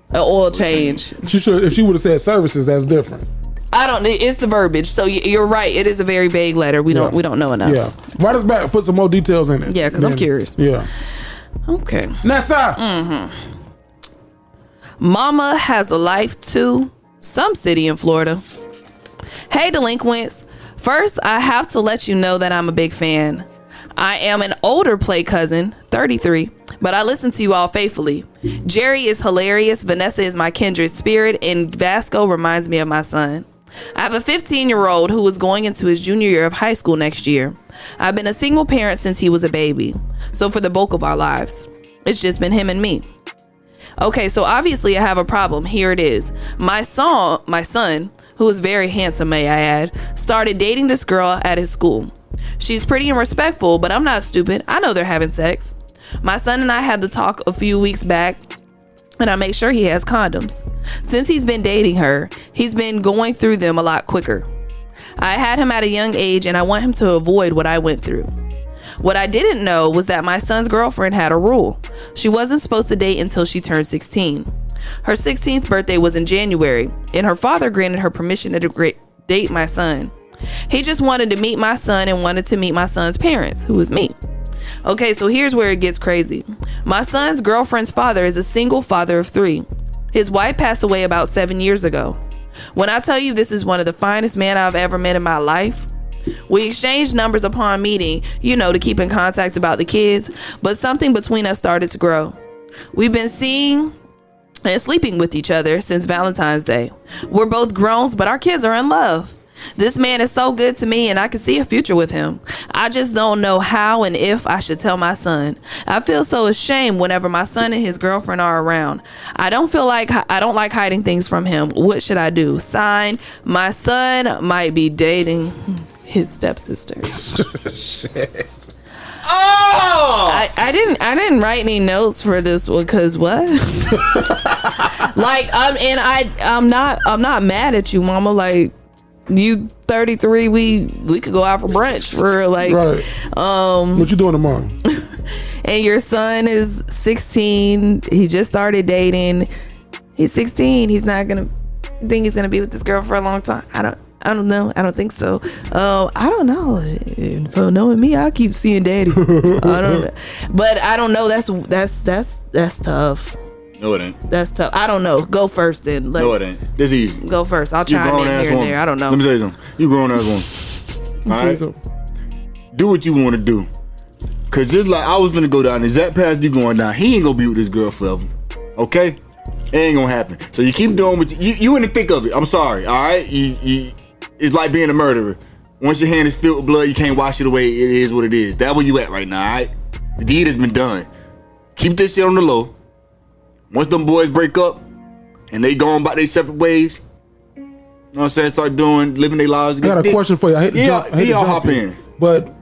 an oil change? She should. If she would have said services, that's different. It's the verbiage. So you're right. It is a very vague letter. We don't know enough. Yeah. Write us back. Put some more details in it. Yeah, because I'm curious. Yeah. Okay. Nessa. Mama has a life too. Some city in Florida. Hey, delinquents. First, I have to let you know that I'm a big fan. I am an older play cousin, 33, but I listen to you all faithfully. Jerry is hilarious. Vanessa is my kindred spirit, and Vasco reminds me of my son. I have a 15-year-old who is going into his junior year of high school next year. I've been a single parent since he was a baby. So for the bulk of our lives, it's just been him and me. Okay, so obviously I have a problem. Here it is. My son, who is very handsome, may I add, started dating this girl at his school. She's pretty and respectful, but I'm not stupid. I know they're having sex. My son and I had the talk a few weeks back, and I make sure he has condoms. Since he's been dating her, he's been going through them a lot quicker. I had him at a young age, and I want him to avoid what I went through. What I didn't know was that my son's girlfriend had a rule. She wasn't supposed to date until she turned 16. Her 16th birthday was in January, and her father granted her permission to date my son. He just wanted to meet my son and wanted to meet my son's parents, who is me. Okay, so here's where it gets crazy. My son's girlfriend's father is a single father of 3. His wife passed away about 7 years ago. When I tell you this is one of the finest men I've ever met in my life, we exchanged numbers upon meeting, to keep in contact about the kids, but something between us started to grow. We've been seeing and sleeping with each other since Valentine's Day. We're both grown, but our kids are in love. This man is so good to me, and I can see a future with him. I just don't know how and if I should tell my son. I feel so ashamed whenever my son and his girlfriend are around. I don't like hiding things from him. What should I do? Sign, my son might be dating his stepsister. Oh! I didn't write any notes for this one because what? I'm not mad at you, mama. Like, you 33, we could go out for brunch for like right. What you doing tomorrow? And your son is 16. He just started dating. He's 16. He's not gonna think he's gonna be with this girl for a long time. I don't know. I don't think so. I don't know. For knowing me, I'll keep seeing daddy. I don't know. But I don't know. That's tough. No, it ain't. That's tough. I don't know. Go first then. No, it ain't. This easy. Go first. I'll chime in here and there. I don't know. Let me tell you something. You grown ass one. All right? Do what you want to do. Cause just like I was gonna go down, exact path you going down, he ain't gonna be with this girl forever. Okay? It ain't gonna happen. So you keep doing what you in the thick of it. I'm sorry. All right? It's like being a murderer. Once your hand is filled with blood, you can't wash it away. It is what it is. That's where you at right now. All right? The deed has been done. Keep this shit on the low. Once them boys break up and they going about their separate ways, you know what I'm saying? Start living their lives. I got a question for you. I hate to jump in. But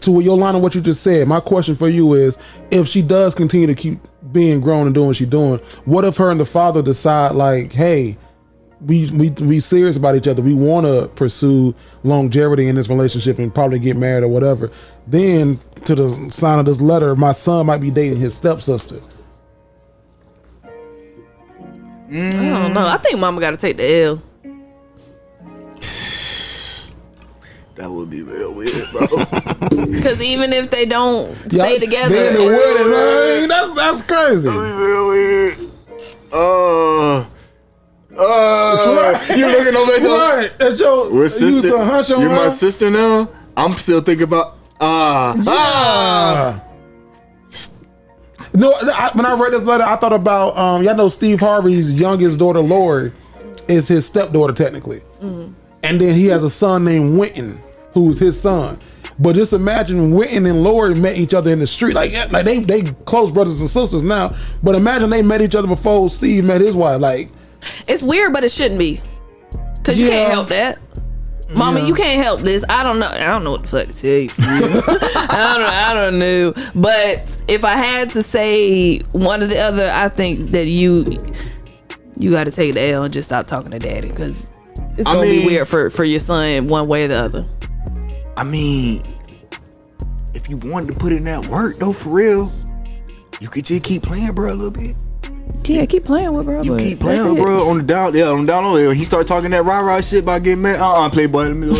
to your line of what you just said, my question for you is, if she does continue to keep being grown and doing what she's doing, what if her and the father decide like, hey, we serious about each other, we want to pursue longevity in this relationship and probably get married or whatever, then to the sign of this letter, my son might be dating his stepsister. I don't know. I think mama got to take the L. That would be real weird, bro. Because even if they don't stay together, they in the wedding, man. That's crazy. That would be real weird. You looking over at your right? At your we're sister. You're my sister now. I'm still thinking about No, when I read this letter, I thought about y'all know Steve Harvey's youngest daughter, Lori, is his stepdaughter technically, and then he has a son named Winton, who's his son. But just imagine Winton and Lori met each other in the street, like they close brothers and sisters now. But imagine they met each other before Steve met his wife. Like, it's weird, but it shouldn't be, because you can't help that. Mama, you can't help this. I don't know what the fuck to tell you. I don't know. But if I had to say one or the other, I think that you got to take the L and just stop talking to daddy, because it's gonna be weird for your son one way or the other. I mean, if you wanted to put in that work though, for real, you could just keep playing, bro, a little bit. Yeah, keep playing with bro. You keep playing with bro on the down low. He started talking that rah shit about getting married. Playboy, let me go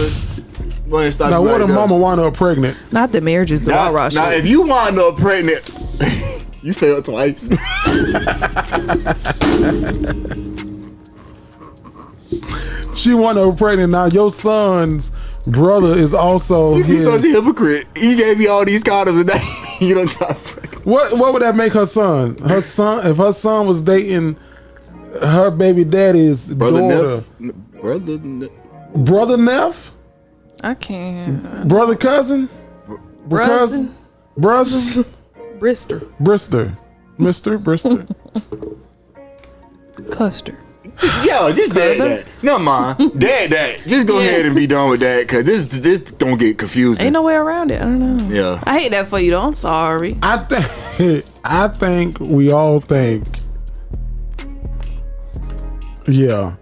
ahead and stop. Now, what if mama wind up pregnant? Not the marriage is the rah shit. Now, if you wind up pregnant, you failed twice. She wound up pregnant. Now your son's brother is also You're such a hypocrite. You gave me all these condoms and that you don't got pregnant. What would that make her son? Her son, if her son was dating her baby daddy's daughter, brother Neff, I can't. Brother cousin, Cousin, Brister, Brister, Mr. Brister, Custer. Yo, just dad that. Never mind. Dad that. Just go ahead and be done with that, because this don't get confusing. Ain't no way around it. I don't know. Yeah. I hate that for you though. I'm sorry. I think we all think. Yeah.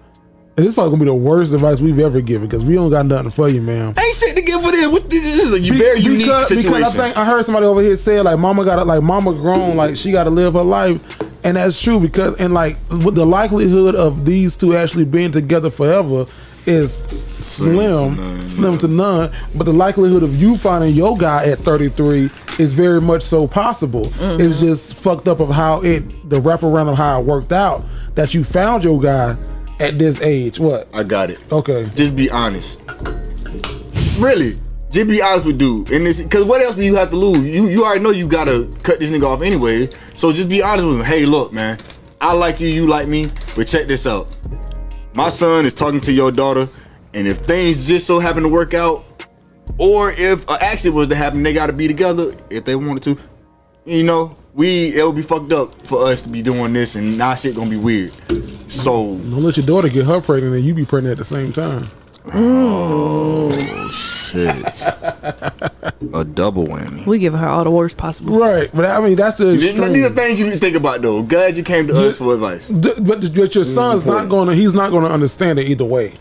This is probably gonna be the worst advice we've ever given, because we don't got nothing for you, man. Ain't shit to give for this. This is a very unique situation. Because I heard somebody over here say like mama grown, like she gotta live her life. And that's true, because with the likelihood of these two actually being together forever is slim to none. But the likelihood of you finding your guy at 33 is very much so possible. Mm-hmm. It's just fucked up of how the wraparound of how it worked out that you found your guy at this age. What? I got it. Okay. Just be honest. Really. Just be honest with dude. And this, because what else do you have to lose? You already know you gotta cut this nigga off anyway. So just be honest with him. Hey, look, man. I like you, you like me, but check this out. My son is talking to your daughter, and if things just so happen to work out, or if an accident was to happen, they gotta be together if they wanted to. You know, it'll be fucked up for us to be doing this, and now shit gonna be weird. So don't let your daughter get her pregnant and you be pregnant at the same time. Oh shit! A double whammy. We giving her all the worst possible. Right, but I mean that's the extreme. These are things you need to think about, though. Glad you came to us for advice. But your son's he's not gonna understand it either way.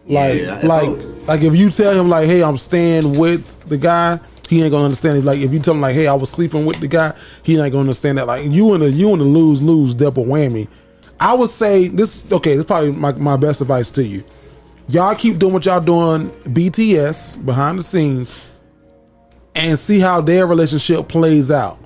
Like if you tell him like, hey, I'm staying with the guy, he ain't gonna understand it. Like if you tell him like, hey, I was sleeping with the guy, he ain't gonna understand that. Like you in a lose double whammy. I would say this. Okay, this is probably my best advice to you. Y'all keep doing what y'all doing, BTS, behind the scenes, and see how their relationship plays out.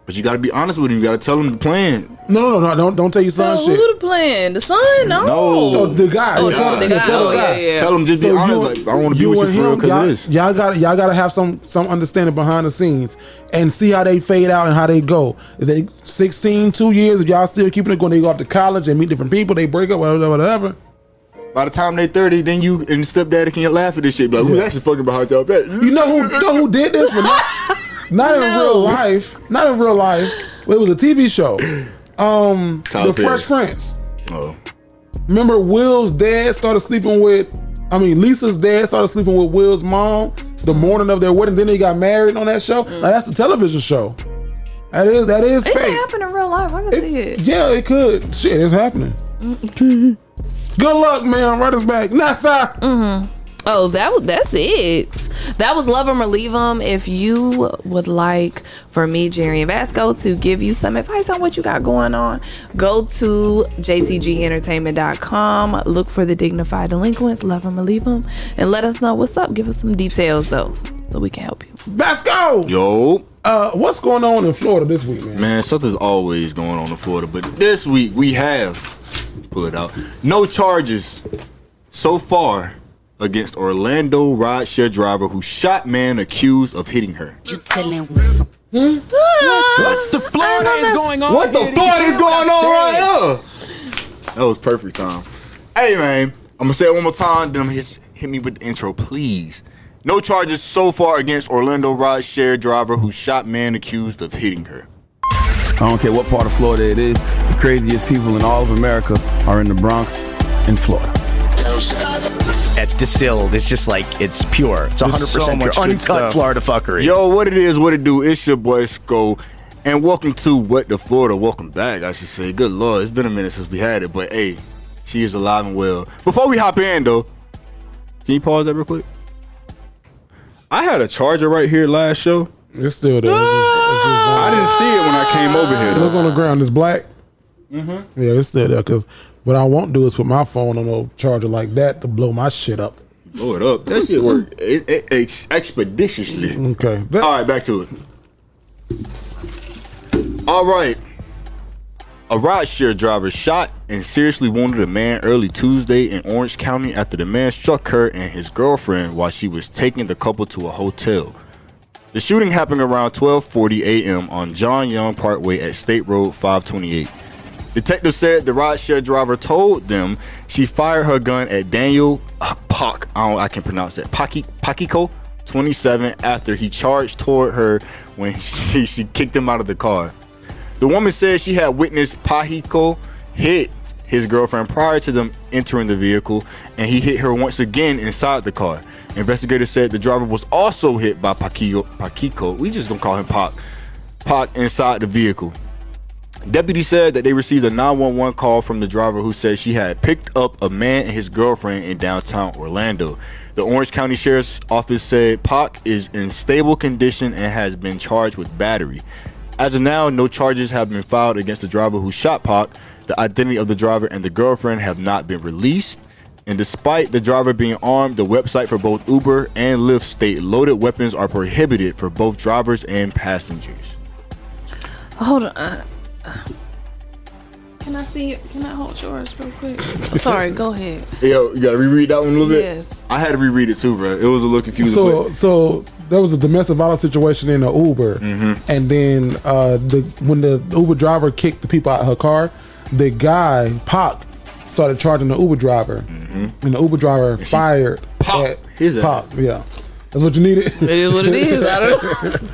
But you gotta be honest with him. You gotta tell him the plan. No, don't tell your son shit. Who the plan? The son? No, the guy. The guy. Tell him just be honest. Like, I want to be with you for real because y'all gotta have some understanding behind the scenes and see how they fade out and how they go. If they 16, 2 years, if y'all still keeping it going, they go off to college and meet different people, they break up, whatever. By the time they 30, then you and stepdaddy can laugh at this shit. Like, who's actually fucking behind y'all back? You know who did this? But not in real life. Not in real life. It was a TV show. The Fresh Prince. Oh. Remember Will's dad started sleeping with, Lisa's dad started sleeping with Will's mom the morning of their wedding. Then they got married on that show. Like, that's a television show. That is fake. It can happen in real life. I can see it. Yeah, it could. Shit, it's happening. Good luck, man. Right us back. Nasa. Mm-hmm. Oh, that's it. That was Love 'Em or Leave 'Em. If you would like for me, Jerry, and Vasco to give you some advice on what you got going on, go to jtgentertainment.com. Look for the Dignified Delinquents, Love 'Em or Leave 'Em, and let us know what's up. Give us some details, though, so we can help you. Vasco! Yo. What's going on in Florida this week, man? Man, something's always going on in Florida, but this week we have, pull it out, no charges so far against Orlando rideshare driver who shot man accused of hitting her. You telling with some What the Florida is going on? What the fuck is going on right here? That was perfect time. Hey man, I'm gonna say it one more time, then I'm gonna hit me with the intro, please. No charges so far against Orlando rideshare driver who shot man accused of hitting her. I don't care what part of Florida it is. The craziest people in all of America are in the Bronx in Florida. It's distilled. It's just like, it's pure. It's 100% pure. Uncut Florida fuckery. Yo, what it is, what it do, it's your boy Sko, and welcome to What the Florida. Welcome back, I should say. Good Lord, it's been a minute since we had it, but hey, she is alive and well. Before we hop in, though, can you pause that real quick? I had a charger right here last show. It's still there. I didn't see it when I came over here, though. Look on the ground, it's black. Mm-hmm. Yeah, it's still there, because what I won't do is put my phone on a charger like that to blow my shit up. Blow it up. That shit work expeditiously. Okay. All right, back to it. All right. A rideshare driver shot and seriously wounded a man early Tuesday in Orange County after the man struck her and his girlfriend while she was taking the couple to a hotel. The shooting happened around 12:40 a.m. on John Young Parkway at State Road 528. Detectives said the rideshare driver told them she fired her gun at Daniel Pak, I can pronounce that, Pakiko, 27, after he charged toward her when she kicked him out of the car. The woman said she had witnessed Pakiko hit his girlfriend prior to them entering the vehicle, and he hit her once again inside the car. Investigators said the driver was also hit by Paquico. We just gonna call him Pac inside the vehicle. Deputies said that they received a 911 call from the driver who said she had picked up a man and his girlfriend in downtown Orlando. The Orange County Sheriff's Office said Pac is in stable condition and has been charged with battery. As of now, no charges have been filed against the driver who shot Pac. The identity of the driver and the girlfriend have not been released. And despite the driver being armed, the website for both Uber and Lyft state loaded weapons are prohibited for both drivers and passengers. Hold on. Can I hold yours real quick? Sorry, go ahead. Yo, you gotta reread that one a little bit? Yes. I had to reread it too, bro. It was a little confusing. So there was a domestic violence situation in the Uber, and then when the Uber driver kicked the people out of her car, the guy, Pac, started charging the Uber driver, and the Uber driver fired at Pac. Yeah, that's what you needed. It is what it is. I don't know.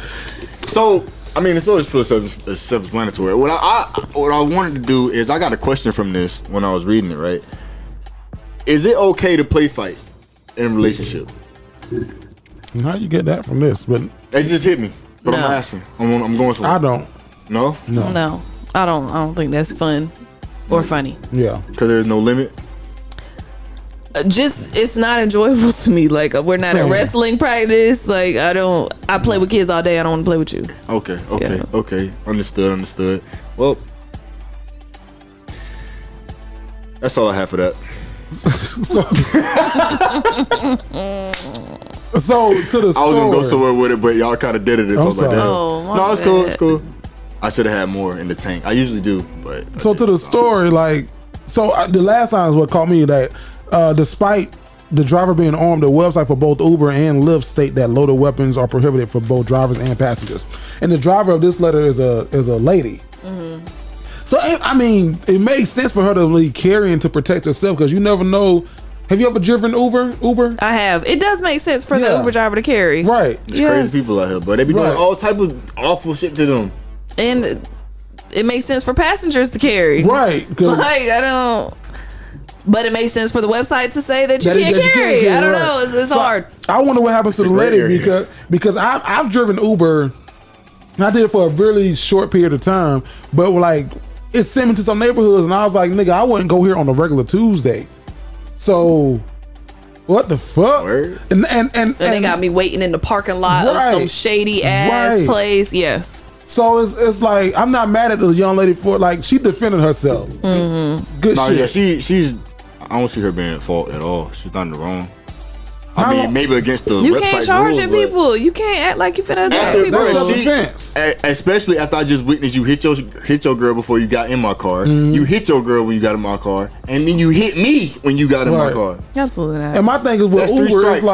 So, I mean, it's always pretty self-explanatory. What I wanted to do is, I got a question from this when I was reading it, right? Is it okay to play fight in a relationship? How you get that from this? But it just hit me. But I'm asking. I'm going to. I don't. No? No. I don't think that's fun or funny. Yeah. Because there's no limit? Just, it's not enjoyable to me. Like, we're not at wrestling practice. Like, I play with kids all day. I don't want to play with you. Okay. Understood. Well, that's all I have for that. So to the story. I was gonna go somewhere with it, but y'all kind of did it. I'm sorry. No, it's cool. It's cool. I should have had more in the tank. I usually do, but so to the story, like, the last time is what caught me that despite the driver being armed, the website for both Uber and Lyft state that loaded weapons are prohibited for both drivers and passengers. And the driver of this letter is a lady. So I mean, it makes sense for her to be carrying to protect herself because you never know. Have you ever driven Uber? I have. It does make sense for the Uber driver to carry. Right. There's crazy people out here, but they be doing all type of awful shit to them. And it makes sense for passengers to carry. Right. Like, I don't. But it makes sense for the website to say that you can't carry. I don't know. It's hard. I wonder what happens to the lady because I've driven Uber. And I did it for a really short period of time, but like it sent me to some neighborhoods, and I was like, nigga, I wouldn't go here on a regular Tuesday. So, what the fuck? And they got me waiting in the parking lot of some shady ass place. Yes. So it's like I'm not mad at the young lady for like she defended herself. Good shit. Yeah, she's. I don't see her being at fault at all. She's not in the wrong. I mean, maybe against the you website can't charge rules, people. You can't act like you finna attack people. Especially after I just witnessed you hit your girl before you got in my car. You hit your girl when you got in my car, and then you hit me when you got in my car. Absolutely not. And my thing is with Uber is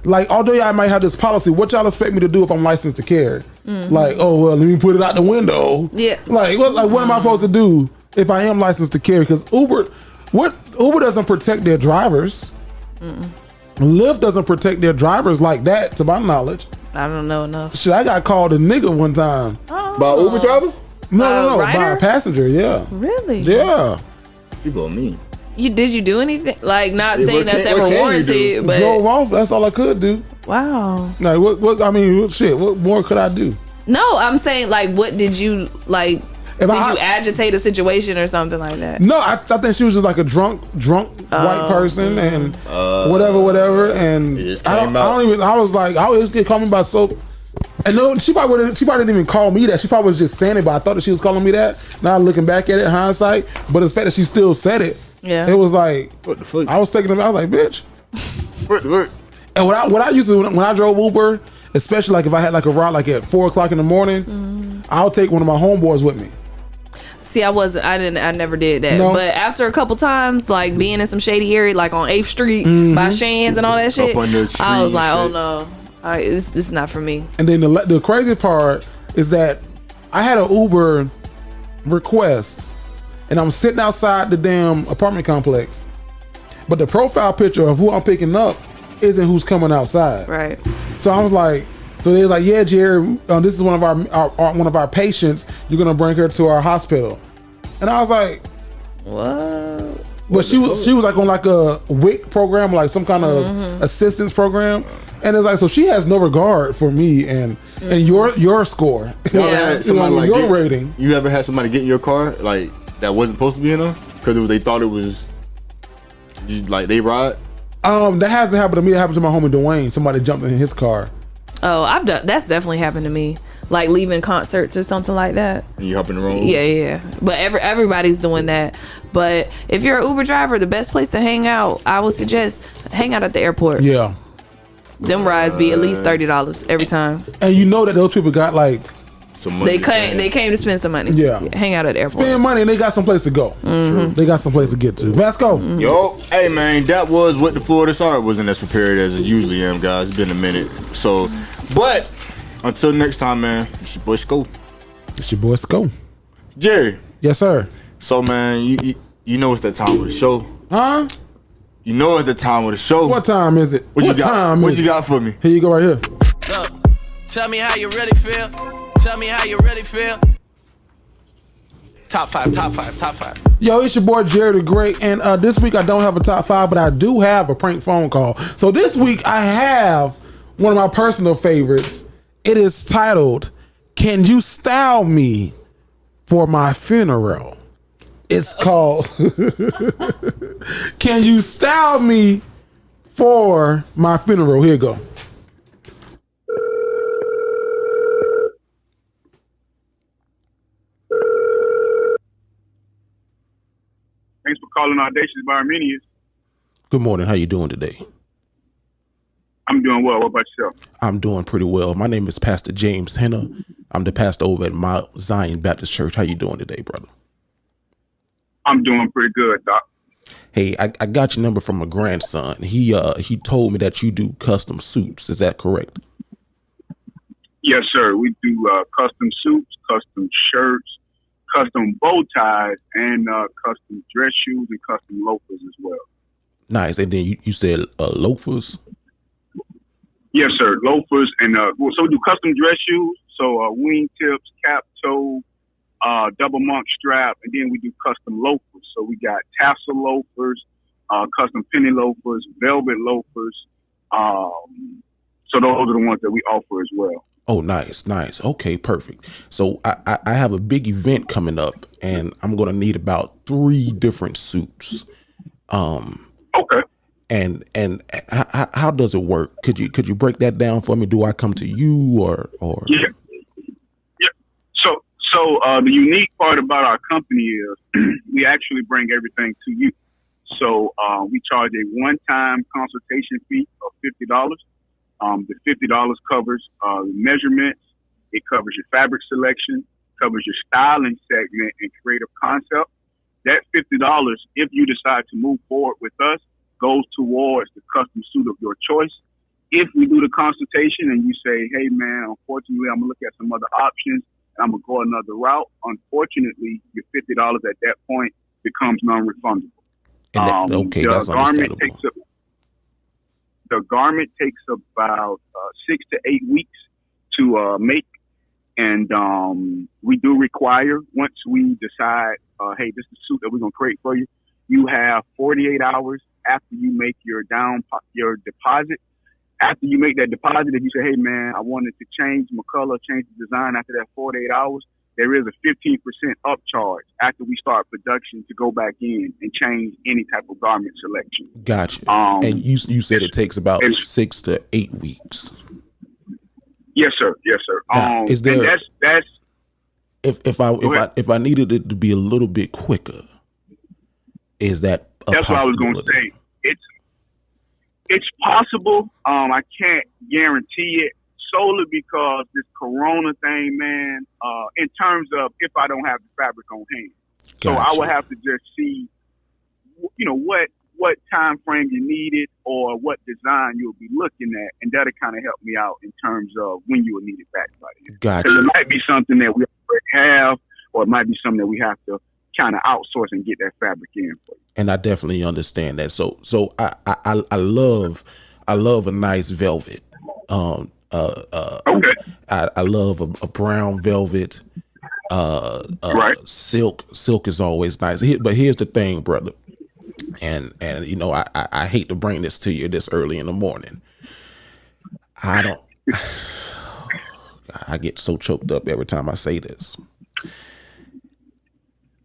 like although y'all might have this policy, what y'all expect me to do if I'm licensed to carry? Like, oh well, let me put it out the window. Yeah. Like what am I supposed to do if I am licensed to carry? Because Uber doesn't protect their drivers. Lyft doesn't protect their drivers like that, to my knowledge. I don't know enough. Shit, I got called a nigga one time. By Uber driver? No, by a passenger. Yeah. Really? Yeah. People are mean. Did you do anything? Like, not saying that's ever warranted, but drove off. That's all I could do. Wow. Like what? I mean, shit. What more could I do? No, I'm saying like, what did you like? Did you agitate a situation or something like that? No, I think she was just like a drunk white person and whatever. And I was like, I always get called me by soap. And no, she probably didn't even call me that. She probably was just saying it, but I thought that she was calling me that. Now looking back at it, hindsight, but it's the fact that she still said it. Yeah, it was like, what the fuck? I was taking it. I was like, bitch. What? And what I used to when I drove Uber, especially like if I had like a ride like at 4:00 in the morning, I'll take one of my homeboys with me. See, I never did that. No. But after a couple times, like being in some shady area, like on 8th Street by Shands and all that shit, I was like, oh no, this is not for me. And then the crazy part is that I had an Uber request, and I'm sitting outside the damn apartment complex, but the profile picture of who I'm picking up isn't who's coming outside. Right. So I was like. So they was like, yeah, Jerry, this is one of our patients. You're gonna bring her to our hospital, and I was like, what? But she was like on like a WIC program, like some kind of assistance program, and it's like so she has no regard for me and your score, your rating. You ever had somebody get in your car like that wasn't supposed to be in them because they thought it was like they ride? That hasn't happened to me. It happened to my homie Dwayne. Somebody jumped in his car. Oh, that's definitely happened to me. Like leaving concerts or something like that. And you hop in the room? Yeah. But everybody's doing that. But if you're an Uber driver, the best place to hang out, I would suggest hang out at the airport. Yeah. Them rides be at least $30 every time. And you know that those people got like some money. They came to spend some money. Yeah. Hang out at the airport. Spend money and they got some place to go. They got some place to get to. Vasco. Yo, hey man, that was what the Florida Sorry wasn't as prepared as it usually am, guys. It's been a minute. So, but until next time, man, it's your boy Sko. It's your boy Sko. Jerry. Yes, sir. So, man, you know it's that time of the show. Huh? You know it's the time of the show. What time is it? What you got for me? Here you go right here. Look, tell me how you really feel. Tell me how you really feel. Top five. Yo, it's your boy Jerry the Great, and this week I don't have a top 5, but I do have a prank phone call. So this week I have one of my personal favorites. It is titled, "Can You Style Me for My Funeral?" It's called, "Can You Style Me for My Funeral?" Here you go. Thanks for calling Audacious by Armenians. Good morning. How you doing today? I'm doing well. What about yourself? I'm doing pretty well. My name is Pastor James Henner. I'm the pastor over at Mount Zion Baptist Church. How you doing today, brother? I'm doing pretty good, Doc. Hey, I got your number from my grandson. He told me that you do custom suits. Is that correct? Yes, sir. We do custom suits, custom shirts, custom bow ties, and custom dress shoes and custom loafers as well. Nice. And then you said loafers? Yes, sir. Loafers and so we do custom dress shoes. So wing tips, cap toe, double monk strap, and then we do custom loafers. So we got tassel loafers, custom penny loafers, velvet loafers. So those are the ones that we offer as well. Oh, nice. Okay, perfect. So I have a big event coming up, and I'm gonna need about 3 different suits. Okay. And how does it work? Could you break that down for me? Do I come to you or? Yeah. So the unique part about our company is we actually bring everything to you. So we charge a one-time consultation fee of $50. The $50 covers the measurements. It covers your fabric selection, covers your styling segment and creative concept. That $50, if you decide to move forward with us, goes towards the custom suit of your choice. If we do the consultation and you say, hey, man, unfortunately, I'm going to look at some other options and I'm going to go another route, unfortunately, your $50 at that point becomes non-refundable. That's understandable. The garment takes about 6 to 8 weeks to make. And we do require, once we decide, hey, this is the suit that we're going to create for you, you have 48 hours after you make your deposit. After you make that deposit, if you say, hey, man, I wanted to change my color, change the design after that 48 hours, there is a 15% upcharge after we start production to go back in and change any type of garment selection. Gotcha. And you said it takes about 6 to 8 weeks. Yes, sir. Now, is there? And that's if I needed it to be a little bit quicker, is that a that's what I was going to say. It's possible. I can't guarantee it solely because this Corona thing, man. In terms of if I don't have the fabric on hand, so I would have to just see, what time frame you need it or what design you'll be looking at, and that'll kind of help me out in terms of when you will need it back by then. Gotcha. Because it might be something that we already have, or it might be something that we have to kind of outsource and get that fabric in for you. And I definitely understand that. So I love a nice velvet. Okay. I love a brown velvet. Right. Silk is always nice. But here's the thing, brother. And you know, I hate to bring this to you this early in the morning. I get so choked up every time I say this.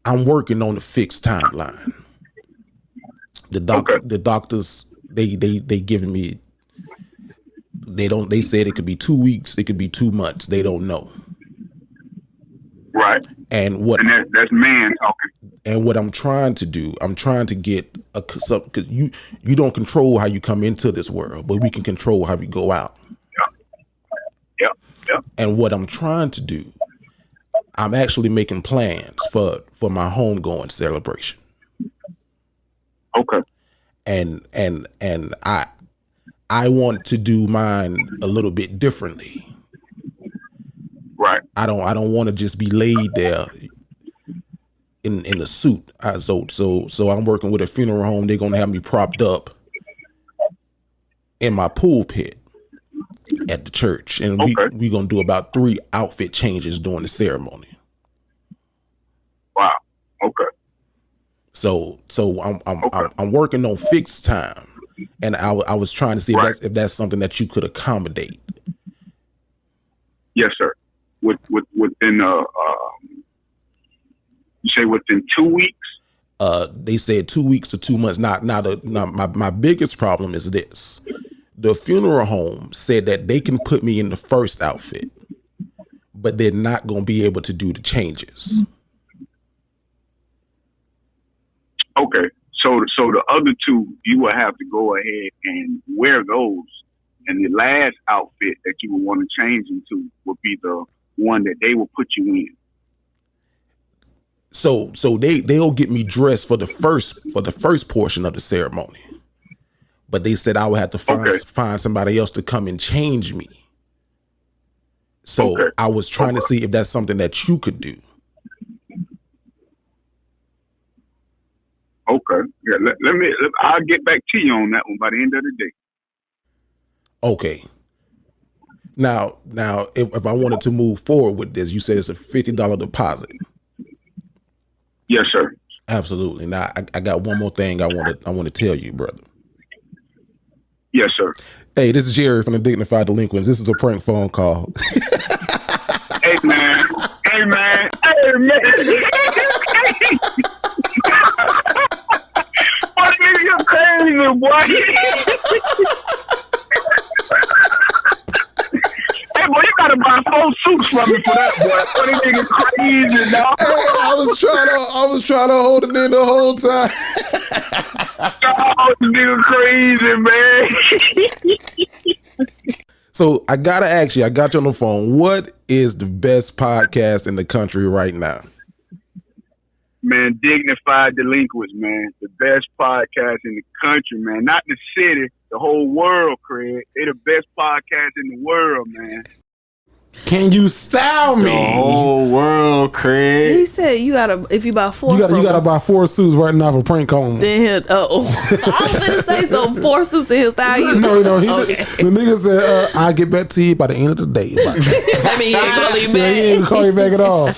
I'm working on a fixed timeline. The doctors, they giving me, they said it could be 2 weeks, it could be 2 months. They don't know. Right. And that's man talking. And what I'm trying to do, I'm trying to get because you don't control how you come into this world, but we can control how we go out. Yeah. And what I'm trying to do, I'm actually making plans for my homegoing celebration. Okay. And I want to do mine a little bit differently. Right. I don't want to just be laid there in a suit. So I'm working with a funeral home. They're gonna have me propped up in my pulpit at the church, and we gonna do about 3 outfit changes during the ceremony. Wow. Okay. So I'm working on fixed time, and I was trying to see if that's something that you could accommodate. Yes, sir. Within you say within 2 weeks? They said 2 weeks or 2 months. Now my biggest problem is this. The funeral home said that they can put me in the first outfit, but they're not going to be able to do the changes. Okay. So the other 2, you will have to go ahead and wear those. And the last outfit that you would want to change into would be the one that they will put you in. So they'll get me dressed for the first portion of the ceremony, but they said I would have to find somebody else to come and change me. So I was trying to see if that's something that you could do. Okay. Yeah. I'll get back to you on that one by the end of the day. Okay. Now, if I wanted to move forward with this, you said it's a $50 deposit. Yes, sir. Absolutely. Now, I got one more thing I want to tell you, brother. Yes, sir. Hey, this is Jerry from the Dignified Delinquents. This is a prank phone call. Hey, man. What are you crazy, boy? Hey, boy, you gotta buy 4 suits from me for that, boy. What are you crazy, dog? I was trying to hold it in the whole time. Oh, nigga crazy, man. So I gotta ask you, I got you on the phone. What is the best podcast in the country right now? Man, Dignified Delinquents, man. The best podcast in the country, man. Not the city, the whole world, Craig. They the best podcast in the world, man. Can you style me? The whole world, Craig. He said if you buy 4 you gotta buy 4 suits right now for prank calling. Then I was gonna say 4 suits in his style. You No. The nigga said, I'll get back to you by the end of the day. I mean, he ain't gonna leave He ain't call you back at all.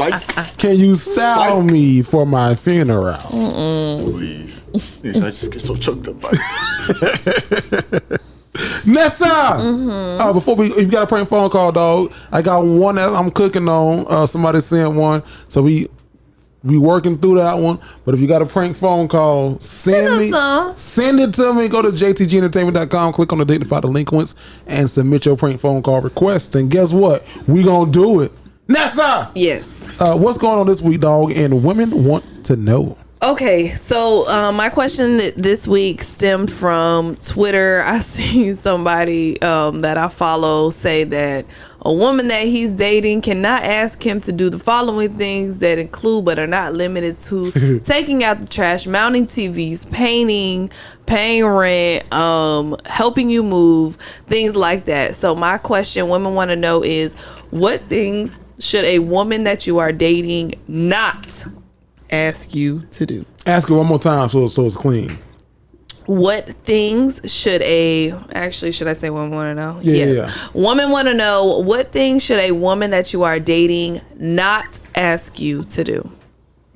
Can you style me for my funeral? Please. I just get so choked up by it. Nessa! If you got a prank phone call, dog, I got one that I'm cooking on. Somebody sent one. So we working through that one. But if you got a prank phone call, send it to me. Go to jtgentertainment.com, click on the Dignified Delinquents, and submit your prank phone call request. And guess what? We gonna do it. Nessa! Yes. What's going on this week, dog? And women want to know. Okay, so my question this week stemmed from Twitter. I seen somebody that I follow say that a woman that he's dating cannot ask him to do the following things that include but are not limited to taking out the trash, mounting TVs, painting, paying rent, helping you move, things like that. So my question women want to know is, what things should a woman that you are dating not ask you to do? Ask it one more time so it's clean. What things should I say women want to know? Yeah. Women want to know, what things should a woman that you are dating not ask you to do?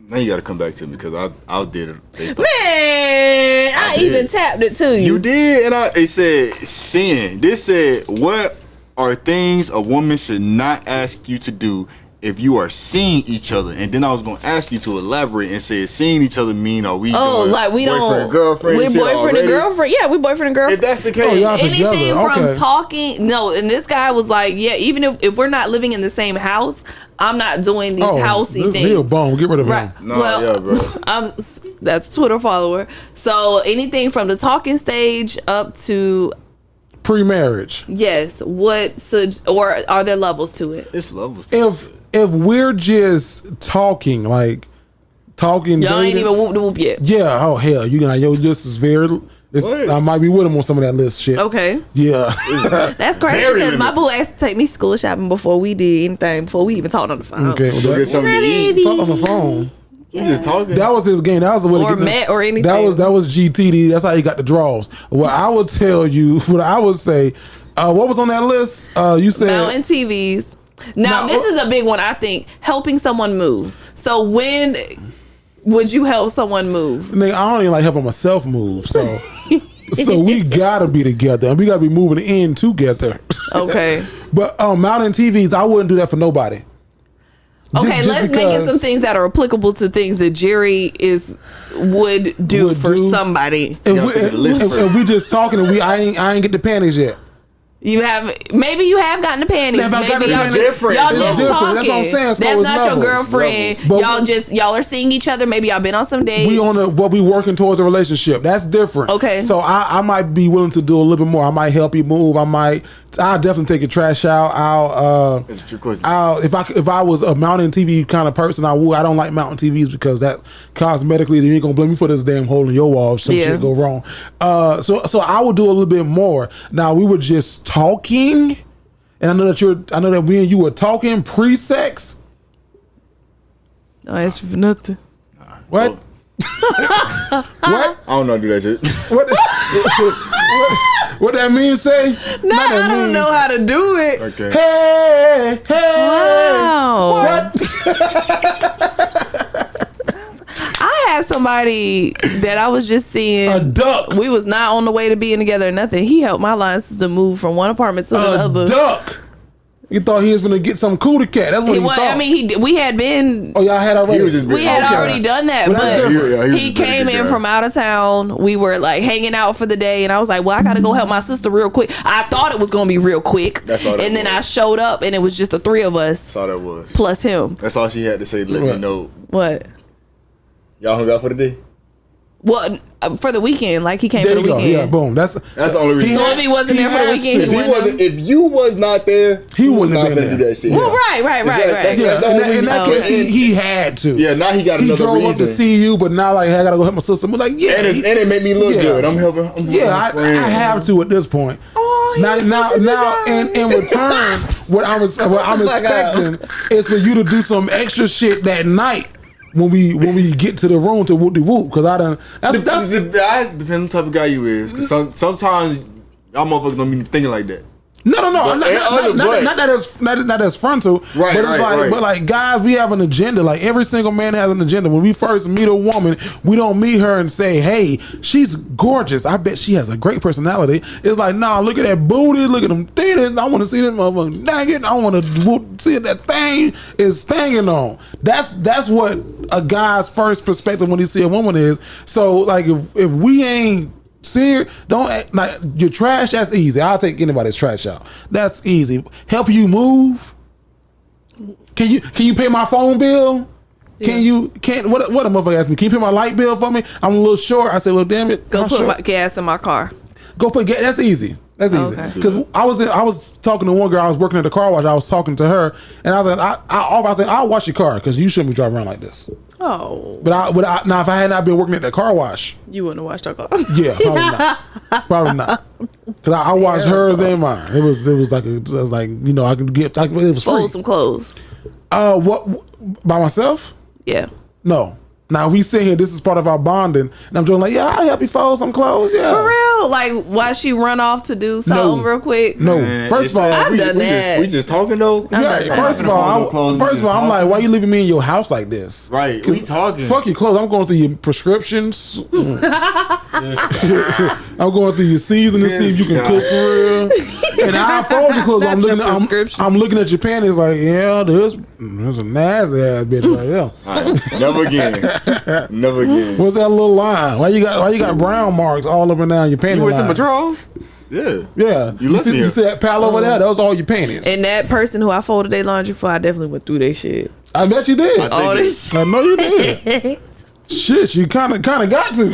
Now you got to come back to me because I did it. Man, I even tapped it to you. You did, and it said sin. This said, what are things a woman should not ask you to do if you are seeing each other? And then I was gonna ask you to elaborate and say, seeing each other mean are we? Like we don't. Girlfriend, we're boyfriend and girlfriend. Yeah, we boyfriend and girlfriend. If that's the case, anything from talking. No, and this guy was like, yeah, even if we're not living in the same house, I'm not doing these housey things. Real bone. Get rid of him. No, well, bro. That's Twitter follower. So anything from the talking stage up to pre-marriage. Yes. Or are there levels to it? It's levels. If we're just talking, y'all dating, ain't even whoop de whoop yet. Yeah. Oh hell, you gonna this is very. I might be with him on some of that list shit. Okay. Yeah. That's crazy because my boo asked to take me school shopping before we did anything, before we even talked on the phone. Okay. Well, get something to eat. Talk on the phone. Yeah. Just talking. That was his game. That was the way or to get met or anything. That was GTD. That's how he got the draws. Well, I would tell you. What I would say. What was on that list? You said mountain TVs. Now this is a big one. I think helping someone move. So when would you help someone move? Nigga, I don't even like helping myself move. So we gotta be together and we gotta be moving in together. Okay. But mountain TVs, I wouldn't do that for nobody. Okay, let's make it some things that are applicable to things that Jerry would do for somebody. If we just talking and I ain't get the panties yet. Maybe you have gotten the panties. Maybe y'all different. Y'all just talking. That's what I'm saying. So that's not your girlfriend. But y'all are seeing each other. Maybe y'all been on some dates. We working towards a relationship. That's different. Okay. So I might be willing to do a little bit more. I might help you move. I'll definitely take your trash out. If I was a mountain TV kind of person, I would. I don't like mountain TVs because that cosmetically you ain't gonna blame me for this damn hole in your wall if some shit go wrong. So I would do a little bit more. Now we were just talking, and I know that me and you were talking pre-sex. No, it's for nothing. What? What? I don't know how to do that shit. What that mean say? I don't know how to do it. Okay. Hey. Wow. What? I had somebody that I was just seeing. A duck. We was not on the way to being together or nothing. He helped my line sister move from one apartment to the other. A duck. You thought he was gonna get some cootie cat. That's what he thought. I mean, we had been. Oh, y'all had already. We had already done that, but he came in from out of town. We were like hanging out for the day, and I was like, "Well, I gotta go help my sister real quick." I thought it was gonna be real quick. That's all. And then I showed up, and it was just the three of us. That's all that was. Plus him. That's all she had to say. Let me know. What? Y'all hung out for the day? Well, for the weekend, like he came for the weekend. Yeah, boom. That's the only reason. So if he wasn't there for the weekend, if you was not there, he wouldn't have been do that shit. Well, right. That's the only reason. In that case, he had to. Yeah, now he got another reason. He drove up to see you, but now like I gotta go help my sister. I'm like, yeah, and it made me look good. I'm helping. I have to at this point. Now, in return, what I'm expecting is for you to do some extra shit that night. When we get to the room to whoop de whoop, because I done. That depends on the type of guy you is. Because sometimes y'all motherfuckers don't be thinking like that. No. Not as frontal. Right, but it's right. But like guys, we have an agenda. Like every single man has an agenda. When we first meet a woman, we don't meet her and say, "Hey, she's gorgeous. I bet she has a great personality." It's like, nah, look at that booty, look at them titties. I want to see this motherfucker naked. I want to see that thing is hanging on. That's what a guy's first perspective when he see a woman is. So like if we ain't see, don't act like your trash. That's easy. I'll take anybody's trash out. That's easy. Help you move. Can you pay my phone bill? Yeah. What a motherfucker asked me? Can you pay my light bill for me? I'm a little short. I said, well, damn it. Go put my gas in my car. Go put gas. That's easy. That's easy. Because I was talking to one girl. I was working at the car wash. I was talking to her, and I was like, I said, I'll wash your car because you shouldn't be driving around like this. Oh. But now if I had not been working at the car wash, you wouldn't have washed our car. Yeah, probably not. Because I washed hers and mine. It was like I could get. It was free. Fold some clothes. What by myself? Yeah. No. Now we sit here, this is part of our bonding, and I'm doing like, yeah, I'll help you fold some clothes. Yeah. For real? Like, why she run off to do something real quick? No. First of all, I've done that. We just talking though. Yeah. First of all, I'm like, why you leaving me in your house like this? Right. We talking. Fuck your clothes. I'm going through your prescriptions. I'm going through your season to see if you can cook for real. And I fold your clothes. I'm looking at your panties like, yeah, there's a nasty ass bitch right here. Right. Never again. Never again. What's that little line? Why you got brown marks all up and down your panties? You went through my drawers? Yeah. Yeah. You see that pal over there? That was all your panties. And that person who I folded their laundry for, I definitely went through their shit. I bet you did. I know you did. Shit, you kind of got to.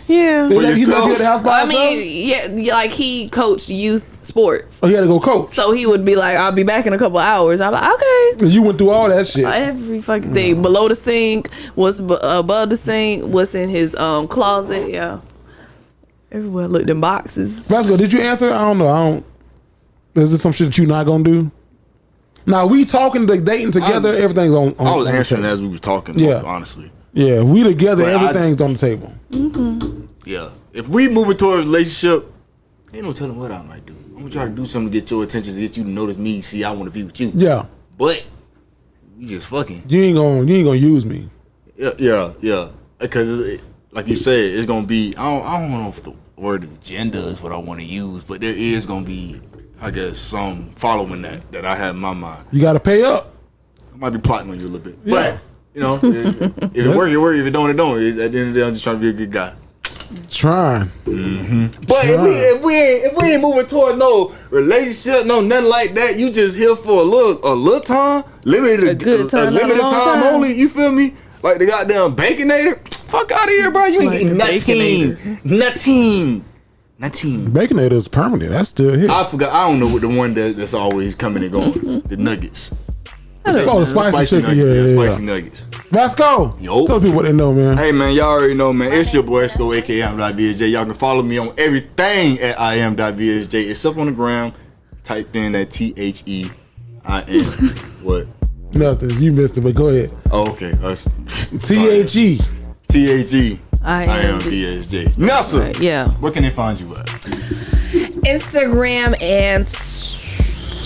Yeah. He left you at the house by himself? yeah, like he coached youth sports. Oh, he had to go coach. So he would be like, "I'll be back in a couple hours." I'm like, "Okay." And you went through all that shit. Every fucking thing. Below the sink, what's above the sink, what's in his closet. Yeah. Everywhere. Looked in boxes. Vasco, did you answer? I don't know. Is this some shit that you not gonna do? Now we talking, dating together. Everything's on. I was answering as we was talking. Yeah. Honestly. Yeah, we together. But everything's on the table. Mm-hmm. Yeah. If we moving toward a relationship, ain't no telling what I might do. I'm gonna try to do something to get your attention, to get you to notice me. See, I want to be with you. Yeah. But you just fucking. You ain't gonna use me. Yeah. Because like you said, it's gonna be. I don't know if the word agenda is what I want to use, but there is gonna be, I guess, some following that I have in my mind. You gotta pay up. I might be plotting on you a little bit, but you know, if it work, it work. If it don't, it don't. At the end of the day, I'm just trying to be a good guy. Trying. Mm-hmm. But if we ain't moving toward no relationship, no nothing like that, you just here for a little time, limited time only. You feel me? Like the goddamn Baconator. Fuck out of here, bro. You ain't getting nothing. Baconator is permanent. That's still here. I forgot. I don't know what the one that's always coming and going. The nuggets. It's called spicy chicken. Nuggets. Spicy nuggets. Vasco. Yo. Tell people what they know, man. Hey, man. Y'all already know, man. It's your boy, Vasco, aka I am.VSJ. Y'all can follow me on everything at I am.VSJ. Except on the gram. Type in that THEIM. What? Nothing. You missed it, but go ahead. Oh, okay. THE. I am.VSJ. Nessa. Right, yeah. Where can they find you at? Instagram and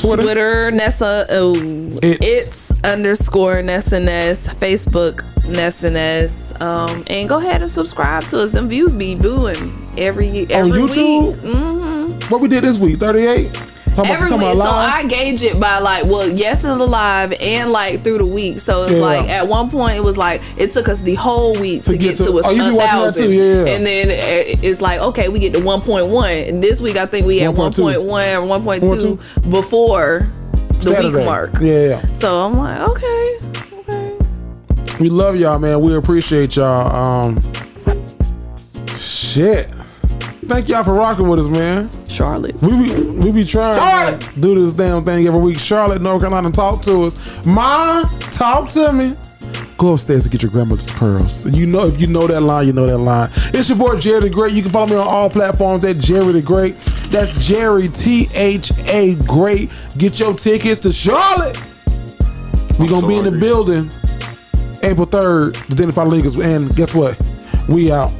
Twitter Nessa. It's _Nessa Ness. Facebook Nessa Ness. And go ahead and subscribe to us. Them views be doing every YouTube? week. Mm-hmm. What we did this week? 38. Every week, so I gauge it by yes, it's live and through the week. So it's at one point it was it took us the whole week to get to 1,000, and then it's okay, we get to 1.1. And this week I think we had 1.1 or 1.2 before the week mark. Yeah. So I'm like, okay. We love y'all, man. We appreciate y'all. Shit. Thank y'all for rocking with us, man. Charlotte. We be trying to do this damn thing every week. Charlotte, North Carolina, talk to us. Ma, talk to me. Go upstairs and get your grandmother's pearls. If you know that line, you know that line. It's your boy Jerry the Great. You can follow me on all platforms at Jerry the Great. That's Jerry THA Great. Get your tickets to Charlotte. We gonna be in the building April 3rd. The Dignified Leaguers, and guess what? We out.